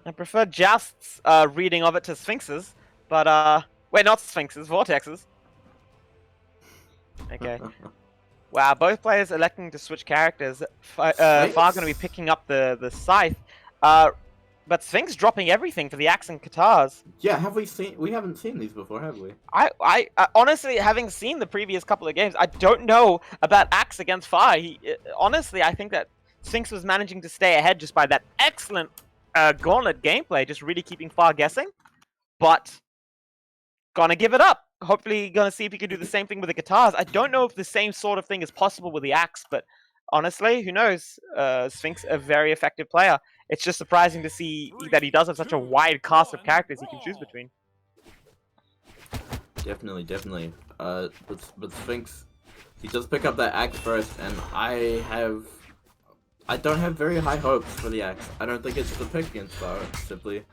I prefer Joust's reading of it to Sphinx's, but wait, not Sphinx's, Vortex's. Okay. Wow, both players electing to switch characters. Far going to be picking up the scythe, but Sphinx dropping everything for the axe and katars. Yeah, have we seen? We haven't seen these before, have we? I honestly, having seen the previous couple of games, I don't know about axe against Far. Honestly, I think that Sphinx was managing to stay ahead just by that excellent gauntlet gameplay, just really keeping Far guessing. But gonna give it up. Hopefully gonna see if he can do the same thing with the guitars. I don't know if the same sort of thing is possible with the axe, but honestly, who knows? Sphinx, a very effective player. It's just surprising to see that he does have such a wide cast of characters he can choose between. Definitely. But Sphinx, he does pick up that axe first, and I don't have very high hopes for the axe. I don't think it's the pick against Far, simply.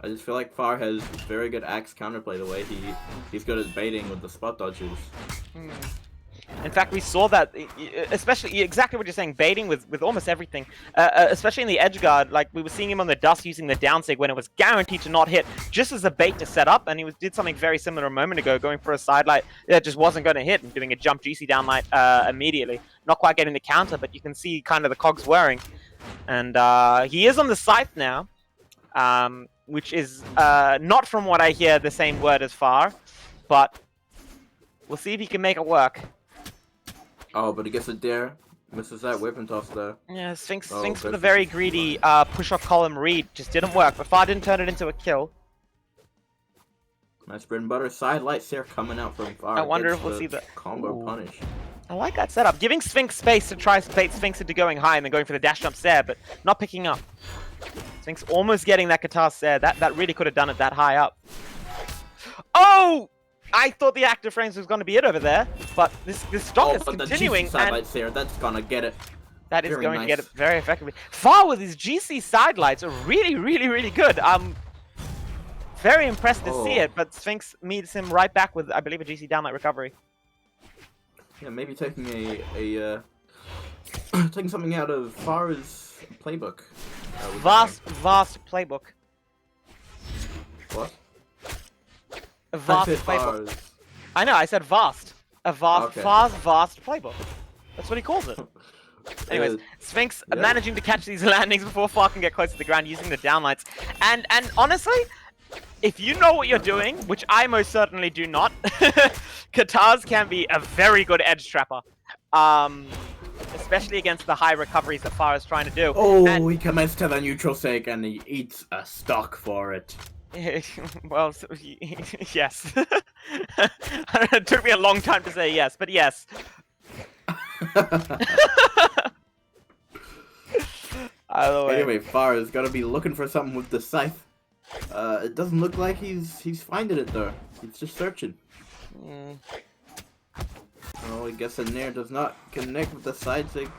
I just feel like Far has very good axe counterplay, the way he's good at baiting with the spot dodges. In fact, we saw that, especially exactly what you're saying, baiting with almost everything, especially in the edge guard. Like, we were seeing him on the dust using the down sig when it was guaranteed to not hit, just as a bait to set up, and he did something very similar a moment ago, going for a side light that just wasn't going to hit and doing a jump GC down light immediately. Not quite getting the counter, but you can see kind of the cogs whirring. And he is on the scythe now, which is not, from what I hear, the same word as Far, but we'll see if he can make it work. Oh, but he gets a dare. Misses that weapon toss there. Yeah, Sphinx with a very greedy push-off column read. Just didn't work, but Far didn't turn it into a kill. Nice bread and butter. Side lights here coming out from Far. I wonder if we'll see the combo punish. I like that setup. Giving Sphinx space to try to bait Sphinx into going high and then going for the dash jump there, but not picking up. Sphinx almost getting that guitar there. That really could have done it that high up. Oh! I thought the active frames was going to be it over there, but this stock is continuing. The GC sidelights here, that's gonna get it. That is going to get it very effectively. Far with his GC sidelights are really good. I'm very impressed to see it, but Sphinx meets him right back with, I believe, a GC downlight recovery. Yeah, maybe taking taking something out of Far's playbook. Vast playbook. What? A vast playbook. Far's. I know, I said vast. A vast, Okay. Far's vast playbook. That's what he calls it. Anyways, Sphinx managing to catch these landings before Far can get close to the ground using the downlights. And honestly, if you know what you're doing, which I most certainly do not, Katars can be a very good edge trapper. Especially against the high recoveries that Far is trying to do. Oh, and he commits to the neutral sig and he eats a stock for it. well, yes. It took me a long time to say yes, but yes. Anyway, Far is gonna be looking for something with the scythe. It doesn't look like he's finding it though. He's just searching. Oh, I guess the Nair does not connect with the side sig.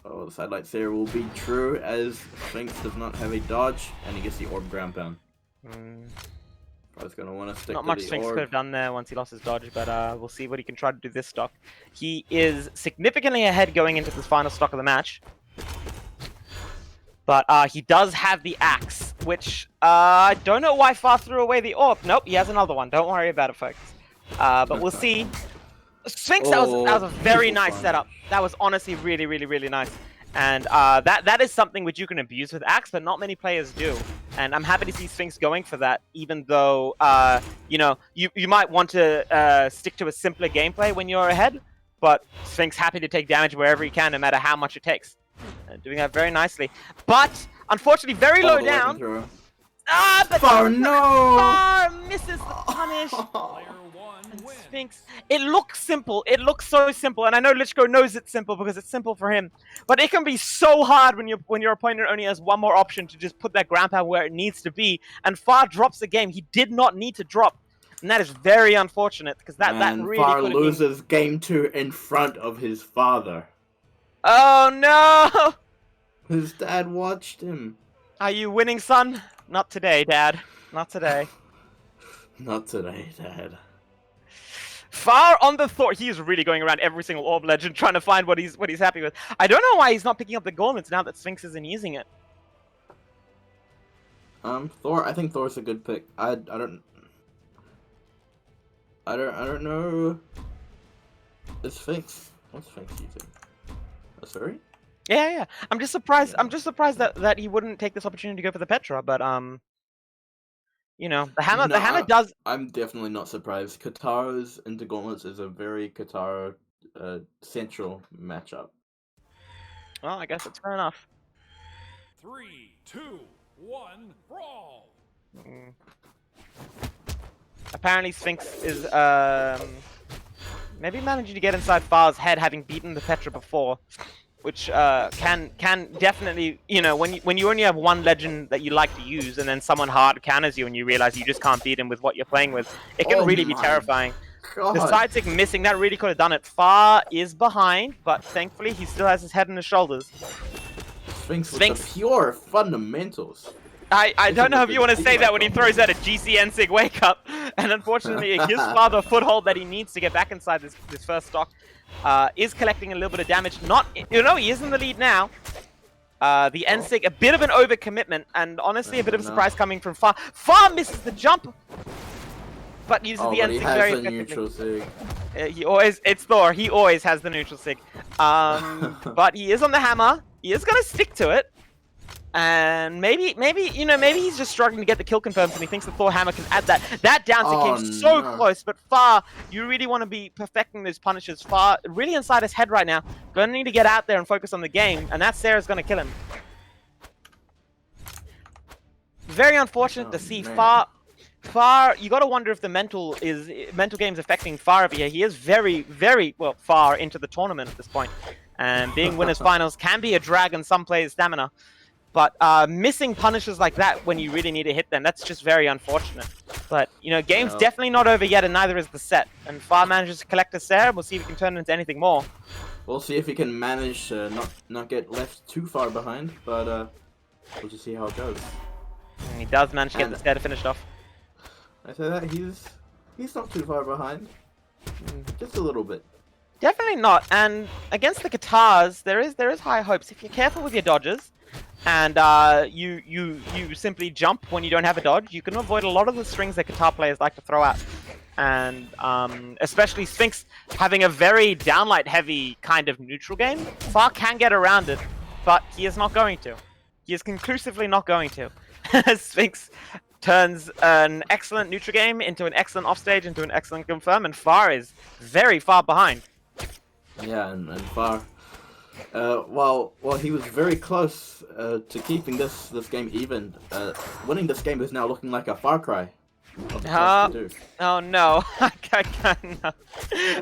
Oh, the side light there will be true as Sphinx does not have a dodge and he gets the orb ground pound. Far's gonna want to stick Not to much the Sphinx orb. could have done there once he lost his dodge, but we'll see what he can try to do this stock. He is significantly ahead going into this final stock of the match. But he does have the axe, which I don't know why Far threw away the orb. Nope, he has another one. Don't worry about it, folks. But we'll see. Sphinx, that was a very nice setup. That was honestly really nice. And that is something which you can abuse with axe, but not many players do. And I'm happy to see Sphinx going for that, even though you know, you might want to stick to a simpler gameplay when you're ahead. But Sphinx happy to take damage wherever he can, no matter how much it takes. Doing that very nicely. But unfortunately, very low down. But Far, no! Far misses the punish. Player one wins. Sphinx. It looks simple. It looks so simple, and I know Lichko knows it's simple because it's simple for him. But it can be so hard when your opponent only has one more option to just put that ground pound where it needs to be. And Far drops the game. He did not need to drop. And that is very unfortunate, because that And really Far could have been... loses game 2 in front of his father. Oh no! His dad watched him. Are you winning, son? Not today, Dad. Not today. Not today, Dad. Far on the Thor. He's really going around every single orb legend trying to find what he's happy with. I don't know why he's not picking up the gauntlets now that Sphinx isn't using it. Thor. I think Thor's a good pick. I don't know. It's Sphinx. What's Sphinx using? A Suri? Yeah. I'm just surprised. I'm just surprised that he wouldn't take this opportunity to go for the Petra. But you know, the hammer does. I'm definitely not surprised. Katara's into gauntlets is a very Katara central matchup. Well, I guess it's fair enough. 3, 2, 1, brawl! Apparently, Sphinx is maybe managing to get inside Far's head, having beaten the Petra before, which can definitely, you know, when you only have one legend that you like to use, and then someone hard counters you, and you realize you just can't beat him with what you're playing with, it can really be terrifying. God. The side stick missing, that really could have done it. Far is behind, but thankfully he still has his head on his shoulders. Sphinx with the pure fundamentals. I don't know if you want to say that when he throws out a GCN Sig wake up, and unfortunately it gives Far the foothold that he needs to get back inside this first stock. Is collecting a little bit of damage. He is in the lead now. The N-Sig, a bit of an overcommitment, and honestly a bit of a surprise coming from Far. Far misses the jump, but uses the N-Sig very effectively. It's Thor, he always has the neutral Sig. But he is on the hammer, he is going to stick to it. And maybe he's just struggling to get the kill confirmed, and he thinks the Thor hammer can add that. That down tick came so close, but Far, you really want to be perfecting those punishes. Far, really inside his head right now. Gonna need to get out there and focus on the game, and that Sarah's gonna kill him. Very unfortunate to see Far. You gotta wonder if the mental game's affecting Far over here. He is very, very well far into the tournament at this point, and being winners finals can be a drag on some players' stamina. But missing punishes like that when you really need to hit them, that's just very unfortunate. But, you know, game's definitely not over yet, and neither is the set. And Far manages to collect a Sarah. We'll see if he can turn it into anything more. We'll see if he can manage to not get left too far behind, but we'll just see how it goes. And he does manage to get the Sarah finished off. I say that he's not too far behind. Just a little bit. Definitely not. And against the Katars, there is high hopes. If you're careful with your dodges, and you simply jump when you don't have a dodge, you can avoid a lot of the strings that Qatar players like to throw out. And especially Sphinx having a very downlight heavy kind of neutral game, Far can get around it, but he is not going to. He is conclusively not going to. Sphinx turns an excellent neutral game into an excellent offstage, into an excellent confirm, and Far is very far behind. Yeah, and Far... while he was very close to keeping this game even, winning this game is now looking like a Far Cry. Oh no. No.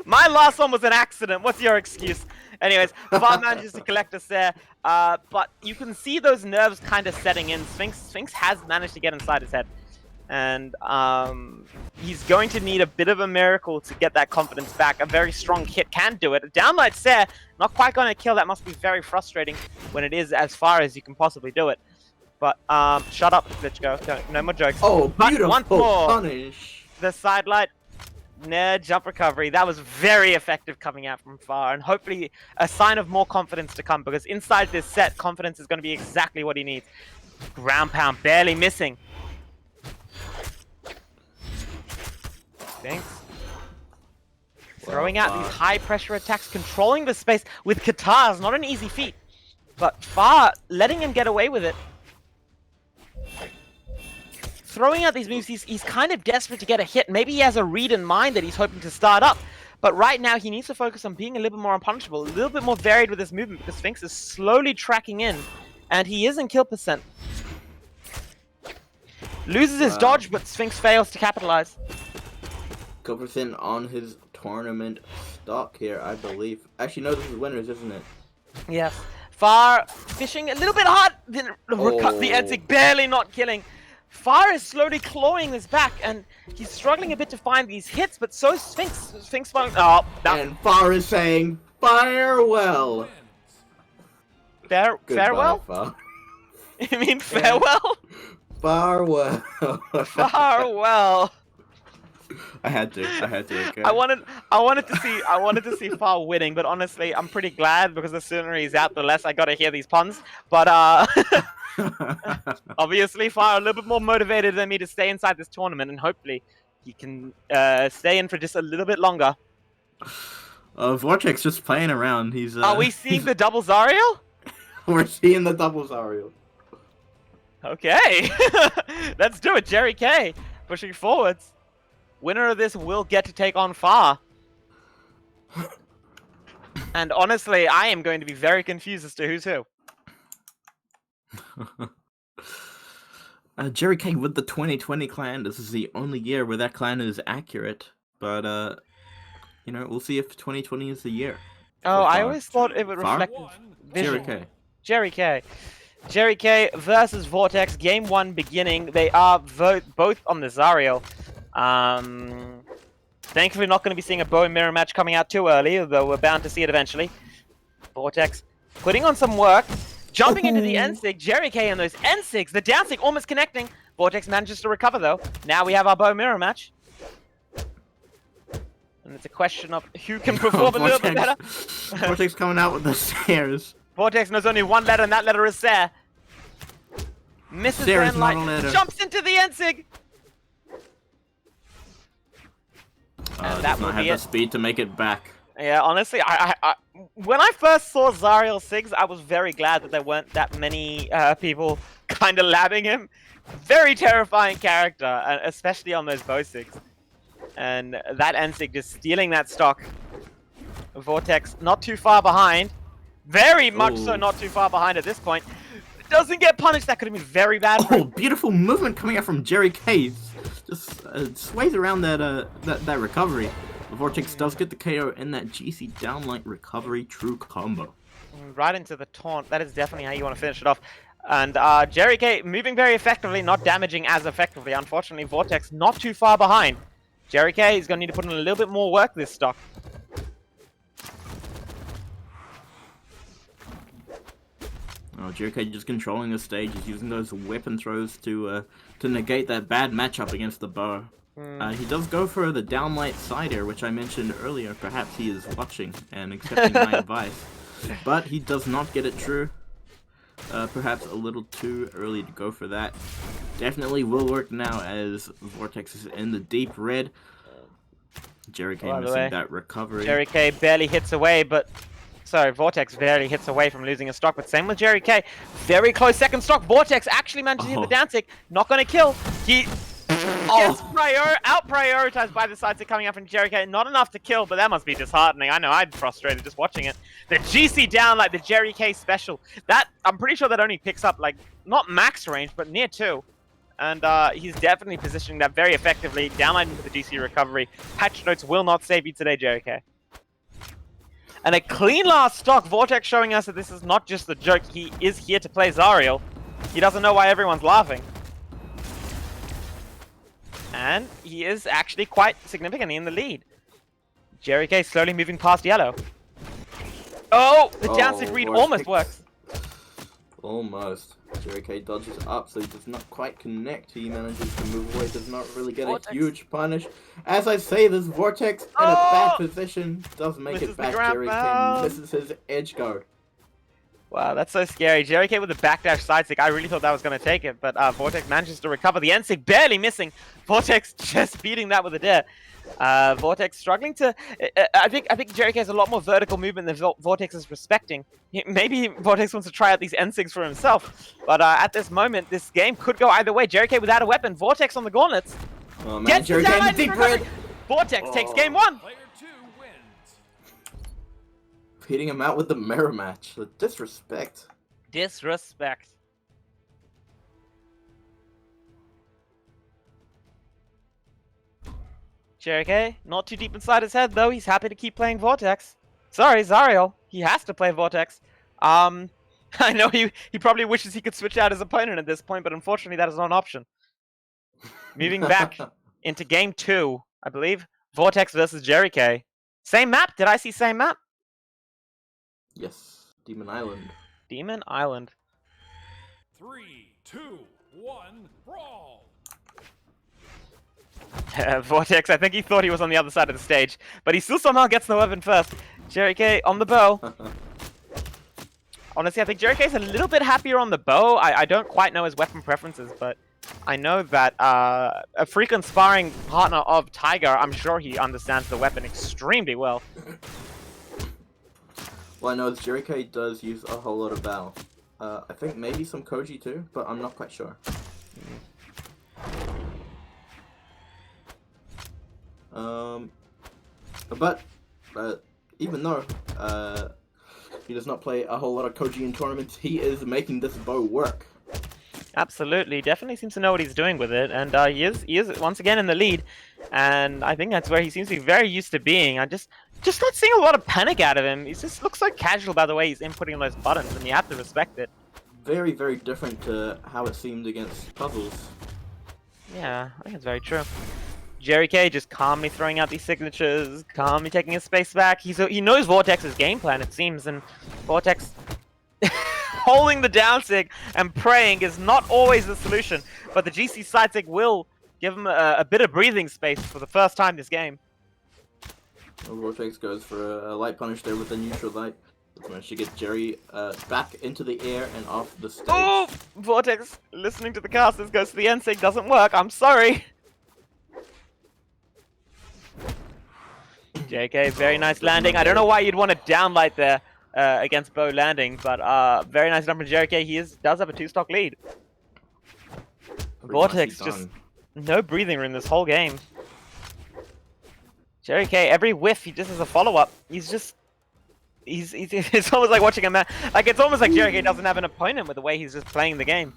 My last one was an accident. What's your excuse? Anyways, Far manages to collect us there, but you can see those nerves kind of setting in. Sphinx has managed to get inside his head. And he's going to need a bit of a miracle to get that confidence back. A very strong hit can do it. A downlight Sarah, not quite going to kill. That must be very frustrating when it is as far as you can possibly do it. But shut up, Glitchgo. No more jokes. Oh, but beautiful once more, punish. The side light, jump recovery. That was very effective coming out from Far, and hopefully a sign of more confidence to come, because inside this set, confidence is going to be exactly what he needs. Ground pound, barely missing. Thanks. Throwing out these high pressure attacks, controlling the space with Katars, not an easy feat. But Far letting him get away with it. Throwing out these moves, he's kind of desperate to get a hit. Maybe he has a read in mind that he's hoping to start up. But right now he needs to focus on being a little bit more unpunishable, a little bit more varied with his movement, because Sphinx is slowly tracking in, and he is in kill percent. Loses his dodge, but Sphinx fails to capitalize. Coverson on his tournament stock here, I believe. Actually, no, this is winners, isn't it? Yes. Far fishing a little bit hard. The Edsig barely not killing. Fire is slowly clawing this back, and he's struggling a bit to find these hits, but so is Sphinx. Sphinx won't. Oh, that, And Far is saying farewell. Goodbye, farewell? Far. You mean farewell? Farewell. Farewell. I had to. Okay. I wanted to see Far winning, but honestly, I'm pretty glad because the sooner he's out, the less I gotta hear these puns. But obviously, Far a little bit more motivated than me to stay inside this tournament, and hopefully, he can stay in for just a little bit longer. Vortex just playing around. He's. Are we seeing the double Zariel? We're seeing the double Zariel. Okay, let's do it. Jerry K pushing forwards. Winner of this will get to take on Far. And honestly, I am going to be very confused as to who's who. Jerry K with the 2020 clan. This is the only year where that clan is accurate. But, you know, we'll see if 2020 is the year. Oh, I always thought it would reflect vision. Jerry K. Jerry K. Jerry K versus Vortex. Game 1 beginning. They are both on the Zariel. Thankfully not going to be seeing a bow and mirror match coming out too early, though we're bound to see it eventually. Vortex putting on some work, jumping into the N-Sig, Jerry K and those N-Sigs, the down sig almost connecting. Vortex manages to recover though. Now we have our bow and mirror match. And it's a question of who can perform a little bit better. Vortex coming out with the stairs. Vortex knows only one letter and that letter is Sare. Misses Sare is the not a Light, letter. jumps into the N-Sig. And that does will not have be the it. speed to make it back. Yeah, honestly, when I first saw Zariel Sigs, I was very glad that there weren't that many people kind of labbing him. Very terrifying character, especially on those bow Sigs. And that N-Sig just stealing that stock. Vortex not too far behind. Very much so not too far behind at this point. Doesn't get punished. That could have been very bad for him. Beautiful movement coming out from Jerry K. Just sways around that recovery. Vortex does get the KO in that GC downlight recovery true combo. Right into the taunt. That is definitely how you want to finish it off. And Jerry K moving very effectively, not damaging as effectively. Unfortunately, Vortex not too far behind. Jerry K is going to need to put in a little bit more work this stock. Oh, Jerry K just controlling the stage. He's using those weapon throws to negate that bad matchup against the bow. He does go for the downlight side air, which I mentioned earlier. Perhaps he is watching and accepting my advice. But he does not get it true. Perhaps a little too early to go for that. Definitely will work now as Vortex is in the deep red. Jerry K missing that recovery. Jerry K barely hits away, but... Sorry, Vortex barely hits away from losing a stock, but same with Jerry K. Very close second stock. Vortex actually managed to hit the down tick. Not going to kill. He gets out-prioritized by the side tick coming up from Jerry K. Not enough to kill, but that must be disheartening. I know, I'm frustrated just watching it. The GC down, like the Jerry K special. That, I'm pretty sure that only picks up, like, not max range, but near 2. And he's definitely positioning that very effectively. Downline into the GC recovery. Patch notes will not save you today, Jerry K. And a clean last stock. Vortex showing us that this is not just a joke. He is here to play Zariel. He doesn't know why everyone's laughing. And he is actually quite significantly in the lead. Jerry K slowly moving past yellow. Oh, the down sig read almost works. Almost. Jerry K dodges up, so he does not quite connect. He manages to move away, does not really get a huge punish. As I say, this Vortex in a bad position does make it back. Jerry K misses his edge guard. Wow, that's so scary. Jerry K with the backdash side stick. I really thought that was going to take it, but Vortex manages to recover. The N-Sig barely missing. Vortex just beating that with a dare. Vortex struggling to... I think Jerry K has a lot more vertical movement than Vortex is respecting. Maybe Vortex wants to try out these N-Sigs for himself. But at this moment, this game could go either way. Jerry K without a weapon. Vortex on the gauntlets. Oh man, Jerry K in the deep red. Vortex takes game 1. Player 2 wins. Hitting him out with the mirror match. The disrespect. Disrespect. Jerry K, not too deep inside his head, though. He's happy to keep playing Vortex. Sorry, Zariel. He has to play Vortex. I know he probably wishes he could switch out his opponent at this point, but unfortunately that is not an option. Moving back into game 2, I believe. Vortex versus Jerry K. Same map? Did I see same map? Yes, Demon Island. Demon Island. 3, 2, 1, brawl! Vortex, I think he thought he was on the other side of the stage, but he still somehow gets the weapon first. Jerry K on the bow. Honestly, I think Jerry K is a little bit happier on the bow. I don't quite know his weapon preferences, but I know that a frequent sparring partner of Tiger, I'm sure he understands the weapon extremely well. Well, I know Jerry K does use a whole lot of bow. I think maybe some Koji too, but I'm not quite sure. But even though he does not play a whole lot of Koji in tournaments, he is making this bow work. Absolutely, definitely seems to know what he's doing with it, and he is once again in the lead, and I think that's where he seems to be very used to being. I just not seeing a lot of panic out of him. He just looks so casual by the way he's inputting those buttons, and you have to respect it. Very, very different to how it seemed against Puzzles. Yeah, I think it's very true. Jerry K just calmly throwing out these signatures, calmly taking his space back. He knows Vortex's game plan, it seems, and Vortex holding the down sig and praying is not always the solution, but the GC side sig will give him a bit of breathing space for the first time this game. Well, Vortex goes for a light punish there with the neutral light. Managed to get Jerry back into the air and off the stage. Oh! Vortex listening to the casters goes to the end sig, doesn't work, I'm sorry. JK, very nice landing. I don't know why you'd want to downlight there against Bo landing, but very nice number from JK. He does have a 2-stock lead. Vortex just no breathing room this whole game. Jerry K, every whiff he just has a follow-up. It's almost like watching a man. Like it's almost like Jerry K doesn't have an opponent with the way he's just playing the game.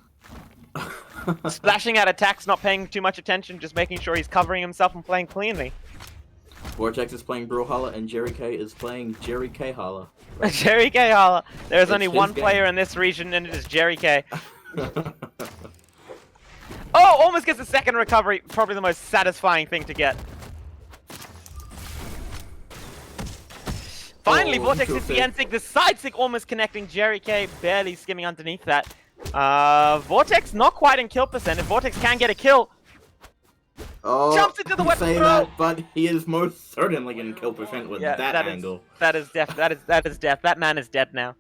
Splashing out attacks, not paying too much attention, just making sure he's covering himself and playing cleanly. Vortex is playing Brawlhalla and Jerry K is playing Jerry K Halla. Right? Jerry K Halla. There's only his one game. player in this region, and it is Jerry K. Oh, almost gets a second recovery. Probably the most satisfying thing to get. Finally, Vortex hits the end sig. The side sig almost connecting. Jerry K barely skimming underneath that. Vortex not quite in kill percent. If Vortex can get a kill, oh, jumps into the weapon say throw. that, but he is most certainly in kill percent with that angle. That is death. That is death. That man is dead now.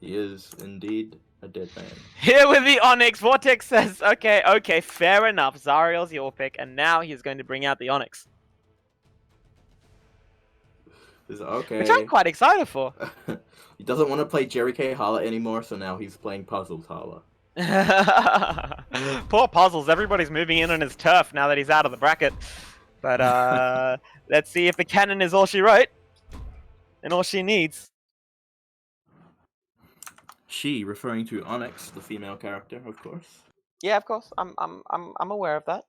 He is indeed a dead man. Here with the Onyx, Vortex says, okay, fair enough. Zariel's your pick, and now he's going to bring out the Onyx. Okay. Which I'm quite excited for. He doesn't want to play Jerry K Halla anymore, so now he's playing Puzzles Halla. Poor Puzzles. Everybody's moving in on his turf now that he's out of the bracket. But let's see if the cannon is all she wrote and all she needs. She, referring to Onyx, the female character, of course. Yeah, of course. I'm aware of that.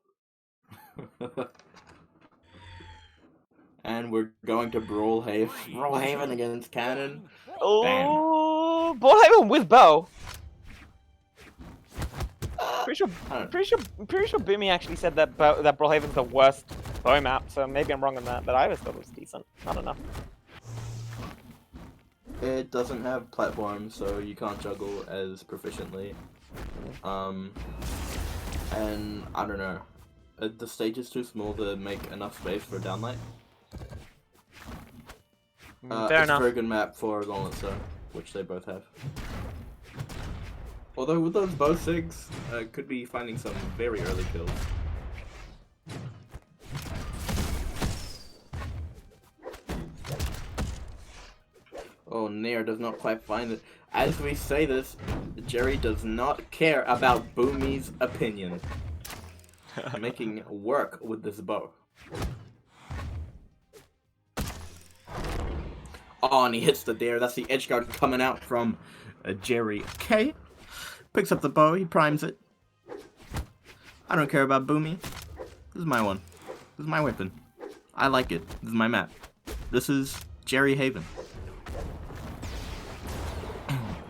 And we're going to Brawlhaven against Cannon. Oh, Brawlhaven with bow. Pretty sure Boomy actually said that Brawlhaven's the worst bow map, so maybe I'm wrong on that, but I always thought it was decent. I don't know. It doesn't have platforms, so you can't juggle as proficiently. And I don't know. The stage is too small to make enough space for downlight. Fair it's enough. a very good map for Lancer, which they both have. Although with those bow sigs, could be finding some very early kills. Oh, Nair does not quite find it. As we say this, Jerry does not care about Boomy's opinion. Making work with this bow. Oh, and he hits the dare. That's the edge guard coming out from Jerry K. Picks up the bow, he primes it. I don't care about Boomy. This is my one. This is my weapon. I like it. This is my map. This is Jerry Haven.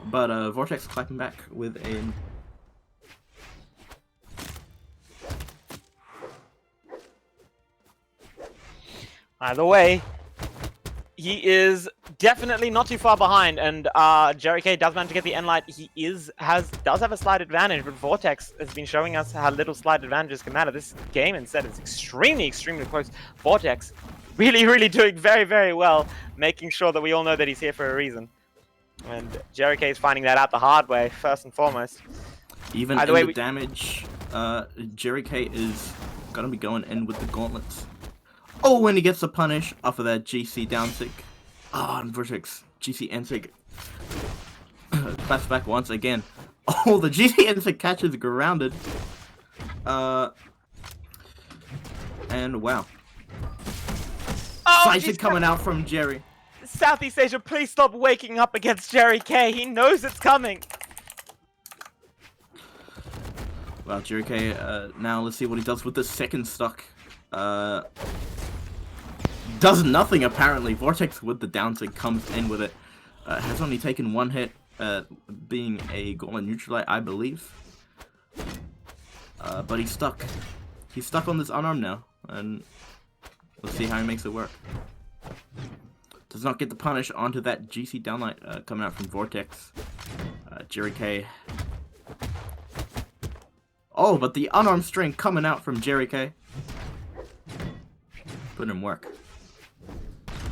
But Vortex clapping back with a Either way, he is definitely not too far behind, and Jerry K does manage to get the end light. He does have a slight advantage, but Vortex has been showing us how little slight advantages can matter. This game instead is extremely close. Vortex really doing very well, making sure that we all know that he's here for a reason. And Jerry K is finding that out the hard way, first and foremost. Even Either in way, the damage, Jerry K is gonna be going in with the gauntlets. Oh, when he gets the punish off of that GC down sig. Oh, and Vortex GC N sig. Claps back once again. Oh, the GC N sig catches grounded. And wow. oh, Side sig coming out from Jerry. Southeast Asia, please stop waking up against Jerry K. He knows it's coming. Well, Jerry K, now let's see what he does with the second stock. Does nothing apparently. Vortex with the down sig comes in with it. Has only taken one hit, being a gauntlet neutralite, I believe. But he's stuck. He's stuck on this unarmed now, and let's see how he makes it work. Does not get the punish onto that GC downlight coming out from Vortex. Jerry K. Oh, but the unarmed string coming out from Jerry K. Putting in work.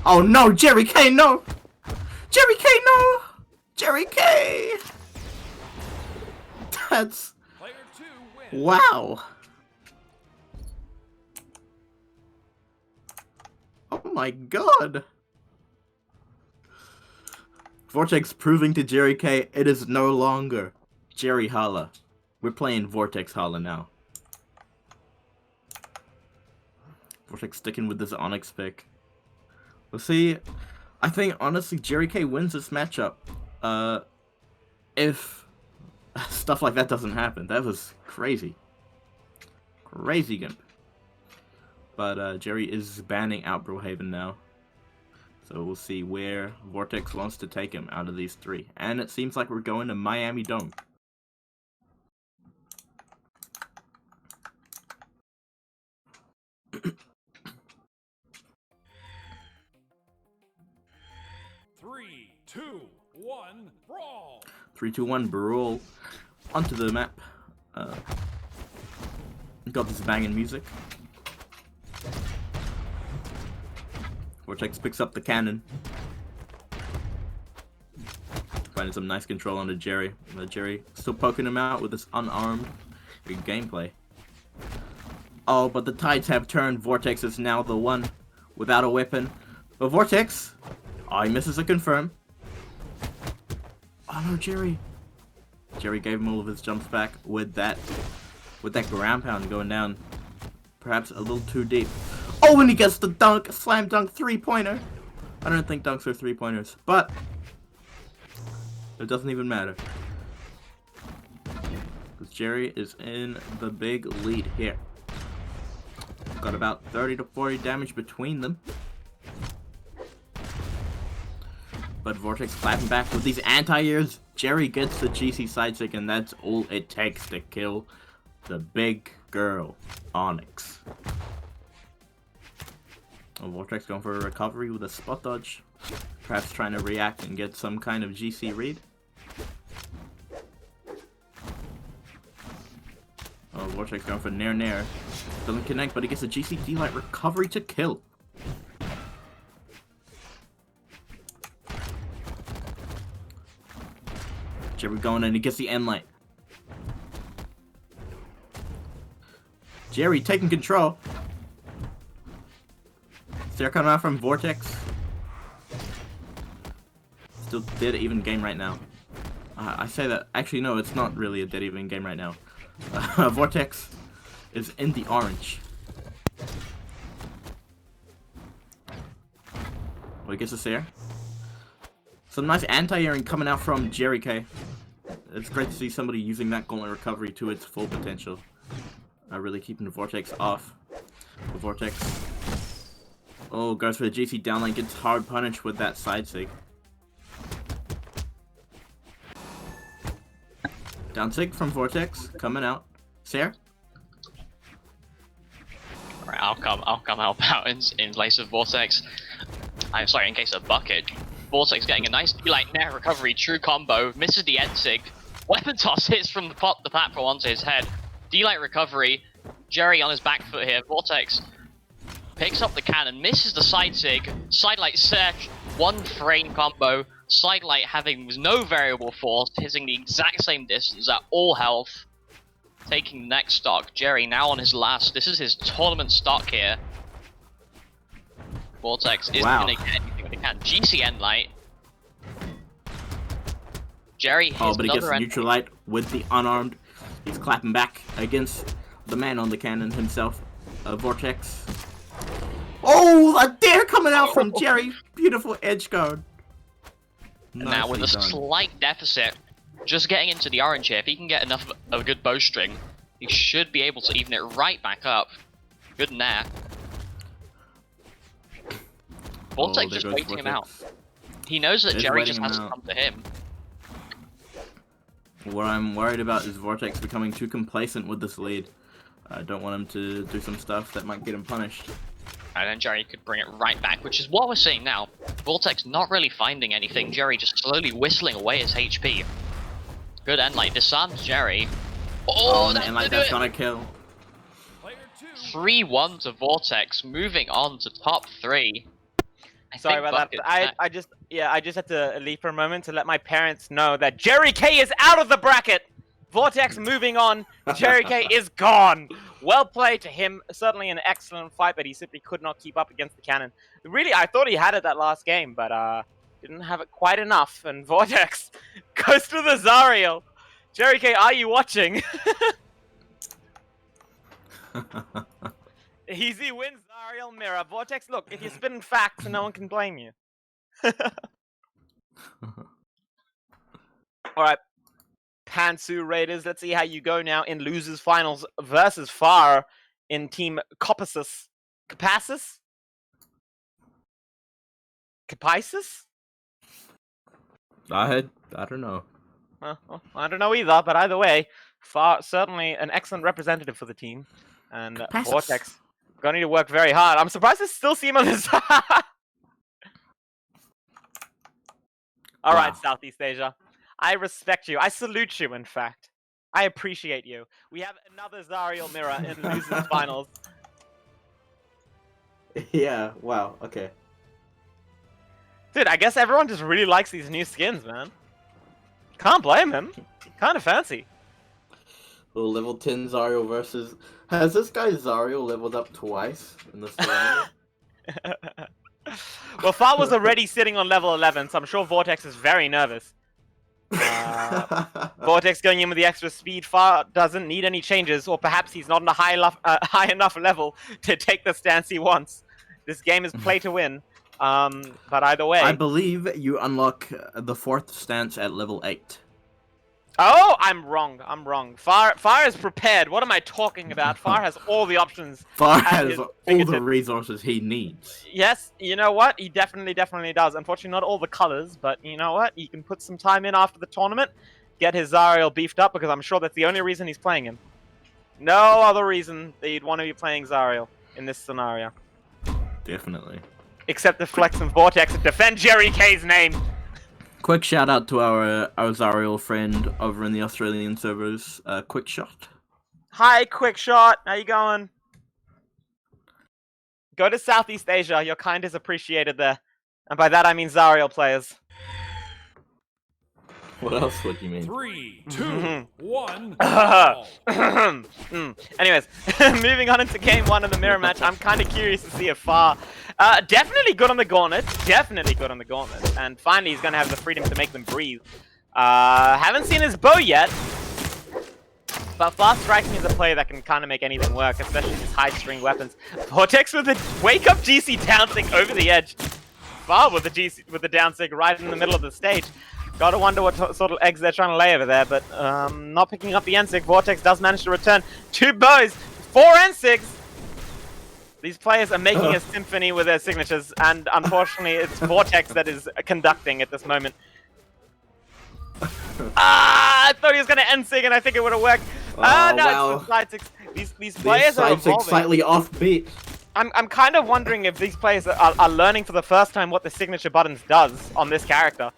Oh no, Jerry K, no! Jerry K, no! Jerry K! That's... Player 2 wins. wow! Oh my god! Vortex proving to Jerry K it is no longer Jerry-Halla. We're playing Vortex-Halla now. Vortex sticking with this Onyx pick. We'll see. I think, honestly, Jerry K wins this matchup. If stuff like that doesn't happen. That was crazy. Crazy Gimp. But Jerry is banning out Brawlhalla now. So we'll see where Vortex wants to take him out of these three. And it seems like we're going to Miami Dome. Three, two, one, brawl. 3, 2, 1, brawl onto the map. Got this banging music. Vortex picks up the cannon. Finding some nice control onto Jerry. Jerry still poking him out with this unarmed gameplay. Oh, but the tides have turned. Vortex is now the one without a weapon. But Vortex, oh, he misses a confirm. Oh no, Jerry. Jerry gave him all of his jumps back with that ground pound going down. Perhaps a little too deep. Oh, and he gets the dunk, slam dunk, three-pointer. I don't think dunks are three-pointers, but it doesn't even matter. Because Jerry is in the big lead here. Got about 30 to 40 damage between them. But Vortex clapping back with these anti-airs. Jerry gets the GC side stick, and that's all it takes to kill the big girl, Onyx. Oh, Vortex going for a recovery with a spot dodge. Perhaps trying to react and get some kind of GC read. Oh, Vortex going for nair. Doesn't connect, but he gets a GC D-Light recovery to kill. Jerry going in, he gets the end light. Jerry taking control. Stair coming out from Vortex. Still dead even game right now. I say that, actually no, it's not really a dead even game right now. Vortex is in the orange. Oh, he gets a Stair. Some nice anti-airing coming out from Jerry K. It's great to see somebody using that gauntlet recovery to its full potential. Really keeping the Vortex off. The Vortex. Oh, goes for the GC downline, gets hard punish with that side sig. Down sig from Vortex, coming out. Sair? I'll come help out in place of Vortex. I'm sorry, in case of Bucket. Vortex getting a nice D-Light Nair recovery, true combo, misses the Ensig. Weapon toss hits from the platform onto his head. D-Light recovery, Jerry on his back foot here. Vortex picks up the cannon, misses the side sig, side light search, 1 frame combo, side light having no variable force, hitting the exact same distance at all health. Taking the next stock, Jerry now on his last, this is his tournament stock here. Vortex is gonna get anything when he can. GCN light. Jerry hits Oh, but he gets another the neutral light with the unarmed. He's clapping back against the man on the cannon himself, Vortex. Oh, a dare coming out from Jerry. Beautiful edge guard. Now with a slight deficit, just getting into the orange here, if he can get enough of a good bowstring, he should be able to even it right back up. Good nair. Vortex just waiting him out. He knows that Jerry just has to come to him. What I'm worried about is Vortex becoming too complacent with this lead. I don't want him to do some stuff that might get him punished. And then Jerry could bring it right back, which is what we're seeing now. Vortex not really finding anything, Jerry just slowly whistling away his HP. Good endlight, disarms Jerry. Oh, and like that's gonna kill. 3-1 to Vortex, moving on to top 3. Sorry about that. I just had to leave for a moment to let my parents know that Jerry K is out of the bracket. Vortex moving on. Jerry K is gone. Well played to him. Certainly an excellent fight, but he simply could not keep up against the cannon. Really, I thought he had it that last game, but didn't have it quite enough. And Vortex goes to the Zariel. Jerry K, are you watching? Easy wins Zariel Mirror. Vortex, look, if you're spitting facts, no one can blame you. Alright. Pantsu Raiders, let's see how you go now in losers finals versus Far in Team Copasus. Capacis? Capisis? I don't know. Well, I don't know either, but either way, Far certainly an excellent representative for the team. And Vortex gonna need to work very hard. I'm surprised to still see him on this. Alright, Southeast Asia. I respect you. I salute you, in fact. I appreciate you. We have another Zariel Mirror in losers finals. Yeah, wow, okay. Dude, I guess everyone just really likes these new skins, man. Can't blame him. Kind of fancy. Little level 10 Zariel versus... Has this guy Zariel leveled up twice in this tournament? Well, Far was already sitting on level 11, so I'm sure Vortex is very nervous. Vortex going in with the extra speed. Far doesn't need any changes, or perhaps he's not on a high enough level to take the stance he wants. This game is play to win. But either way... I believe you unlock the 4th stance at level 8. Oh, I'm wrong. I'm wrong. Far is prepared. What am I talking about? Far has all the options. Far has all the resources he needs. Yes, you know what? He definitely does. Unfortunately, not all the colors, but you know what? He can put some time in after the tournament, get his Zariel beefed up, because I'm sure that's the only reason he's playing him. No other reason that you'd want to be playing Zariel in this scenario. Definitely. Except to flex some Vortex and defend Jerry K's name. Quick shout out to our Zariel friend over in the Australian servers, Quick Shot. Hi, Quick Shot. How you going? Go to Southeast Asia. Your kind is appreciated there. And by that I mean Zariel players. What else would you mean? 3, 2, 1. Anyways, moving on into game 1 of the mirror match, I'm kind of curious to see if Far... definitely good on the gauntlet. Definitely good on the gauntlet. And finally, he's going to have the freedom to make them breathe. Haven't seen his bow yet. But Far strikes me as a player that can kind of make anything work, especially his high-string weapons. Vortex with the wake-up GC down sig over the edge. Far with the down sig right in the middle of the stage. Gotta wonder what sort of eggs they're trying to lay over there, but not picking up the N-Sig. Vortex does manage to return 2 bows, 4 N-Sigs. These players are making a symphony with their signatures, and unfortunately it's Vortex that is conducting at this moment. I thought he was gonna N-Sig and I think it would have worked. No, wow. it's side 6. These players are evolving. Slightly offbeat. I'm kind of wondering if these players are learning for the first time what the signature buttons does on this character.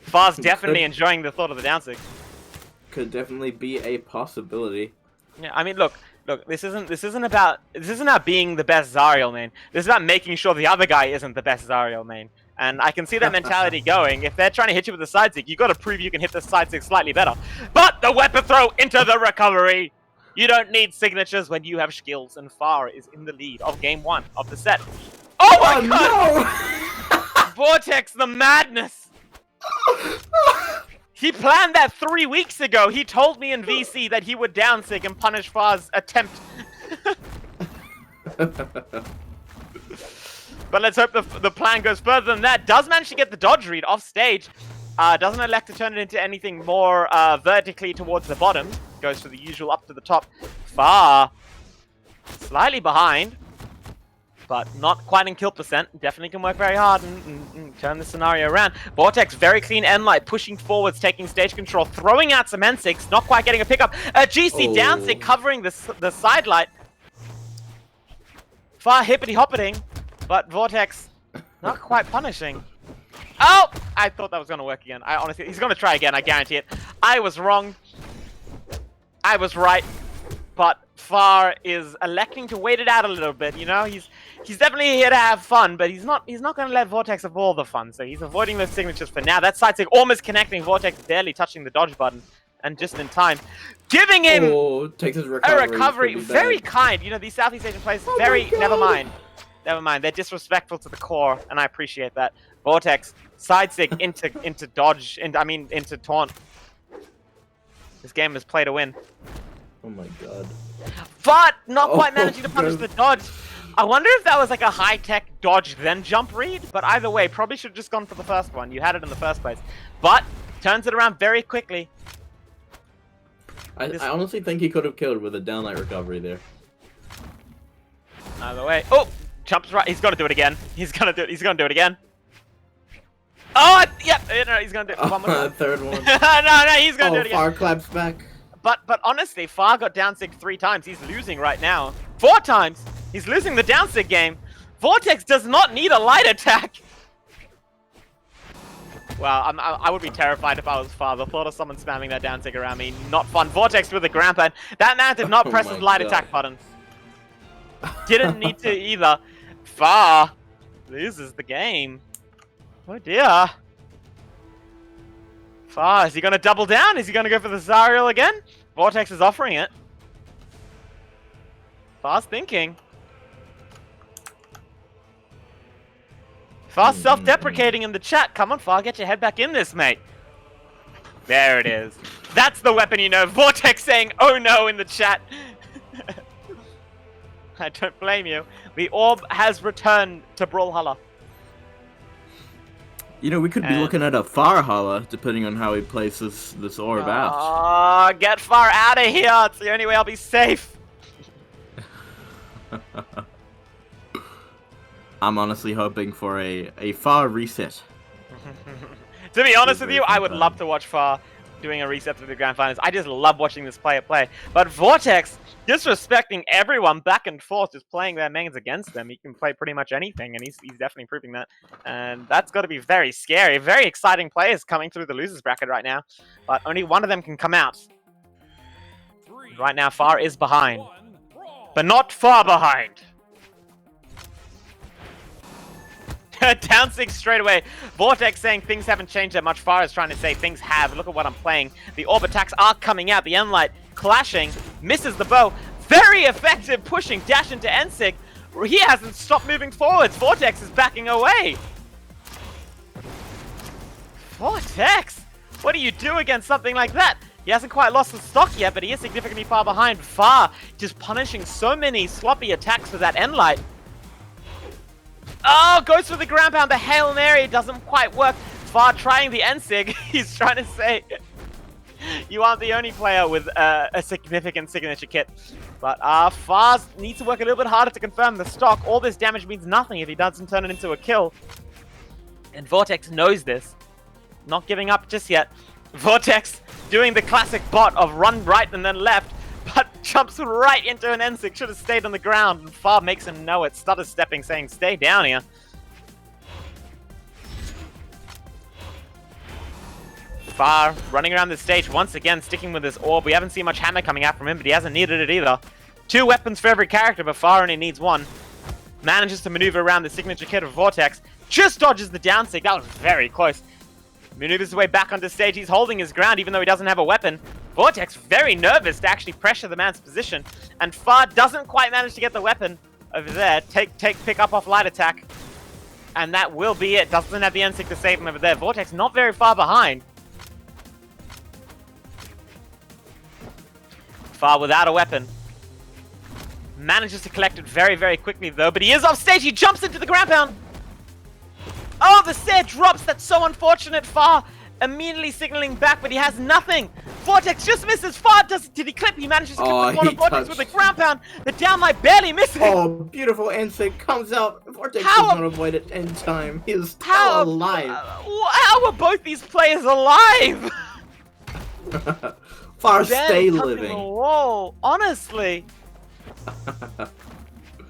Far's definitely enjoying the thought of the down sig. Could definitely be a possibility. Yeah, I mean, look, this isn't about being the best Zariel main. This is about making sure the other guy isn't the best Zariel main. And I can see that mentality going. If they're trying to hit you with a side sig, you got to prove you can hit the side sig slightly better. But the weapon throw into the recovery. You don't need signatures when you have skills, and Far is in the lead of game 1 of the set. Oh my god! No! Vortex, the madness! He planned that 3 weeks ago. He told me in VC that he would down sig and punish Far's attempt. But let's hope the plan goes further than that. Does manage to get the dodge read off stage. Doesn't elect to turn it into anything more vertically towards the bottom. Goes for the usual up to the top. Far slightly behind, but not quite in kill percent. Definitely can work very hard and turn the scenario around. Vortex, very clean end light, pushing forwards, taking stage control, throwing out some N6, not quite getting a pickup. A GC down sig covering the side light. Far hippity hoppeting, but Vortex not quite punishing. Oh! I thought that was going to work again. I honestly, he's going to try again, I guarantee it. I was wrong. I was right. But Far is electing to wait it out a little bit, you know? He's definitely here to have fun, but he's not going to let Vortex have all the fun, so he's avoiding those signatures for now. That side sig almost connecting, Vortex barely touching the dodge button, and just in time. Giving him takes his a recovery. Very kind. You know, these Southeast Asian players, never mind. Never mind, they're disrespectful to the core, and I appreciate that. Vortex, side sig into dodge, into taunt. This game is play to win. Oh my god. But not quite managing to punish the dodge. I wonder if that was like a high-tech dodge then jump read, but either way, probably should have just gone for the first one. You had it in the first place. But, turns it around very quickly. I honestly think he could have killed with a downlight recovery there. Either way. Oh! Jumps right. He's got to do it again. He's gonna do it again. Oh, yep. No, he's gonna do it. One more. Third one. no, he's gonna do it again. Far claps back. But honestly, Far got down sig 3 times. He's losing right now. 4 times. He's losing the down sig game. Vortex does not need a light attack. Well, I would be terrified if I was Far. The thought of someone spamming that down sig around me, not fun. Vortex with a ground pound. That man did not press his light attack button. Didn't need to either. Far loses the game. Oh dear. Far, is he going to double down? Is he going to go for the Zariel again? Vortex is offering it. Far's thinking. Far's self-deprecating in the chat. Come on, Far, get your head back in this, mate. There it is. That's the weapon you know. Vortex saying, oh no, in the chat. I don't blame you. The orb has returned to Brawlhalla. You know, we could be looking at a Farhalla, depending on how he places this orb out. Oh, get Far out of here! It's the only way I'll be safe. I'm honestly hoping for a Far reset. To be honest with you, I would love to watch Far doing a reset through the grand finals. I just love watching this player play. But Vortex, disrespecting everyone back and forth, just playing their mains against them. He can play pretty much anything, and he's definitely proving that. And that's got to be very scary. Very exciting players coming through the losers bracket right now. But only one of them can come out. Right now, Far is behind. But not far behind. Down 6 straight away. Vortex saying things haven't changed that much. Far is trying to say things have. Look at what I'm playing. The orb attacks are coming out. The N-Light clashing. Misses the bow. Very effective pushing. Dash into N-Sig. He hasn't stopped moving forwards. Vortex is backing away. Vortex? What do you do against something like that? He hasn't quite lost the stock yet, but he is significantly far behind. Far just punishing so many sloppy attacks with that N-Light. Oh, goes for the ground pound. The Hail Mary doesn't quite work. Far trying the N-Sig. He's trying to say, you aren't the only player with a significant signature kit. But Far needs to work a little bit harder to confirm the stock. All this damage means nothing if he doesn't turn it into a kill. And Vortex knows this. Not giving up just yet. Vortex doing the classic bot of run right and then left. But jumps right into an N6. Should have stayed on the ground. And Far makes him know it. Stutter stepping, saying, stay down here. Far running around the stage once again, sticking with his orb. We haven't seen much hammer coming out from him, but he hasn't needed it either. 2 weapons for every character, but Far only needs 1. Manages to maneuver around the signature kit of Vortex. Just dodges the down sig. That was very close. Maneuvers his way back onto stage. He's holding his ground even though he doesn't have a weapon. Vortex very nervous to actually pressure the man's position. And Far doesn't quite manage to get the weapon over there. Pick up off light attack. And that will be it. Doesn't have the N6 to save him over there. Vortex not very far behind. Far without a weapon. Manages to collect it very, very quickly though. But he is off stage. He jumps into the ground pound. Oh, the stair drops. That's so unfortunate. Far immediately signaling back, but he has nothing. Vortex just misses. Far did he clip? He manages to clip the corner Vortex with a ground pound. The downlight barely misses. Oh, beautiful N6 comes out. Vortex does not avoid it in time. He is still alive. How are both these players alive? Far stay living. Whoa, honestly.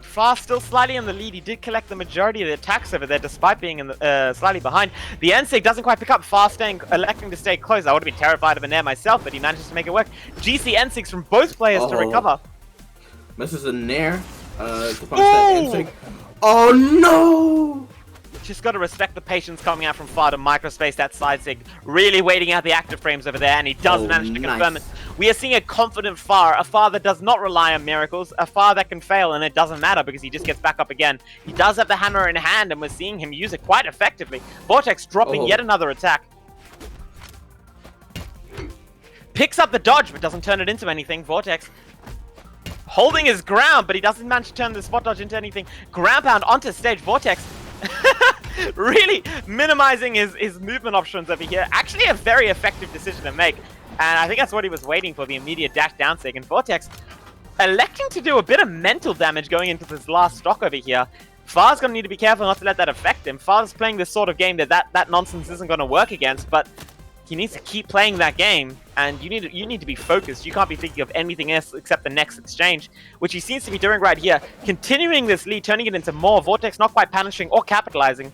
Far still slightly in the lead. He did collect the majority of the attacks over there, despite being in the, slightly behind. The N-Sig doesn't quite pick up. Far electing to stay close. I would have been terrified of an air myself, but he manages to make it work. GC N-Sigs from both players to recover. Misses a nair to punch that N-Sig. Oh no! Just got to respect the patience coming out from Far to microspace that side sig. Really waiting out the active frames over there, and he does manage to confirm it. We are seeing a confident Far, a Far that does not rely on miracles, a Far that can fail, and it doesn't matter because he just gets back up again. He does have the hammer in hand, and we're seeing him use it quite effectively. Vortex dropping yet another attack. Picks up the dodge, but doesn't turn it into anything. Vortex holding his ground, but he doesn't manage to turn the spot dodge into anything. Ground pound onto stage. Vortex really minimizing his movement options over here. Actually a very effective decision to make. And I think that's what he was waiting for, the immediate dash down sig. And Vortex electing to do a bit of mental damage going into this last stock over here. Far's going to need to be careful not to let that affect him. Far's playing this sort of game that nonsense isn't going to work against, but he needs to keep playing that game, and you need to be focused. You can't be thinking of anything else except the next exchange, which he seems to be doing right here. Continuing this lead, turning it into more. Vortex not quite punishing or capitalizing.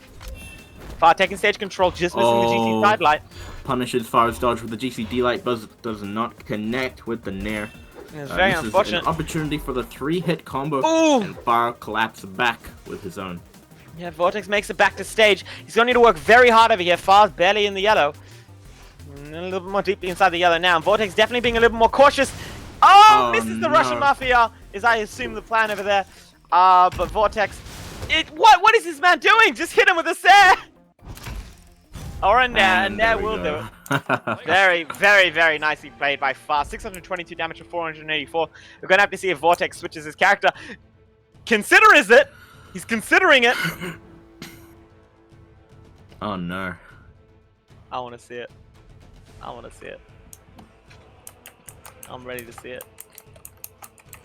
Far taking stage control, just missing the GC side light. Punishes Far's dodge with the GC D-Light, but does not connect with the Nair. It's very unfortunate. An opportunity for the 3-hit combo, and Far collapses back with his own. Yeah, Vortex makes it back to stage. He's going to need to work very hard over here. Far's barely in the yellow. A little bit more deeply inside the yellow now. And Vortex definitely being a little bit more cautious. Oh, misses the Russian Mafia, is I assume the plan over there. But Vortex, what is this man doing? Just hit him with a Sair. Or a Nair, and Nair will do it. Very, very, very nicely played by Far. 622 damage to 484. We're going to have to see if Vortex switches his character. Is it? He's considering it. Oh no. I want to see it. I want to see it. I'm ready to see it.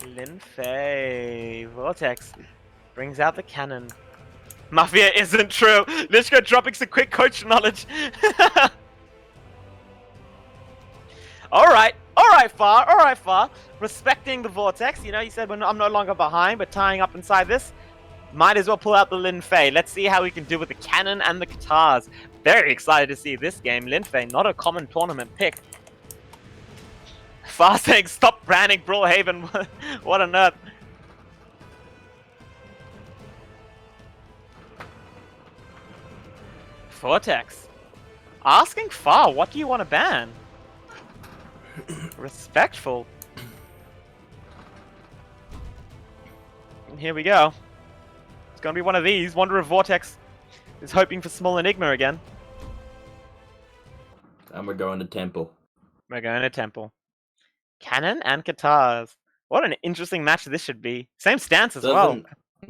Lin Fei. Vortex brings out the cannon. Mafia isn't true. Lishka dropping some quick coach knowledge. Alright, Far. Respecting the Vortex. You know, he said I'm no longer behind, but tying up inside this. Might as well pull out the Lin Fei. Let's see how we can do with the cannon and the guitars. Very excited to see this game. Lin Fei, not a common tournament pick. Far saying, stop branding Brawlhaven. What on earth. Vortex. Asking Far, what do you want to ban? Respectful. And here we go. It's going to be one of these. Wonder if Vortex is hoping for small Enigma again. And we're going to Temple. We're going to Temple. Cannon and guitars. What an interesting match this should be. Same stance as well.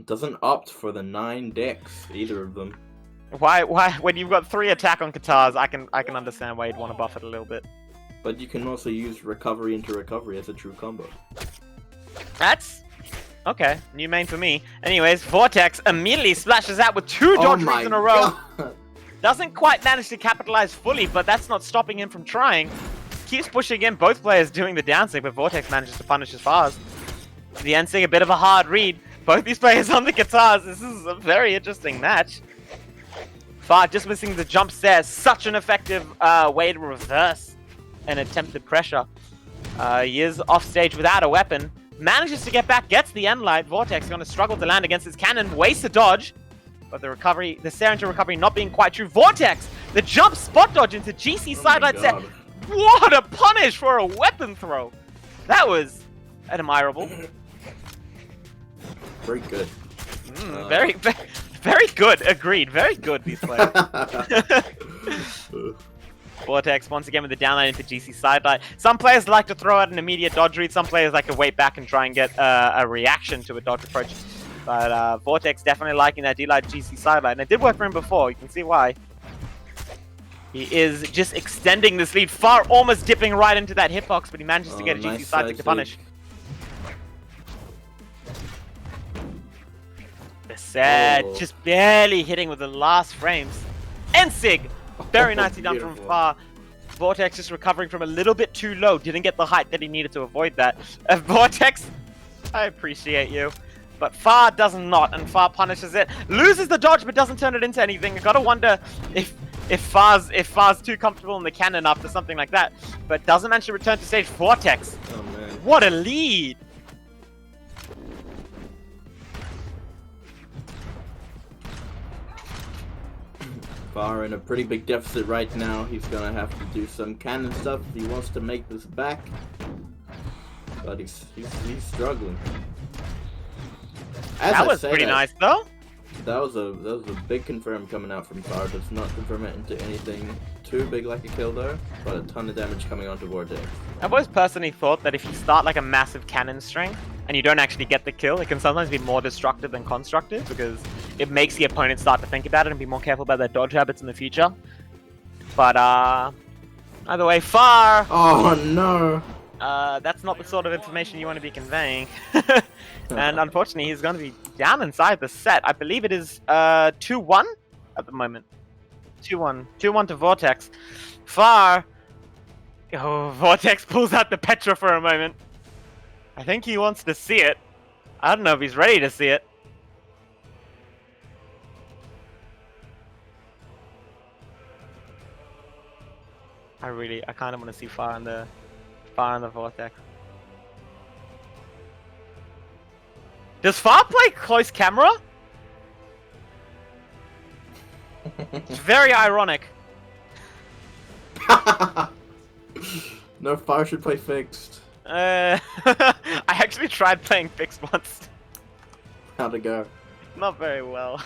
Doesn't opt for the 9 decks, either of them. Why? When you've got 3 attack on guitars, I can understand why you'd want to buff it a little bit. But you can also use recovery into recovery as a true combo. That's okay. New main for me. Anyways, Vortex immediately splashes out with 2 dodge reads in a row. God. Doesn't quite manage to capitalize fully, but that's not stopping him from trying. keeps pushing in, both players doing the dancing, but Vortex manages to punish his Fars. The NSYNC a bit of a hard read. Both these players on the guitars. This is a very interesting match. Far just missing the jump stairs. Such an effective way to reverse an attempted pressure. He is off stage without a weapon. Manages to get back, gets the end light. Vortex going to struggle to land against his cannon. Wastes a dodge. But the recovery, the Sarah into recovery not being quite true. Vortex, the jump spot dodge into GC sidelight set. What a punish for a weapon throw. That was admirable. Very good. Very good. Agreed. Very good, these players. Vortex once again with the downline into GC sidelight. Some players like to throw out an immediate dodge read. Some players like to wait back and try and get a reaction to a dodge approach. But Vortex definitely liking that D-light GC sidelight. And it did work for him before. You can see why. He is just extending this lead. Far almost dipping right into that hitbox, but he manages to get a GC nice side to punish. The set just barely hitting with the last frames. NSYNC! Very nicely done from Far. Vortex just recovering from a little bit too low. Didn't get the height that he needed to avoid that. Vortex, I appreciate you. But Far does not, and Far punishes it. Loses the dodge, but doesn't turn it into anything. I gotta wonder if Far's too comfortable in the cannon after something like that. But doesn't manage to return to stage. Vortex. Oh, man. What a lead! Far in a pretty big deficit right now. He's gonna have to do some cannon stuff if he wants to make this back. But he's struggling. That was pretty nice though. That was a big confirm coming out from Far. Does not confirm it into anything too big like a kill though, but a ton of damage coming onto Vortex. I've always personally thought that if you start like a massive cannon string and you don't actually get the kill, it can sometimes be more destructive than constructive because it makes the opponent start to think about it and be more careful about their dodge habits in the future. But either way, Far. Oh no. That's not the sort of information you want to be conveying. And unfortunately, he's going to be down inside the set. I believe it is 2-1 at the moment. 2-1. 2-1 to Vortex. Far. Oh, Vortex pulls out the Petra for a moment. I think he wants to see it. I don't know if he's ready to see it. I kind of want to see Far on the Vortex. Does Far play close camera? It's very ironic. No, Far should play fixed. I actually tried playing fixed once. How'd it go? Not very well.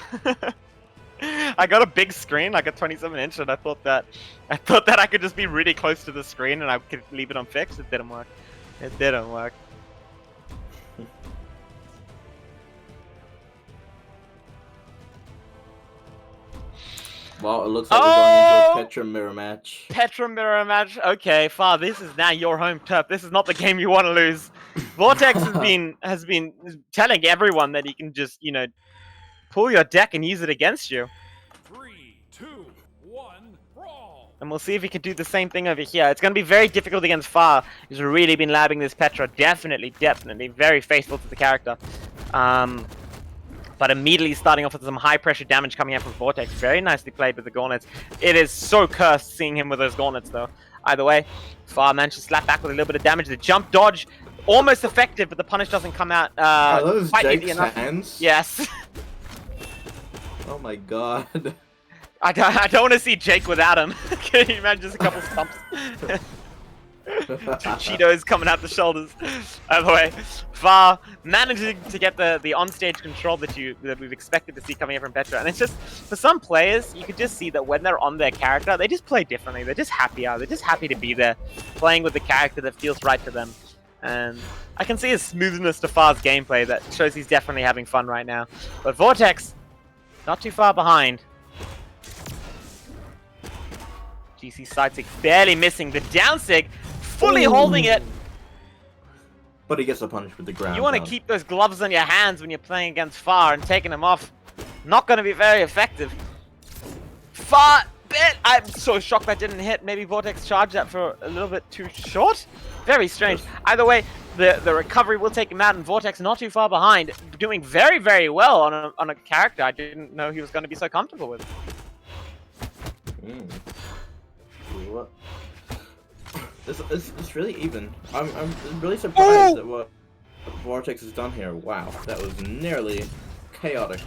I got a big screen, like a 27-inch, and I thought that I could just be really close to the screen and I could leave it on fixed. It didn't work. It didn't work. Well, it looks like we're going into a Petra mirror match. Petra mirror match. Okay, Far, this is now your home turf. This is not the game you want to lose. Vortex has been telling everyone that he can just, you know, pull your deck and use it against you. 3, 2, 1, brawl! And we'll see if he can do the same thing over here. It's going to be very difficult against Far. He's really been labbing this Petra. Definitely very faithful to the character. But immediately starting off with some high pressure damage coming out from Vortex. Very nicely played with the gauntlets. It is so cursed seeing him with those gauntlets though. Either way, Far managed to slap back with a little bit of damage. The jump dodge, almost effective, but the punish doesn't come out Are those quite easy Jake's enough. hands? Yes. Oh my god. I don't want to see Jake without him. Can you imagine just a couple stumps? Two Cheetos coming out the shoulders. Either way, Far managing to get the onstage control that we've expected to see coming in from Petra. And it's just, for some players, you could just see that when they're on their character, they just play differently. They're just happier. They're just happy to be there, playing with the character that feels right to them. And I can see his smoothness to Far's gameplay that shows he's definitely having fun right now. But Vortex, not too far behind. GC Sidesick barely missing. The down sig fully holding it. But he gets a punish with the ground. You want to keep those gloves on your hands when you're playing against Far, and taking them off, not going to be very effective. Far I'm so shocked that didn't hit. Maybe Vortex charged that for a little bit too short. Very strange. Either way, the recovery will take him out, and Vortex not too far behind, doing very, very well on a character I didn't know he was going to be so comfortable with. What? It's really even. I'm really surprised at what Vortex has done here. Wow, that was nearly chaotic.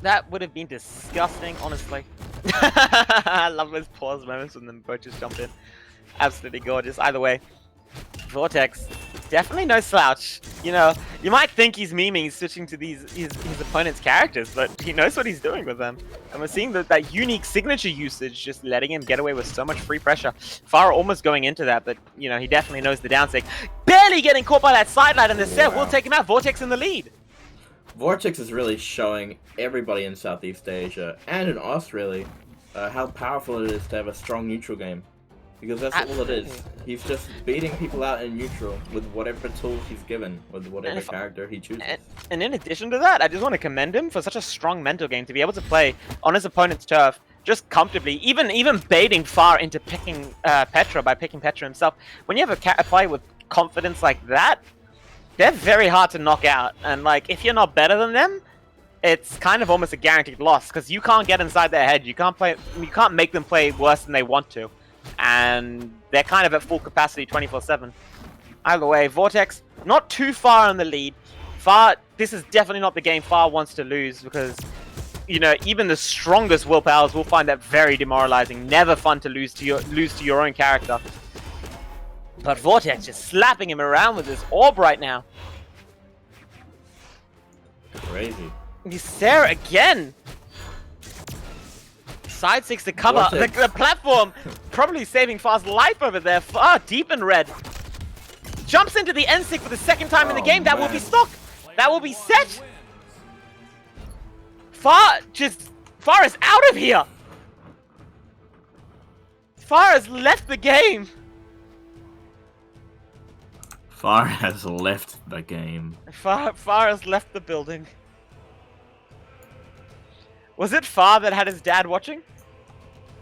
That would have been disgusting, honestly. I love those pause moments when the both just jump in. Absolutely gorgeous. Either way, Vortex, definitely no slouch. You know, you might think he's memeing, he's switching to his opponent's characters, but he knows what he's doing with them. And we're seeing that unique signature usage just letting him get away with so much free pressure. Farah almost going into that, but, you know, he definitely knows the downside. Barely getting caught by that sidelight, and the set will take him out. Vortex in the lead. Vortex is really showing everybody in Southeast Asia, and in Oz really, how powerful it is to have a strong neutral game. Because that's all it is. He's just beating people out in neutral with whatever tools he's given, with whatever character he chooses. And in addition to that, I just want to commend him for such a strong mental game to be able to play on his opponent's turf just comfortably, even baiting far into picking Petra by picking Petra himself. When you have a player with confidence like that, they're very hard to knock out. And like, if you're not better than them, it's kind of almost a guaranteed loss because you can't get inside their head. You can't make them play worse than they want to. And they're kind of at full capacity 24/7. Either way, Vortex not too far in the lead. This is definitely not the game Far wants to lose because, you know, even the strongest willpowers will find that very demoralizing. Never fun to lose to your own character. But Vortex just slapping him around with his orb right now. Crazy. Ysera again. Side 6 to cover. The platform probably saving Far's life over there. Far deep in red. Jumps into the N6 for the second time in the game. That will be stock. That will be set. Far is out of here. Far has left the game. Far has left the game. Far has left the building. Was it Far that had his dad watching?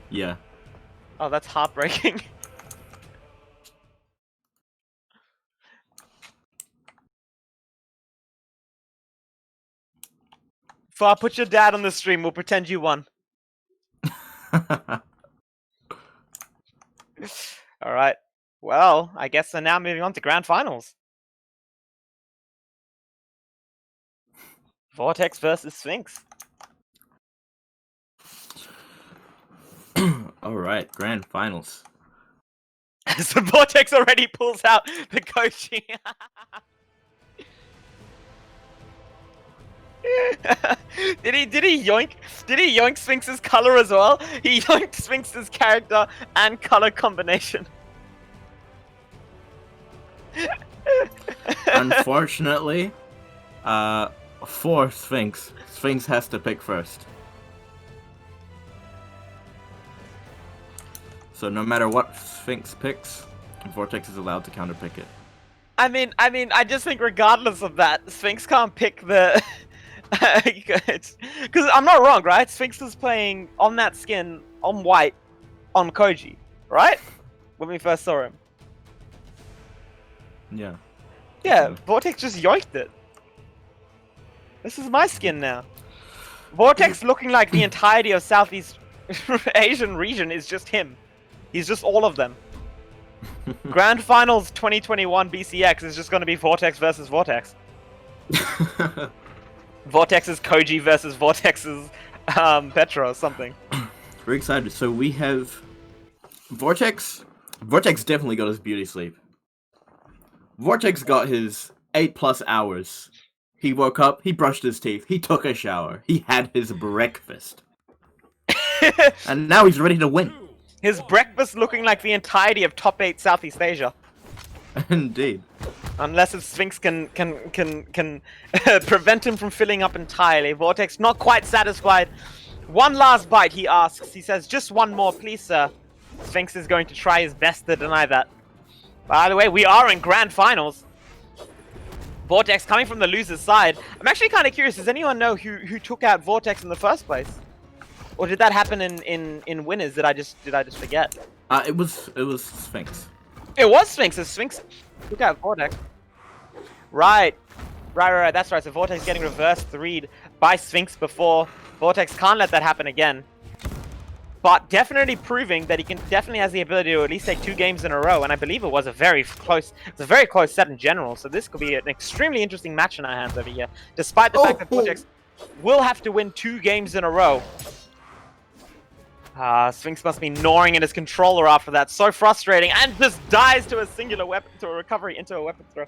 Yeah. Oh, that's heartbreaking. Far, put your dad on the stream. We'll pretend you won. Alright. Well, I guess we're now moving on to grand finals. Vortex versus Sphinx. Alright, grand finals. So Vortex already pulls out the Kochi. Did he yoink Sphinx's color as well? He yoinked Sphinx's character and color combination. Unfortunately, for Sphinx has to pick first. So no matter what Sphinx picks, Vortex is allowed to counterpick it. I mean, I just think regardless of that, Sphinx can't pick the... Because I'm not wrong, right? Sphinx is playing on that skin, on white, on Koji, right? When we first saw him. Yeah. Yeah, Vortex just yoinked it. This is my skin now. Vortex looking like the entirety of Southeast Asian region is just him. He's just all of them. Grand Finals 2021 BCX is just going to be Vortex versus Vortex. Vortex's Koji versus Vortex's Petra or something. Very excited. So we have Vortex. Vortex definitely got his beauty sleep. Vortex got his 8+ hours. He woke up, he brushed his teeth, he took a shower, he had his breakfast. And now he's ready to win. His breakfast looking like the entirety of top 8 Southeast Asia. Indeed. Unless if Sphinx can prevent him from filling up entirely. Vortex not quite satisfied. One last bite, he asks. He says, just one more, please, sir. Sphinx is going to try his best to deny that. By the way, we are in grand finals. Vortex coming from the loser's side. I'm actually kind of curious, does anyone know who took out Vortex in the first place? Or did that happen in winners? Did I just forget? It was Sphinx. It was Sphinx. It's Sphinx. Look out, Vortex. Right. That's right. So Vortex getting reverse 3'd by Sphinx before. Vortex can't let that happen again. But definitely proving that he definitely has the ability to at least take 2 games in a row. And I believe it was a very close set in general. So this could be an extremely interesting match in our hands over here. Despite the fact that Vortex will have to win 2 games in a row. Sphinx must be gnawing at his controller after that. So frustrating. And just dies to a singular weapon, to a recovery into a weapon throw.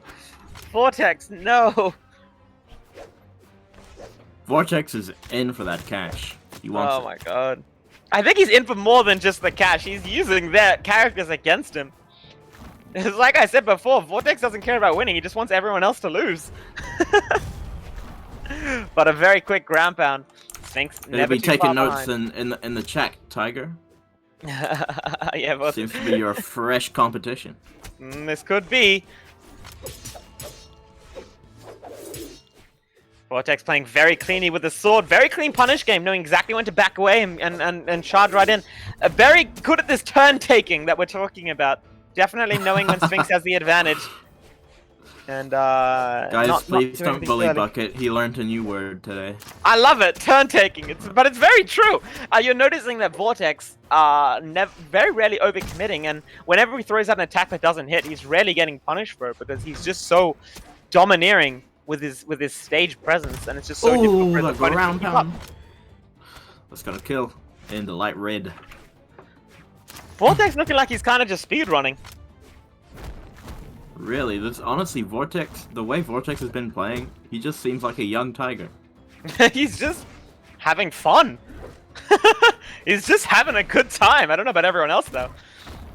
Vortex, no. Vortex is in for that cash. He wants Oh my god. I think he's in for more than just the cash. He's using their characters against him. It's like I said before, Vortex doesn't care about winning. He just wants everyone else to lose. But a very quick ground pound. Sphinx It'll never be too taking far notes behind. in the chat, Tiger. Yeah, but Seems to be your fresh competition. This could be. Vortex playing very cleanly with the sword. Very clean punish game, knowing exactly when to back away and charge right in. Very good at this turn taking that we're talking about. Definitely knowing when Sphinx has the advantage. And Guys, please not don't bully early. Bucket. He learned a new word today. I love it, turn taking. But it's very true. You're noticing that Vortex very rarely overcommitting, and whenever he throws out an attack that doesn't hit, he's rarely getting punished for it because he's just so domineering with his stage presence, and it's just so difficult for his that opponent to ground keep up. pound. That's gonna kill in the light red. Vortex looking like he's kind of just speed running. Really, this honestly Vortex. The way Vortex has been playing, he just seems like a young tiger. He's just having fun. He's just having a good time. I don't know about everyone else though.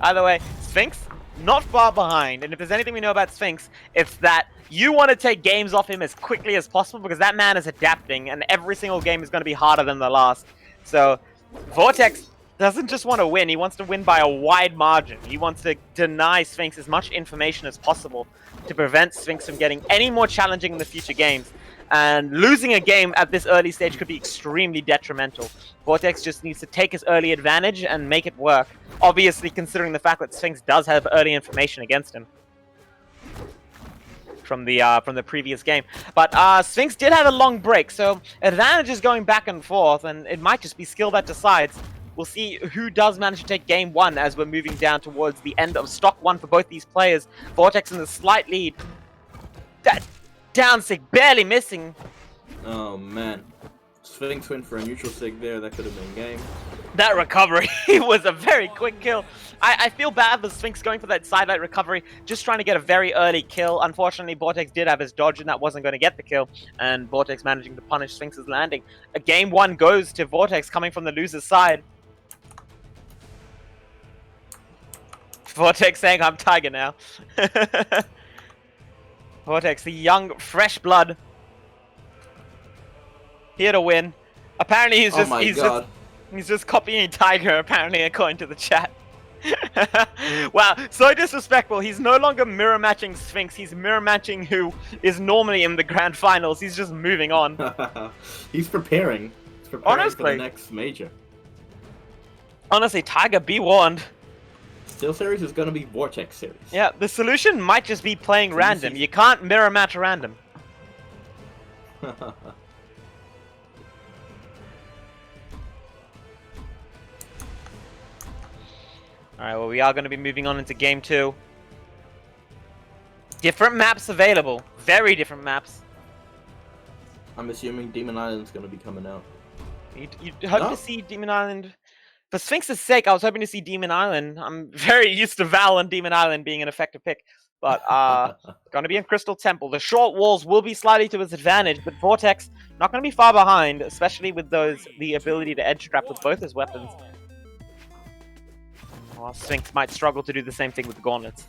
Either way, Sphinx not far behind, and if there's anything we know about Sphinx, it's that you want to take games off him as quickly as possible because that man is adapting, and every single game is going to be harder than the last. So, Vortex doesn't just want to win, he wants to win by a wide margin. He wants to deny Sphinx as much information as possible to prevent Sphinx from getting any more challenging in the future games. And losing a game at this early stage could be extremely detrimental. Vortex just needs to take his early advantage and make it work. Obviously, considering the fact that Sphinx does have early information against him from the previous game. But Sphinx did have a long break, so advantage is going back and forth, and it might just be skill that decides. We'll see who does manage to take game 1 as we're moving down towards the end of stock 1 for both these players. Vortex in the slight lead. That down sig barely missing. Oh man, Sphinx went for a neutral sig there. That could have been game. That recovery was a very quick kill. I feel bad for Sphinx going for that sidelight recovery, just trying to get a very early kill. Unfortunately, Vortex did have his dodge, and that wasn't going to get the kill. And Vortex managing to punish Sphinx's landing. Game 1 goes to Vortex coming from the loser's side. Vortex saying, I'm Tiger now. Vortex, the young, fresh blood. Here to win. Apparently he's just copying Tiger, apparently, according to the chat. Wow, so disrespectful. He's no longer mirror matching Sphinx. He's mirror matching who is normally in the grand finals. He's just moving on. He's preparing. He's preparing Honestly. for the next major. Honestly, Tiger, be warned. Steel series is gonna be Vortex series. Yeah, the solution might just be playing random. You can't mirror match random. Alright, well, we are going to be moving on into game 2. Different maps available. Very different maps. I'm assuming Demon Island's gonna be coming out. You'd hope to see Demon Island. For Sphinx's sake, I was hoping to see Demon Island. I'm very used to Val and Demon Island being an effective pick. But, going to be in Crystal Temple. The short walls will be slightly to his advantage, but Vortex not going to be far behind, especially with the ability to edge trap with both his weapons. Well, Sphinx might struggle to do the same thing with the gauntlets.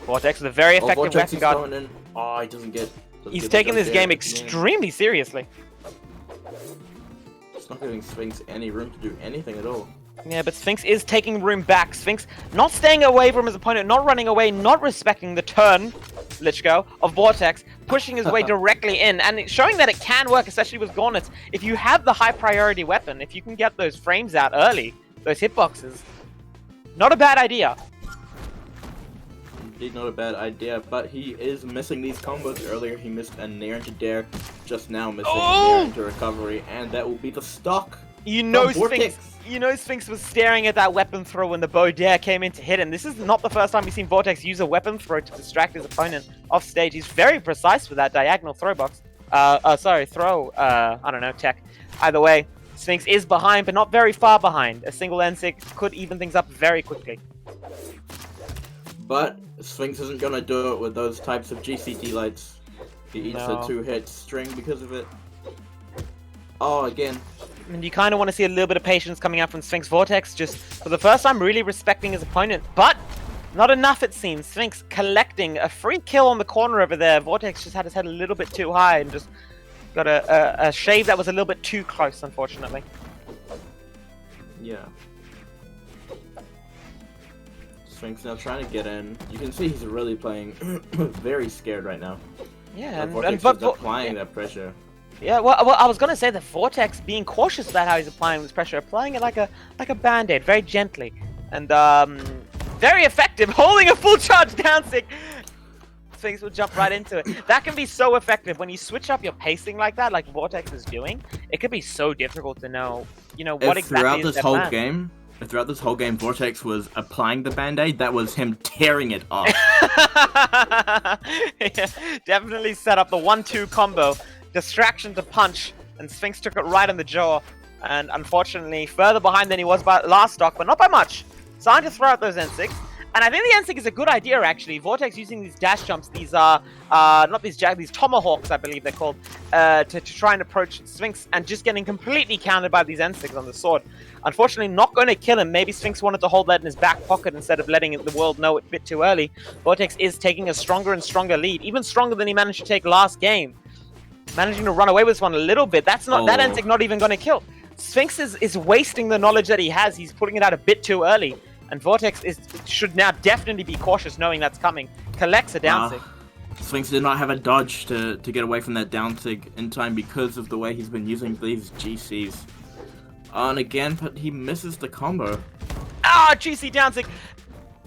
Vortex with a very effective Vortex weapon is guard. going in. Oh, he doesn't get. He's the taking jump this there game at the end. extremely seriously. It's not giving Sphinx any room to do anything at all. Yeah, but Sphinx is taking room back. Sphinx not staying away from his opponent, not running away, not respecting the turn. Lichko, of Vortex, pushing his way directly in, and it's showing that it can work, especially with Gauntlets. If you have the high priority weapon, if you can get those frames out early, those hitboxes, not a bad idea. Indeed, not a bad idea, but he is missing these combos. Earlier, he missed a nair into dare. Just now, missing a nair into recovery, and that will be the stock. You know, from Vortex. Sphinx was staring at that weapon throw when the bow dare came in to hit him. This is not the first time we've seen Vortex use a weapon throw to distract his opponent off stage. He's very precise with that diagonal throw box. I don't know, tech. Either way, Sphinx is behind, but not very far behind. A single N6 could even things up very quickly. But Sphinx isn't gonna do it with those types of GCD lights. He eats a 2-hit string because of it. Oh, again. And you kind of want to see a little bit of patience coming out from Sphinx. Vortex just, for the first time, really respecting his opponent. But not enough, it seems. Sphinx collecting a free kill on the corner over there. Vortex just had his head a little bit too high and just got a shave that was a little bit too close, unfortunately. Yeah. Sphinx now trying to get in. You can see he's really playing very scared right now. Yeah, Vortex is applying that pressure. Yeah, well, I was gonna say the Vortex being cautious about how he's applying this pressure, applying it like a band-aid, very gently, and very effective, holding a full charge down stick. Sphinx will jump right into it. That can be so effective when you switch up your pacing like that, like Vortex is doing. It could be so difficult to know, what exactly throughout is this their whole plan. game. Throughout this whole game, Vortex was applying the band-aid. That was him tearing it off. Yeah, definitely set up the 1-2 combo. Distraction to punch, and Sphinx took it right in the jaw. And unfortunately, further behind than he was by last stock, but not by much. Starting to throw out those N6. And I think the N6 is a good idea, actually. Vortex using these dash jumps, these these tomahawks, I believe they're called, to try and approach Sphinx, and just getting completely countered by these N6 on the sword. Unfortunately, not going to kill him. Maybe Sphinx wanted to hold that in his back pocket instead of letting the world know it a bit too early. Vortex is taking a stronger and stronger lead, even stronger than he managed to take last game. Managing to run away with this one a little bit. That's not that N6 not even going to kill. Sphinx is wasting the knowledge that he has. He's putting it out a bit too early. And Vortex should now definitely be cautious knowing that's coming. Collects a down sig. Sphinx did not have a dodge to get away from that down sig in time because of the way he's been using these GCs. And again, but he misses the combo. GC down sig.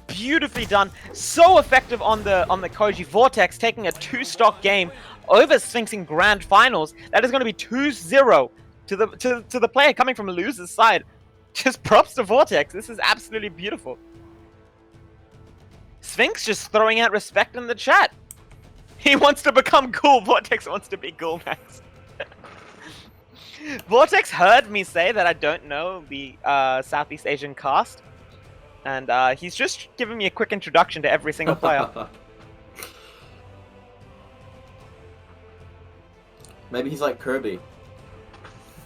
Beautifully done. So effective on the Koji. Vortex taking a 2-stock game over Sphinx in grand finals. That is going to be 2-0 to the player coming from a loser's side. Just props to Vortex. This is absolutely beautiful. Sphinx just throwing out respect in the chat. He wants to become cool. Vortex wants to be cool, Max. Vortex heard me say that I don't know the Southeast Asian cast. And he's just giving me a quick introduction to every single player. Maybe he's like Kirby.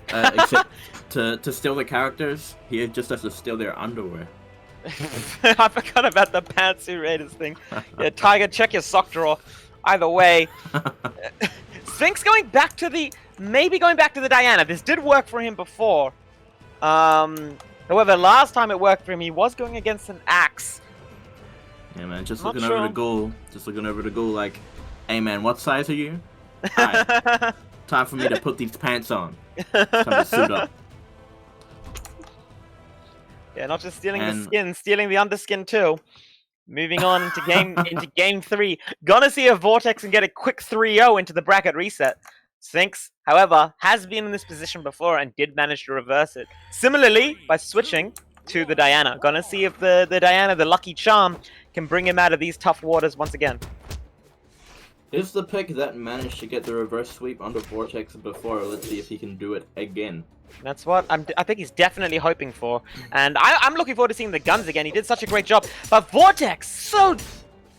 Except to steal the characters, he just has to steal their underwear. I forgot about the Pantsuit Raiders thing. Yeah, Tiger, check your sock drawer. Either way, Sphinx maybe going back to the Diana. This did work for him before. However, last time it worked for him, he was going against an axe. Yeah, man, just looking over the goal. Just looking over the goal like, hey, man, what size are you? Alright, time for me to put these pants on. Time to suit up. Yeah, not just stealing the skin, stealing the underskin too. Moving on into game 3. Gonna see a Vortex and get a quick 3-0 into the bracket reset. Sphinx, however, has been in this position before and did manage to reverse it. Similarly, by switching to the Diana. Gonna see if the Diana, the lucky charm, can bring him out of these tough waters once again. Is the pick that managed to get the reverse sweep under Vortex before. Let's see if he can do it again. That's what I think he's definitely hoping for. And I'm looking forward to seeing the guns again. He did such a great job. But Vortex,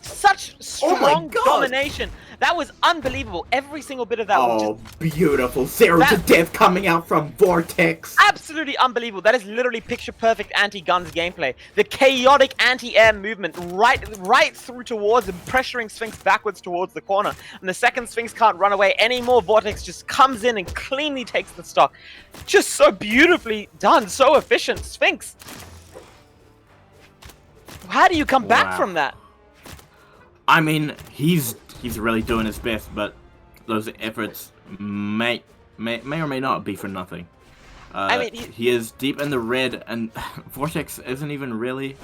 such strong domination. That was unbelievable. Every single bit of that was just beautiful. 0 to death coming out from Vortex. Absolutely unbelievable. That is literally picture-perfect anti-guns gameplay. The chaotic anti-air movement right through towards him, pressuring Sphinx backwards towards the corner. And the second Sphinx can't run away anymore, Vortex just comes in and cleanly takes the stock. Just so beautifully done. So efficient. Sphinx. How do you come back from that? I mean, he's he's really doing his best, but those efforts may or may not be for nothing. I mean, he is deep in the red, and Vortex isn't even really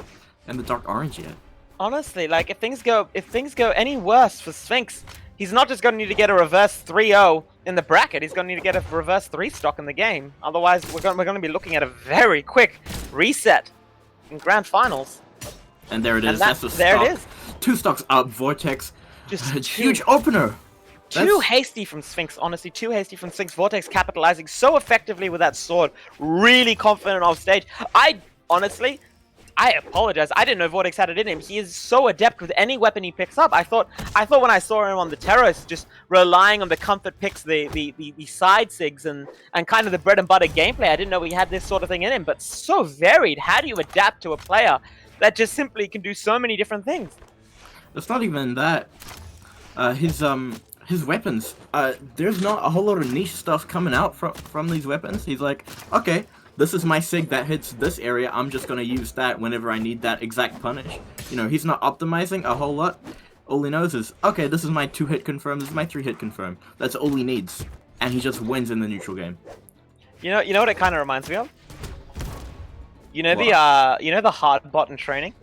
in the dark orange yet. honestly, like if things go any worse for Sphinx, he's not just going to need to get a reverse 3-0 in the bracket. He's going to need to get a reverse 3 stock in the game. Otherwise, we're going to be looking at a very quick reset in grand finals. And there it is. And That's the there stock. it is. 2 stocks up. Vortex. Just a huge opener. Too hasty from Sphinx, honestly, too hasty from Sphinx. Vortex capitalizing so effectively with that sword. Really confident off stage. I apologize. I didn't know Vortex had it in him. He is so adept with any weapon he picks up. I thought when I saw him on the terrace, just relying on the comfort picks, the side sigs and kind of the bread and butter gameplay, I didn't know he had this sort of thing in him. But so varied. How do you adapt to a player that just simply can do so many different things? It's not even that. His weapons. There's not a whole lot of niche stuff coming out from these weapons. He's like, okay, this is my sig that hits this area. I'm just gonna use that whenever I need that exact punish. You know, he's not optimizing a whole lot. All he knows is, okay, this is my 2-hit confirm. This is my 3-hit confirm. That's all he needs, and he just wins in the neutral game. You know what it kind of reminds me of? You know What? the hard bot in training?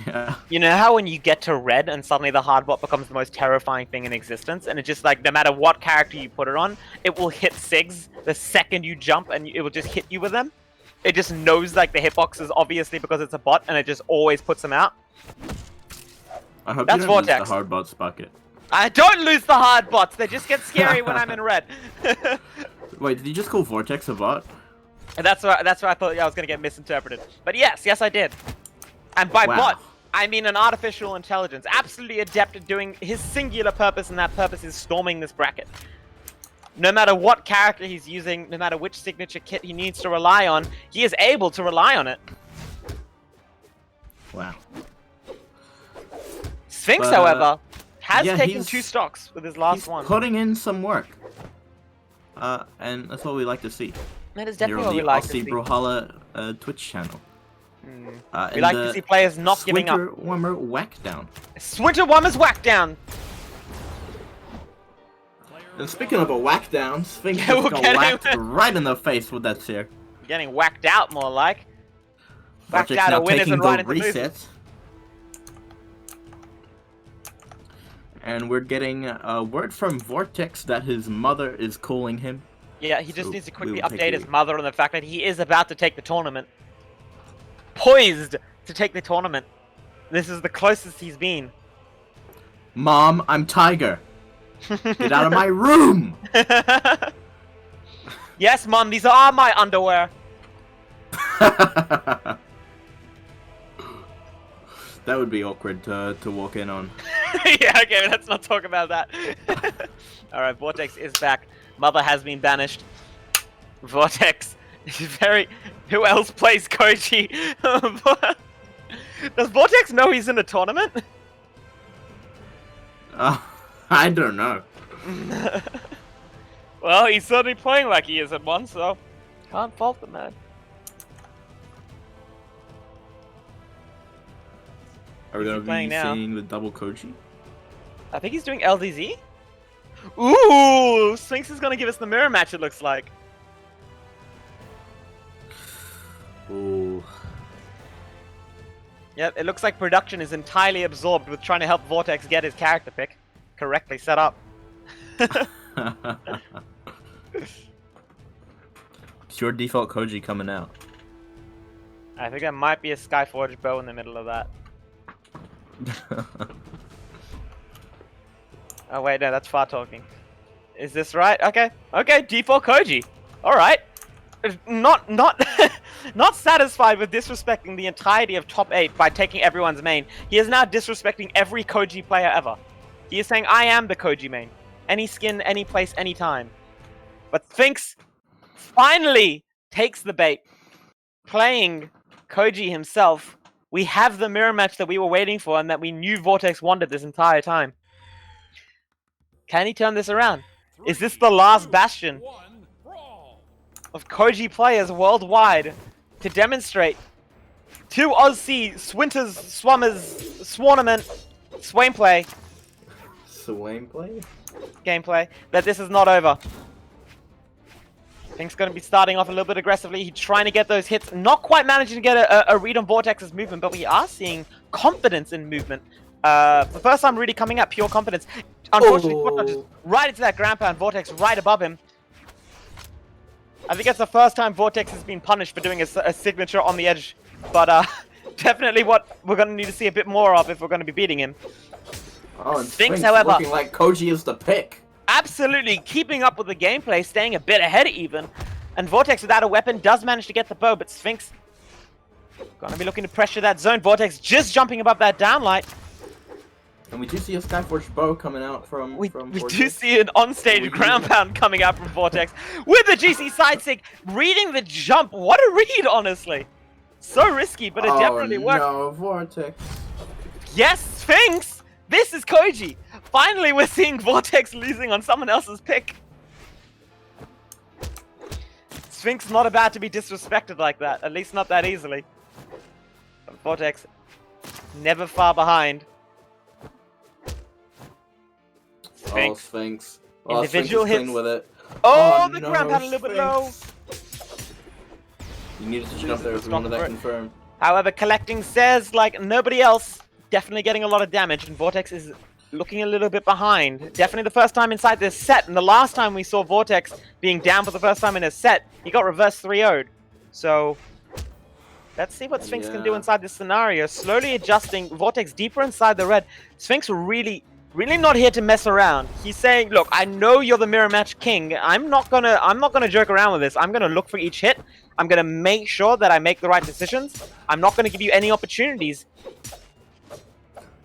Yeah. You know how when you get to red and suddenly the hard bot becomes the most terrifying thing in existence, and it just like no matter what character you put it on, it will hit SIGs the second you jump and it will just hit you with them. It just knows like the hitboxes obviously because it's a bot, and it just always puts them out. I hope That's you don't Vortex. lose the hard bots bucket. I don't lose the hard bots. They just get scary when I'm in red. Wait, did you just call Vortex a bot? And that's why I thought I was gonna get misinterpreted. But yes, I did. And by Wow. bot, I mean an artificial intelligence, absolutely adept at doing his singular purpose, and that purpose is storming this bracket. No matter what character he's using, no matter which signature kit he needs to rely on, he is able to rely on it. Wow. Sphinx, But, however, has yeah, taken he's- 2 stocks with his last He's one. putting in some work. And that's what we like to see. That is Here definitely on what the we like to Aussie see. Brawlhalla Twitch channel. We like to see players not giving up. Swinter Wummer Whackdown. Swinter Wummer's Whackdown! And speaking of a whackdown, Sphinx Yeah, just we'll got get whacked him. right in the face with that chair. Getting whacked out, more like. Whacked Vortex out now of winners taking and the right into losers. reset. And we're getting a word from Vortex that his mother is calling him. Yeah, he just So needs to we quickly will take update you- his mother on the fact that he is about to take the tournament. Poised to take the tournament. This is the closest he's been. Mom, I'm Tiger. Get out of my room! Yes, Mom, these are my underwear. That would be awkward to walk in on. Yeah, okay, let's not talk about that. Alright, Vortex is back. Mother has been banished. Vortex is very... Who else plays Koji? Does Vortex know he's in a tournament? I don't know. Well, he's certainly playing like he is at one, so... Can't fault the man. Are we Who's he going to playing be now? seeing the double Koji? I think he's doing LDZ? Ooh! Sphinx is gonna give us the mirror match, it looks like. Ooh. Yep, it looks like production is entirely absorbed with trying to help Vortex get his character pick correctly set up. Pure default Koji coming out. I think there might be a Skyforge bow in the middle of that. Oh wait, no, that's far talking. Is this right? Okay, okay, default Koji. All right. Not not satisfied with disrespecting the entirety of top 8 by taking everyone's main. He is now disrespecting every Koji player ever. He is saying, I am the Koji main. Any skin, any place, any time. But Sphinx finally takes the bait. Playing Koji himself, we have the mirror match that we were waiting for and that we knew Vortex wanted this entire time. Can he turn this around? Is this the last bastion of Koji players worldwide to demonstrate to Aussie Swinters, Swammers, Swarnament, Swainplay gameplay that this is not over. Sphinx going to be starting off a little bit aggressively. He's trying to get those hits, not quite managing to get a read on Vortex's movement, but we are seeing confidence in movement. For the first time really coming up, pure confidence. Unfortunately, Vortex just right into that ground pound. Vortex right above him. I think it's the first time Vortex has been punished for doing a signature on the edge, but definitely what we're going to need to see a bit more of if we're going to be beating him. Oh, and Sphinx, Sphinx however, looking like Koji is the pick. Absolutely keeping up with the gameplay, staying a bit ahead even. And Vortex without a weapon does manage to get the bow, but Sphinx gonna be looking to pressure that zone. Vortex just jumping above that downlight. And we do see a Skyforge bow coming out from We Vortex. do see an on-stage ground pound coming out from Vortex with the GC side stick, reading the jump. What a read, honestly. So risky, but it definitely worked. No, Vortex. Yes, Sphinx! This is Koji! Finally, we're seeing Vortex losing on someone else's pick. Sphinx not about to be disrespected like that, at least not that easily. But Vortex, never far behind. Oh, Sphinx. Oh, Individual Sphinx is clean hits. with it. Oh, the no, ground pound a little bit low. Sphinx. You needed to jump there if you wanted that confirmed. However, collecting says like nobody else, definitely getting a lot of damage, and Vortex is looking a little bit behind. Definitely the first time inside this set, and the last time we saw Vortex being down for the first time in a set, he got reverse 3-0'd. So, let's see what Sphinx can do inside this scenario. Slowly adjusting, Vortex deeper inside the red. Sphinx really not here to mess around. He's saying, look, I know you're the mirror match king. I'm not gonna joke around with this. I'm gonna look for each hit. I'm gonna make sure that I make the right decisions. I'm not gonna give you any opportunities.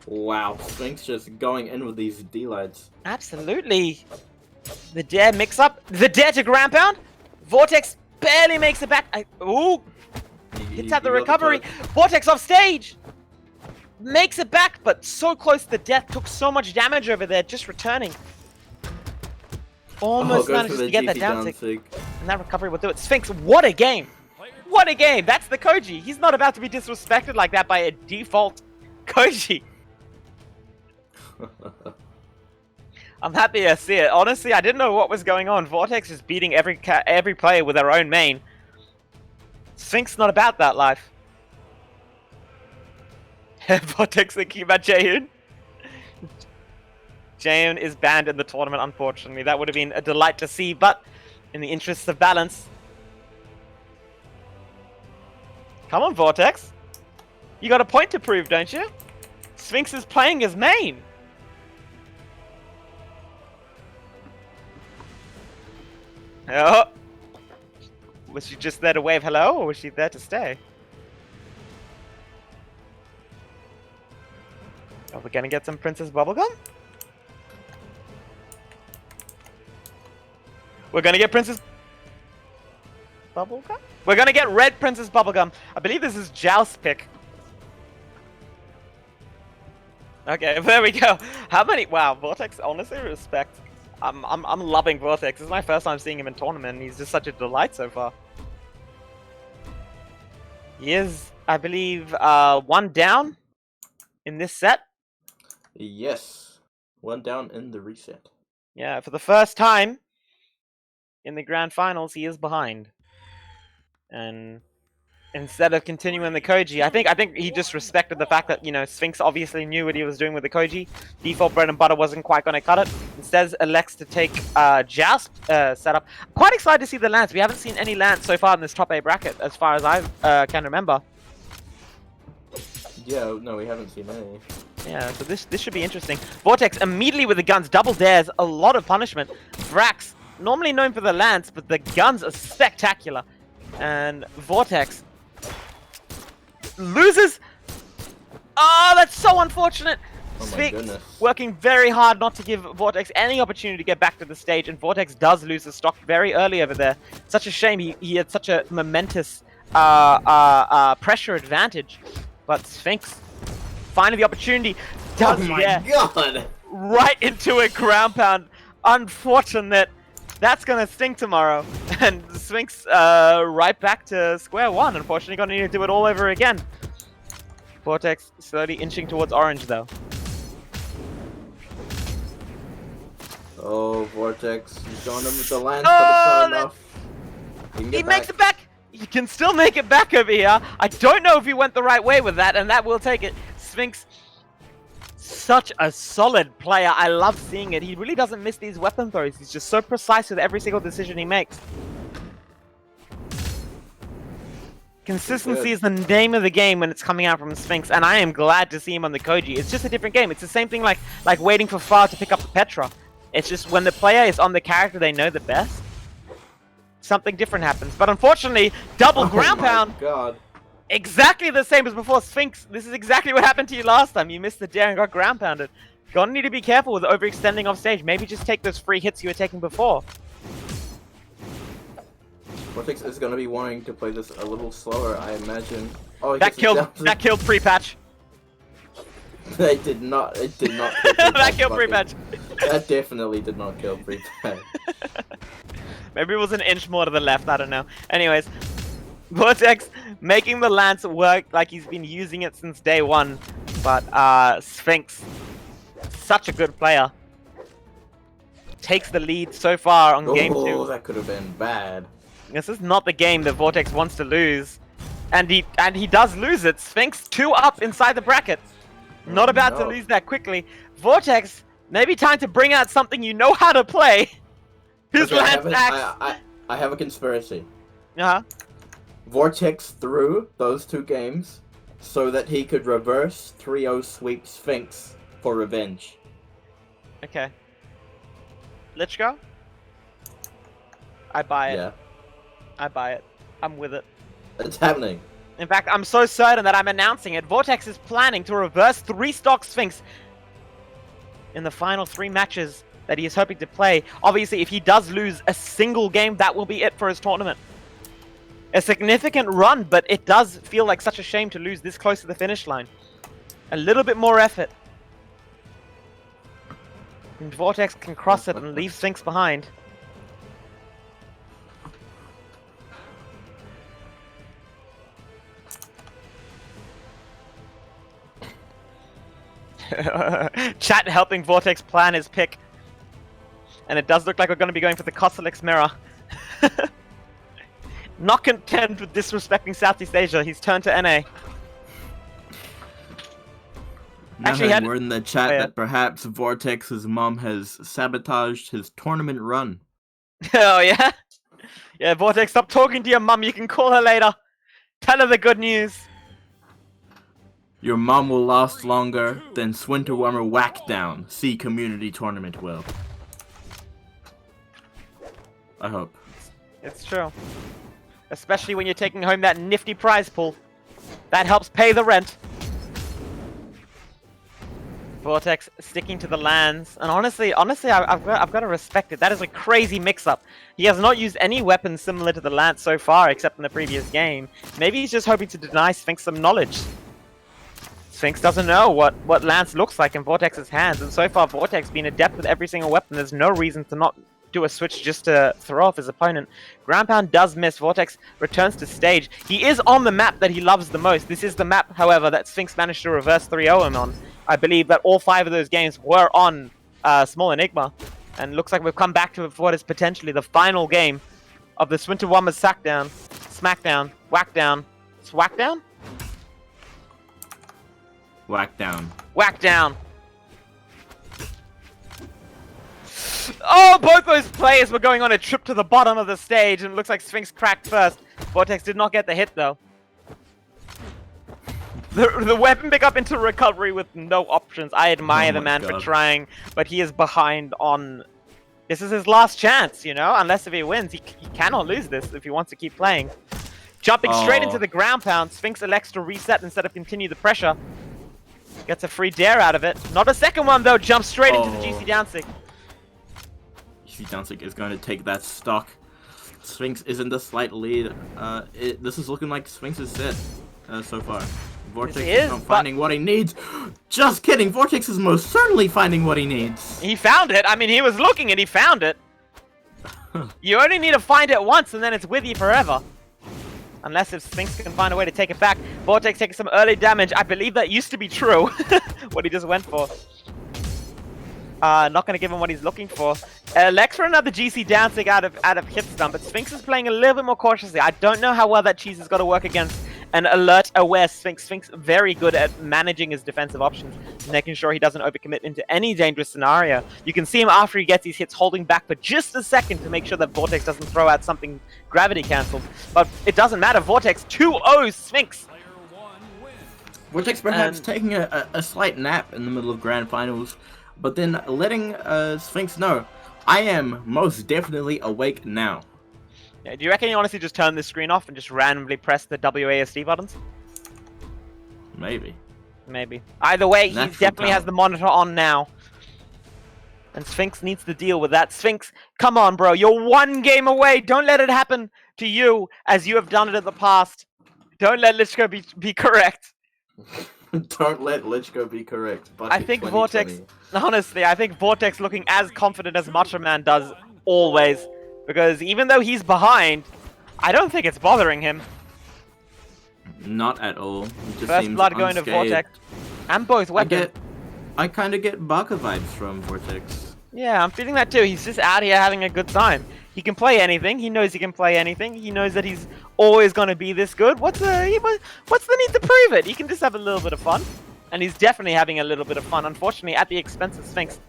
Wow, Sphinx just going in with these D-lights. Absolutely. The dare mix up. The dare to ground pound. Vortex barely makes it back. Ooh. Hits at the recovery. Vortex off stage. Makes it back, but so close to death. Took so much damage over there, just returning. Almost manages to get that down tick. And that recovery will do it. Sphinx, what a game. What a game. That's the Koji. He's not about to be disrespected like that by a default Koji. I'm happy to see it. Honestly, I didn't know what was going on. Vortex is beating every player with their own main. Sphinx not about that life. Vortex thinking about Jaehoon. Jaehoon is banned in the tournament, unfortunately. That would have been a delight to see, but in the interests of balance. Come on, Vortex. You got a point to prove, don't you? Sphinx is playing his main. Oh. Was she just there to wave hello, or was she there to stay? Are we gonna get some Princess Bubblegum? We're gonna get Princess Bubblegum? We're gonna get red Princess Bubblegum. I believe this is Joust's pick. Okay, there we go. How many? Wow, Vortex, honestly, respect. I'm loving Vortex. This is my first time seeing him in tournament, and he's just such a delight so far. He is, I believe, one down in this set. Yes. One down in the reset. Yeah, for the first time in the grand finals, he is behind. And instead of continuing the Koji, I think he just respected the fact that, you know, Sphinx obviously knew what he was doing with the Koji. Default bread and butter wasn't quite going to cut it. Instead, elects to take Joust setup. Quite excited to see the lands. We haven't seen any lands so far in this top A bracket, as far as I can remember. Yeah, no, we haven't seen any. Yeah, so this should be interesting. Vortex immediately with the guns, double dares, a lot of punishment. Vrax, normally known for the lance, but the guns are spectacular. And Vortex loses. Oh, that's so unfortunate. Oh my Sphinx goodness. working very hard not to give Vortex any opportunity to get back to the stage, and Vortex does lose the stock very early over there. Such a shame. He had such a momentous pressure advantage, but Sphinx finally the opportunity does God! right into a ground pound. Unfortunate. That's gonna sting tomorrow. And Sphinx right back to square one. Unfortunately, gonna need to do it all over again. Vortex slowly inching towards orange though. Oh, Vortex, he's going in with the lance, Oh, but it's not enough. He can He get makes back. it back. He can still make it back over here. I don't know if he went the right way with that, and that will take it. Sphinx, such a solid player. I love seeing it. He really doesn't miss these weapon throws. He's just so precise with every single decision he makes. Consistency is the name of the game when it's coming out from Sphinx, and I am glad to see him on the Koji. It's just a different game. It's the same thing like waiting for Far to pick up the Petra. It's just when the player is on the character they know the best, something different happens. But unfortunately, double ground pound. God. Exactly the same as before. Sphinx, this is exactly what happened to you last time. You missed the dare and got ground pounded. Gonna need to be careful with overextending off stage. Maybe just take those free hits you were taking before. Vortex is going to be wanting to play this a little slower, I imagine. Oh, he That gets it down to- killed pre-patch. It did not kill That killed pre-patch. That definitely did not kill pre-patch. Maybe it was an inch more to the left, I don't know. Anyways, Vortex making the lance work like he's been using it since day one. But Sphinx, such a good player. Takes the lead so far on game 2. Oh, that could have been bad. This is not the game that Vortex wants to lose. And he does lose it. Sphinx 2 up inside the bracket. Not about to lose that quickly. Vortex, maybe time to bring out something you know how to play. His Okay, lance axe. I have a conspiracy. Uh-huh. Vortex threw those 2 games so that he could reverse 3-0 sweep Sphinx for revenge. Okay. Let's go. I buy it. Yeah, I buy it. I'm with it. it's happening. In fact, I'm so certain that I'm announcing it. Vortex is planning to reverse 3-stock Sphinx in the final 3 matches that he is hoping to play. Obviously, if he does lose a single game, that will be it for his tournament. A significant run, but it does feel like such a shame to lose this close to the finish line. A little bit more effort. And Vortex can cross it and leave Sphinx behind. Chat helping Vortex plan his pick. And it does look like we're going to be going for the Kosalix mirror. Not content with disrespecting Southeast Asia, he's turned to NA. Actually, We're in the chat that perhaps Vortex's mom has sabotaged his tournament run. Oh, yeah? Yeah, Vortex, stop talking to your mum. You can call her later. Tell her the good news. Your mom will last longer than Swinter Wummer Whackdown. See community tournament will. I hope. It's true. Especially when you're taking home that nifty prize pool. That helps pay the rent. Vortex sticking to the lands, and honestly, I've got to respect it. That is a crazy mix-up. He has not used any weapons similar to the lance so far, except in the previous game. Maybe he's just hoping to deny Sphinx some knowledge. Sphinx doesn't know what lance looks like in Vortex's hands, and so far Vortex being adept with every single weapon. There's no reason to not do a switch just to throw off his opponent. Ground pound does miss. Vortex returns to stage. He is on the map that he loves the most. This is the map, however, that Sphinx managed to reverse 3-0 him on. I believe that all 5 of those games were on Small Enigma. And looks like we've come back to what is potentially the final game of the Swinter Wummer Sackdown, Smackdown, Whackdown. It's Whackdown? Whackdown. Whackdown. Oh, both those players were going on a trip to the bottom of the stage, and it looks like Sphinx cracked first. Vortex did not get the hit, though. The weapon pickup into recovery with no options. I admire the man for trying, but he is behind on... This is his last chance, you know? Unless if he wins, he cannot lose this if he wants to keep playing. Jumping straight into the ground pound, Sphinx elects to reset instead of continue the pressure. Gets a free dare out of it. Not a second one, though. Jumps straight into the GC Danzig. GC Danzig is going to take that stock. Sphinx is in the slight lead. This is looking like Sphinx's set so far. Vortex is not finding what he needs. Just kidding. Vortex is most certainly finding what he needs. He found it. I mean, he was looking and he found it. You only need to find it once and then it's with you forever. Unless if Sphinx can find a way to take it back. Vortex taking some early damage. I believe that used to be true. What he just went for. Not going to give him what he's looking for. Lex for another GC dancing out of hit stun, but Sphinx is playing a little bit more cautiously. I don't know how well that cheese has got to work against an alert-aware Sphinx. Sphinx very good at managing his defensive options, making sure he doesn't overcommit into any dangerous scenario. You can see him after he gets these hits holding back for just a second to make sure that Vortex doesn't throw out something gravity cancelled. But it doesn't matter. Vortex 2-0 Sphinx. Player 1 wins. Vortex perhaps taking a slight nap in the middle of Grand Finals, but then letting Sphinx know, I am most definitely awake now. Yeah, do you reckon he honestly just turned the screen off and just randomly pressed the WASD buttons? Maybe. Maybe. Either way, he Natural definitely has talent. the monitor on now. And Sphinx needs to deal with that. Sphinx, come on, bro. You're one game away. Don't let it happen to you as you have done it in the past. Don't let Lichko be correct. Don't let Lichko be correct. I think Vortex, honestly, I think Vortex looking as confident as Macho Man does always. Because even though he's behind, I don't think it's bothering him. Not at all. He just First seems blood going to unscathed. Vortex. And both weapons. I kind of get Baka vibes from Vortex. Yeah, I'm feeling that too. He's just out here having a good time. He can play anything. He knows he can play anything. He knows that he's always going to be this good. What's the need to prove it? He can just have a little bit of fun. And he's definitely having a little bit of fun. Unfortunately, at the expense of Sphinx.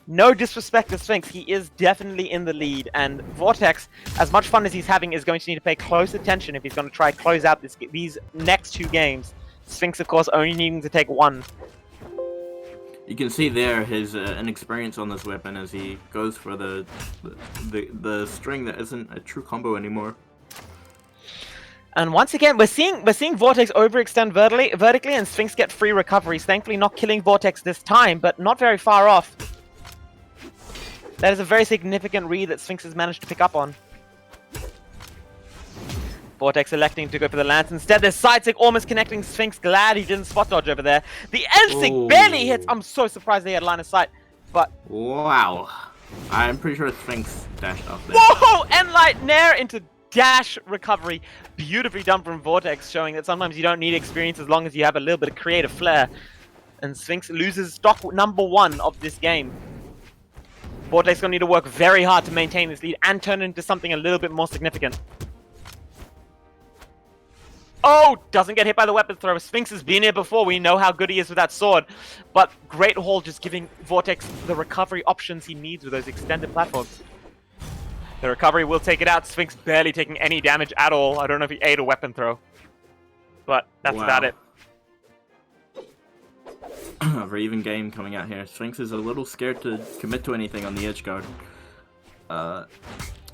No disrespect to Sphinx, he is definitely in the lead, and Vortex, as much fun as he's having, is going to need to pay close attention if he's going to try to close out these next two games. Sphinx, of course, only needing to take one. You can see there his inexperience on this weapon as he goes for the string that isn't a true combo anymore. And once again, we're seeing Vortex overextend vertically, and Sphinx get free recoveries. Thankfully, not killing Vortex this time, but not very far off. That is a very significant read that Sphinx has managed to pick up on. Vortex electing to go for the lance. Instead, there's sidestick almost connecting Sphinx. Glad he didn't spot dodge over there. The N-stick barely hits. I'm so surprised they had line of sight. But Wow. I'm pretty sure Sphinx dashed off there. whoa! N-light nair into dash recovery. Beautifully done from Vortex, showing that sometimes you don't need experience as long as you have a little bit of creative flair. And Sphinx loses stock number 1 of this game. Vortex gonna need to work very hard to maintain this lead and turn it into something a little bit more significant. Oh! Doesn't get hit by the weapon throw. Sphinx has been here before. We know how good he is with that sword. But Great Hall just giving Vortex the recovery options he needs with those extended platforms. The recovery will take it out. Sphinx barely taking any damage at all. I don't know if he ate a weapon throw. But that's about it. A very even game coming out here. Sphinx is a little scared to commit to anything on the edge guard.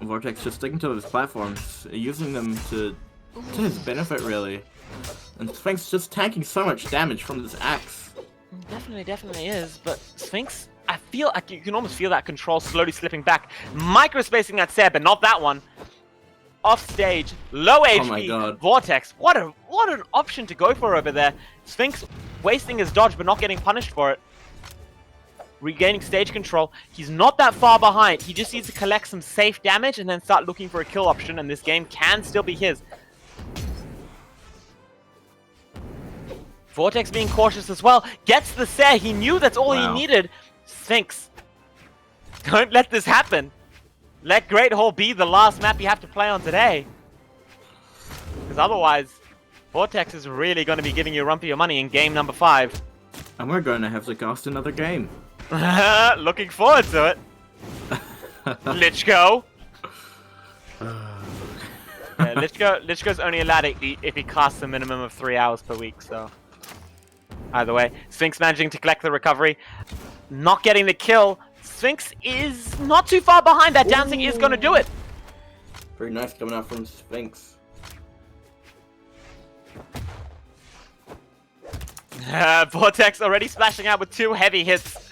Vortex just sticking to his platforms, using them to his benefit, really. And Sphinx just tanking so much damage from this axe. Definitely is. But Sphinx, I feel like you can almost feel that control slowly slipping back. Microspacing that set, but not that one. Off stage, low HP, Oh my God. Vortex. What an option to go for over there. Sphinx wasting his dodge, but not getting punished for it. Regaining stage control. He's not that far behind. He just needs to collect some safe damage and then start looking for a kill option, and this game can still be his. Vortex being cautious as well. Gets the Seh. He knew that's all he needed. Sphinx. Don't let this happen. Let Great Hall be the last map you have to play on today. Because otherwise, Vortex is really going to be giving you a run for your money in game number 5. And we're going to have to cast another game. Looking forward to it. Lichko. Yeah, Lichko's only allowed to eat if he casts a minimum of 3 hours per week, so... Either way, Sphinx managing to collect the recovery. Not getting the kill. Sphinx is not too far behind. That dancing is going to do it. Very nice coming out from Sphinx. Vortex already splashing out with 2 heavy hits.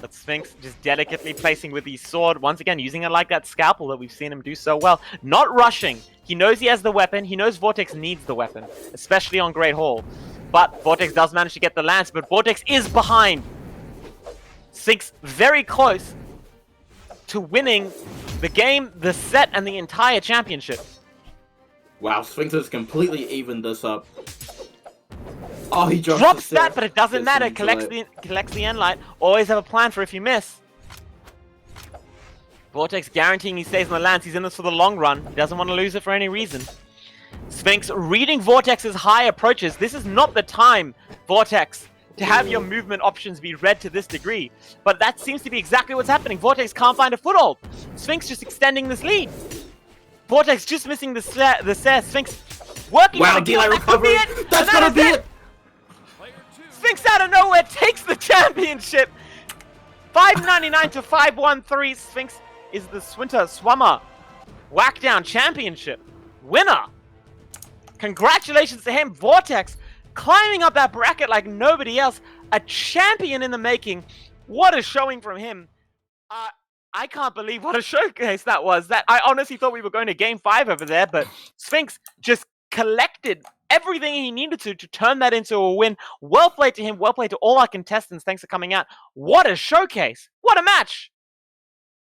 But Sphinx just delicately placing with his sword. Once again, using it like that scalpel that we've seen him do so well. Not rushing. He knows he has the weapon. He knows Vortex needs the weapon. Especially on Great Hall. But Vortex does manage to get the lance. But Vortex is behind. Sphinx very close to winning the game, the set, and the entire championship. Wow, Sphinx has completely evened this up. Oh, he Drops the that, Seraph. but it doesn't Gets matter. some Collects the end light. Always have a plan for if you miss. Vortex guaranteeing he stays on the lands. He's in this for the long run. He doesn't want to lose it for any reason. Sphinx reading Vortex's high approaches. This is not the time, Vortex, to have your movement options be read to this degree. But that seems to be exactly what's happening. Vortex can't find a foothold. Sphinx just extending this lead. Vortex just missing the Sare. Sphinx working. Wow, on the delay kill. That could be recovery. it. That's And that gonna is be it. it. Player 2. Sphinx out of nowhere takes the championship. 599 to 513. Sphinx is the Swinter Whackdown championship winner. Congratulations to him. Vortex climbing up that bracket like nobody else. A champion in the making. What a showing from him. I can't believe what a showcase that was. That I honestly thought we were going to game 5 over there, but Sphinx just collected everything he needed to turn that into a win. Well played to him. Well played to all our contestants. Thanks for coming out. What a showcase. What a match.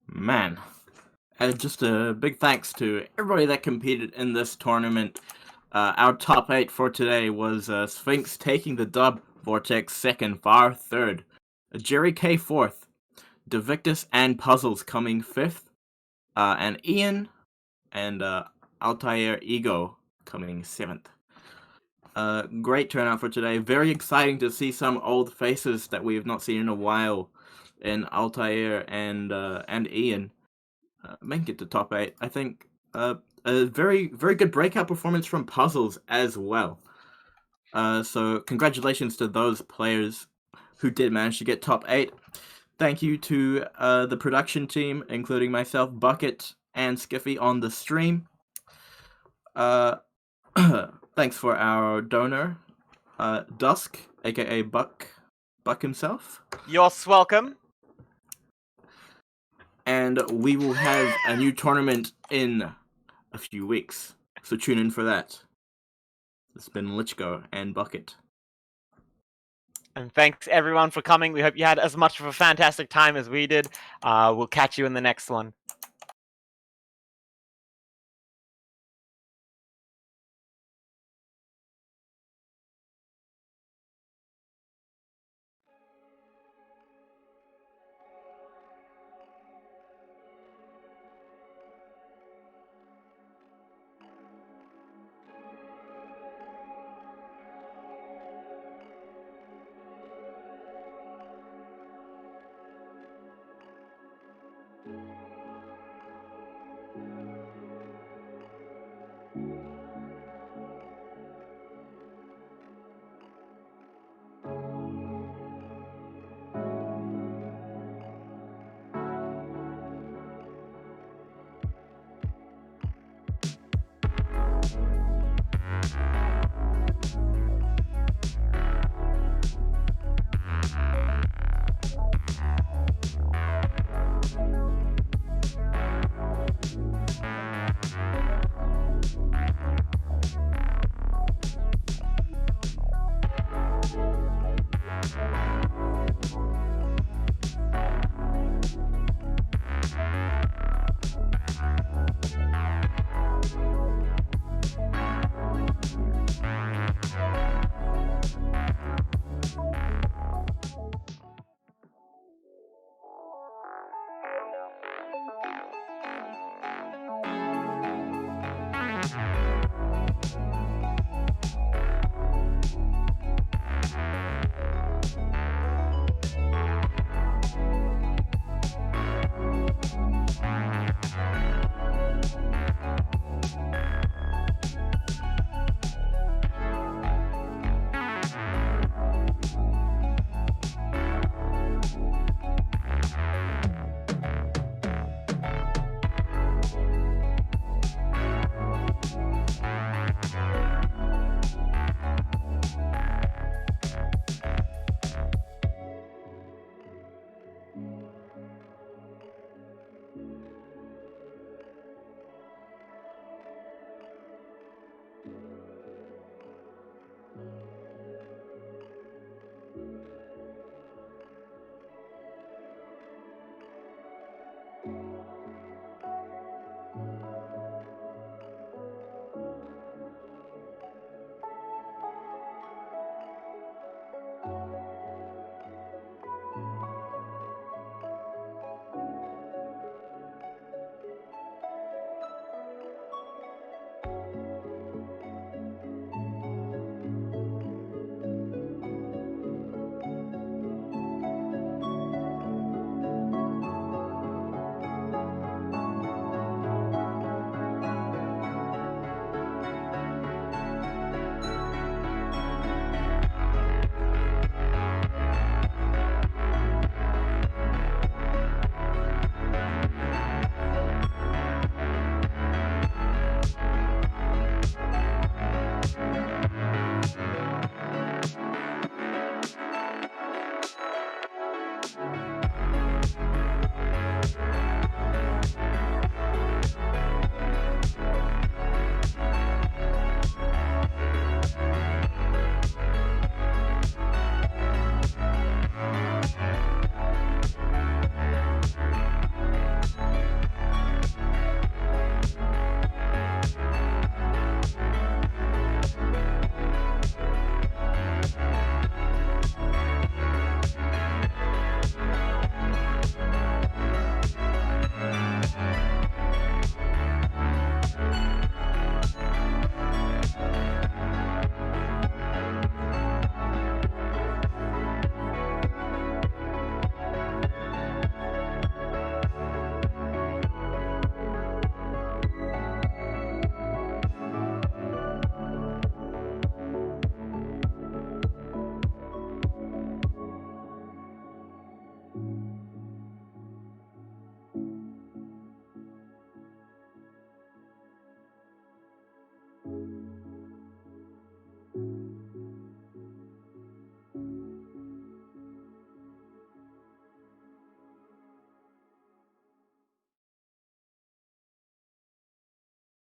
Man. And just a big thanks to everybody that competed in this tournament. Our top 8 for today was Sphinx taking the dub, Vortex second, Var third, Jerry K fourth, Devictus and Puzzles coming 5th, and Ian and Altair Ego coming 7th. Great turnout for today. Very exciting to see some old faces that we have not seen in a while in Altair and Ian make it to top 8. I think a very, very good breakout performance from Puzzles as well. So congratulations to those players who did manage to get top 8. Thank you to the production team, including myself, Bucket, and Skiffy on the stream. Thanks for our donor, Dusk, aka Buck himself. You're welcome. And we will have a new tournament in a few weeks, so tune in for that. It's been Lichko and Bucket. And thanks everyone for coming. We hope you had as much of a fantastic time as we did. We'll catch you in the next one.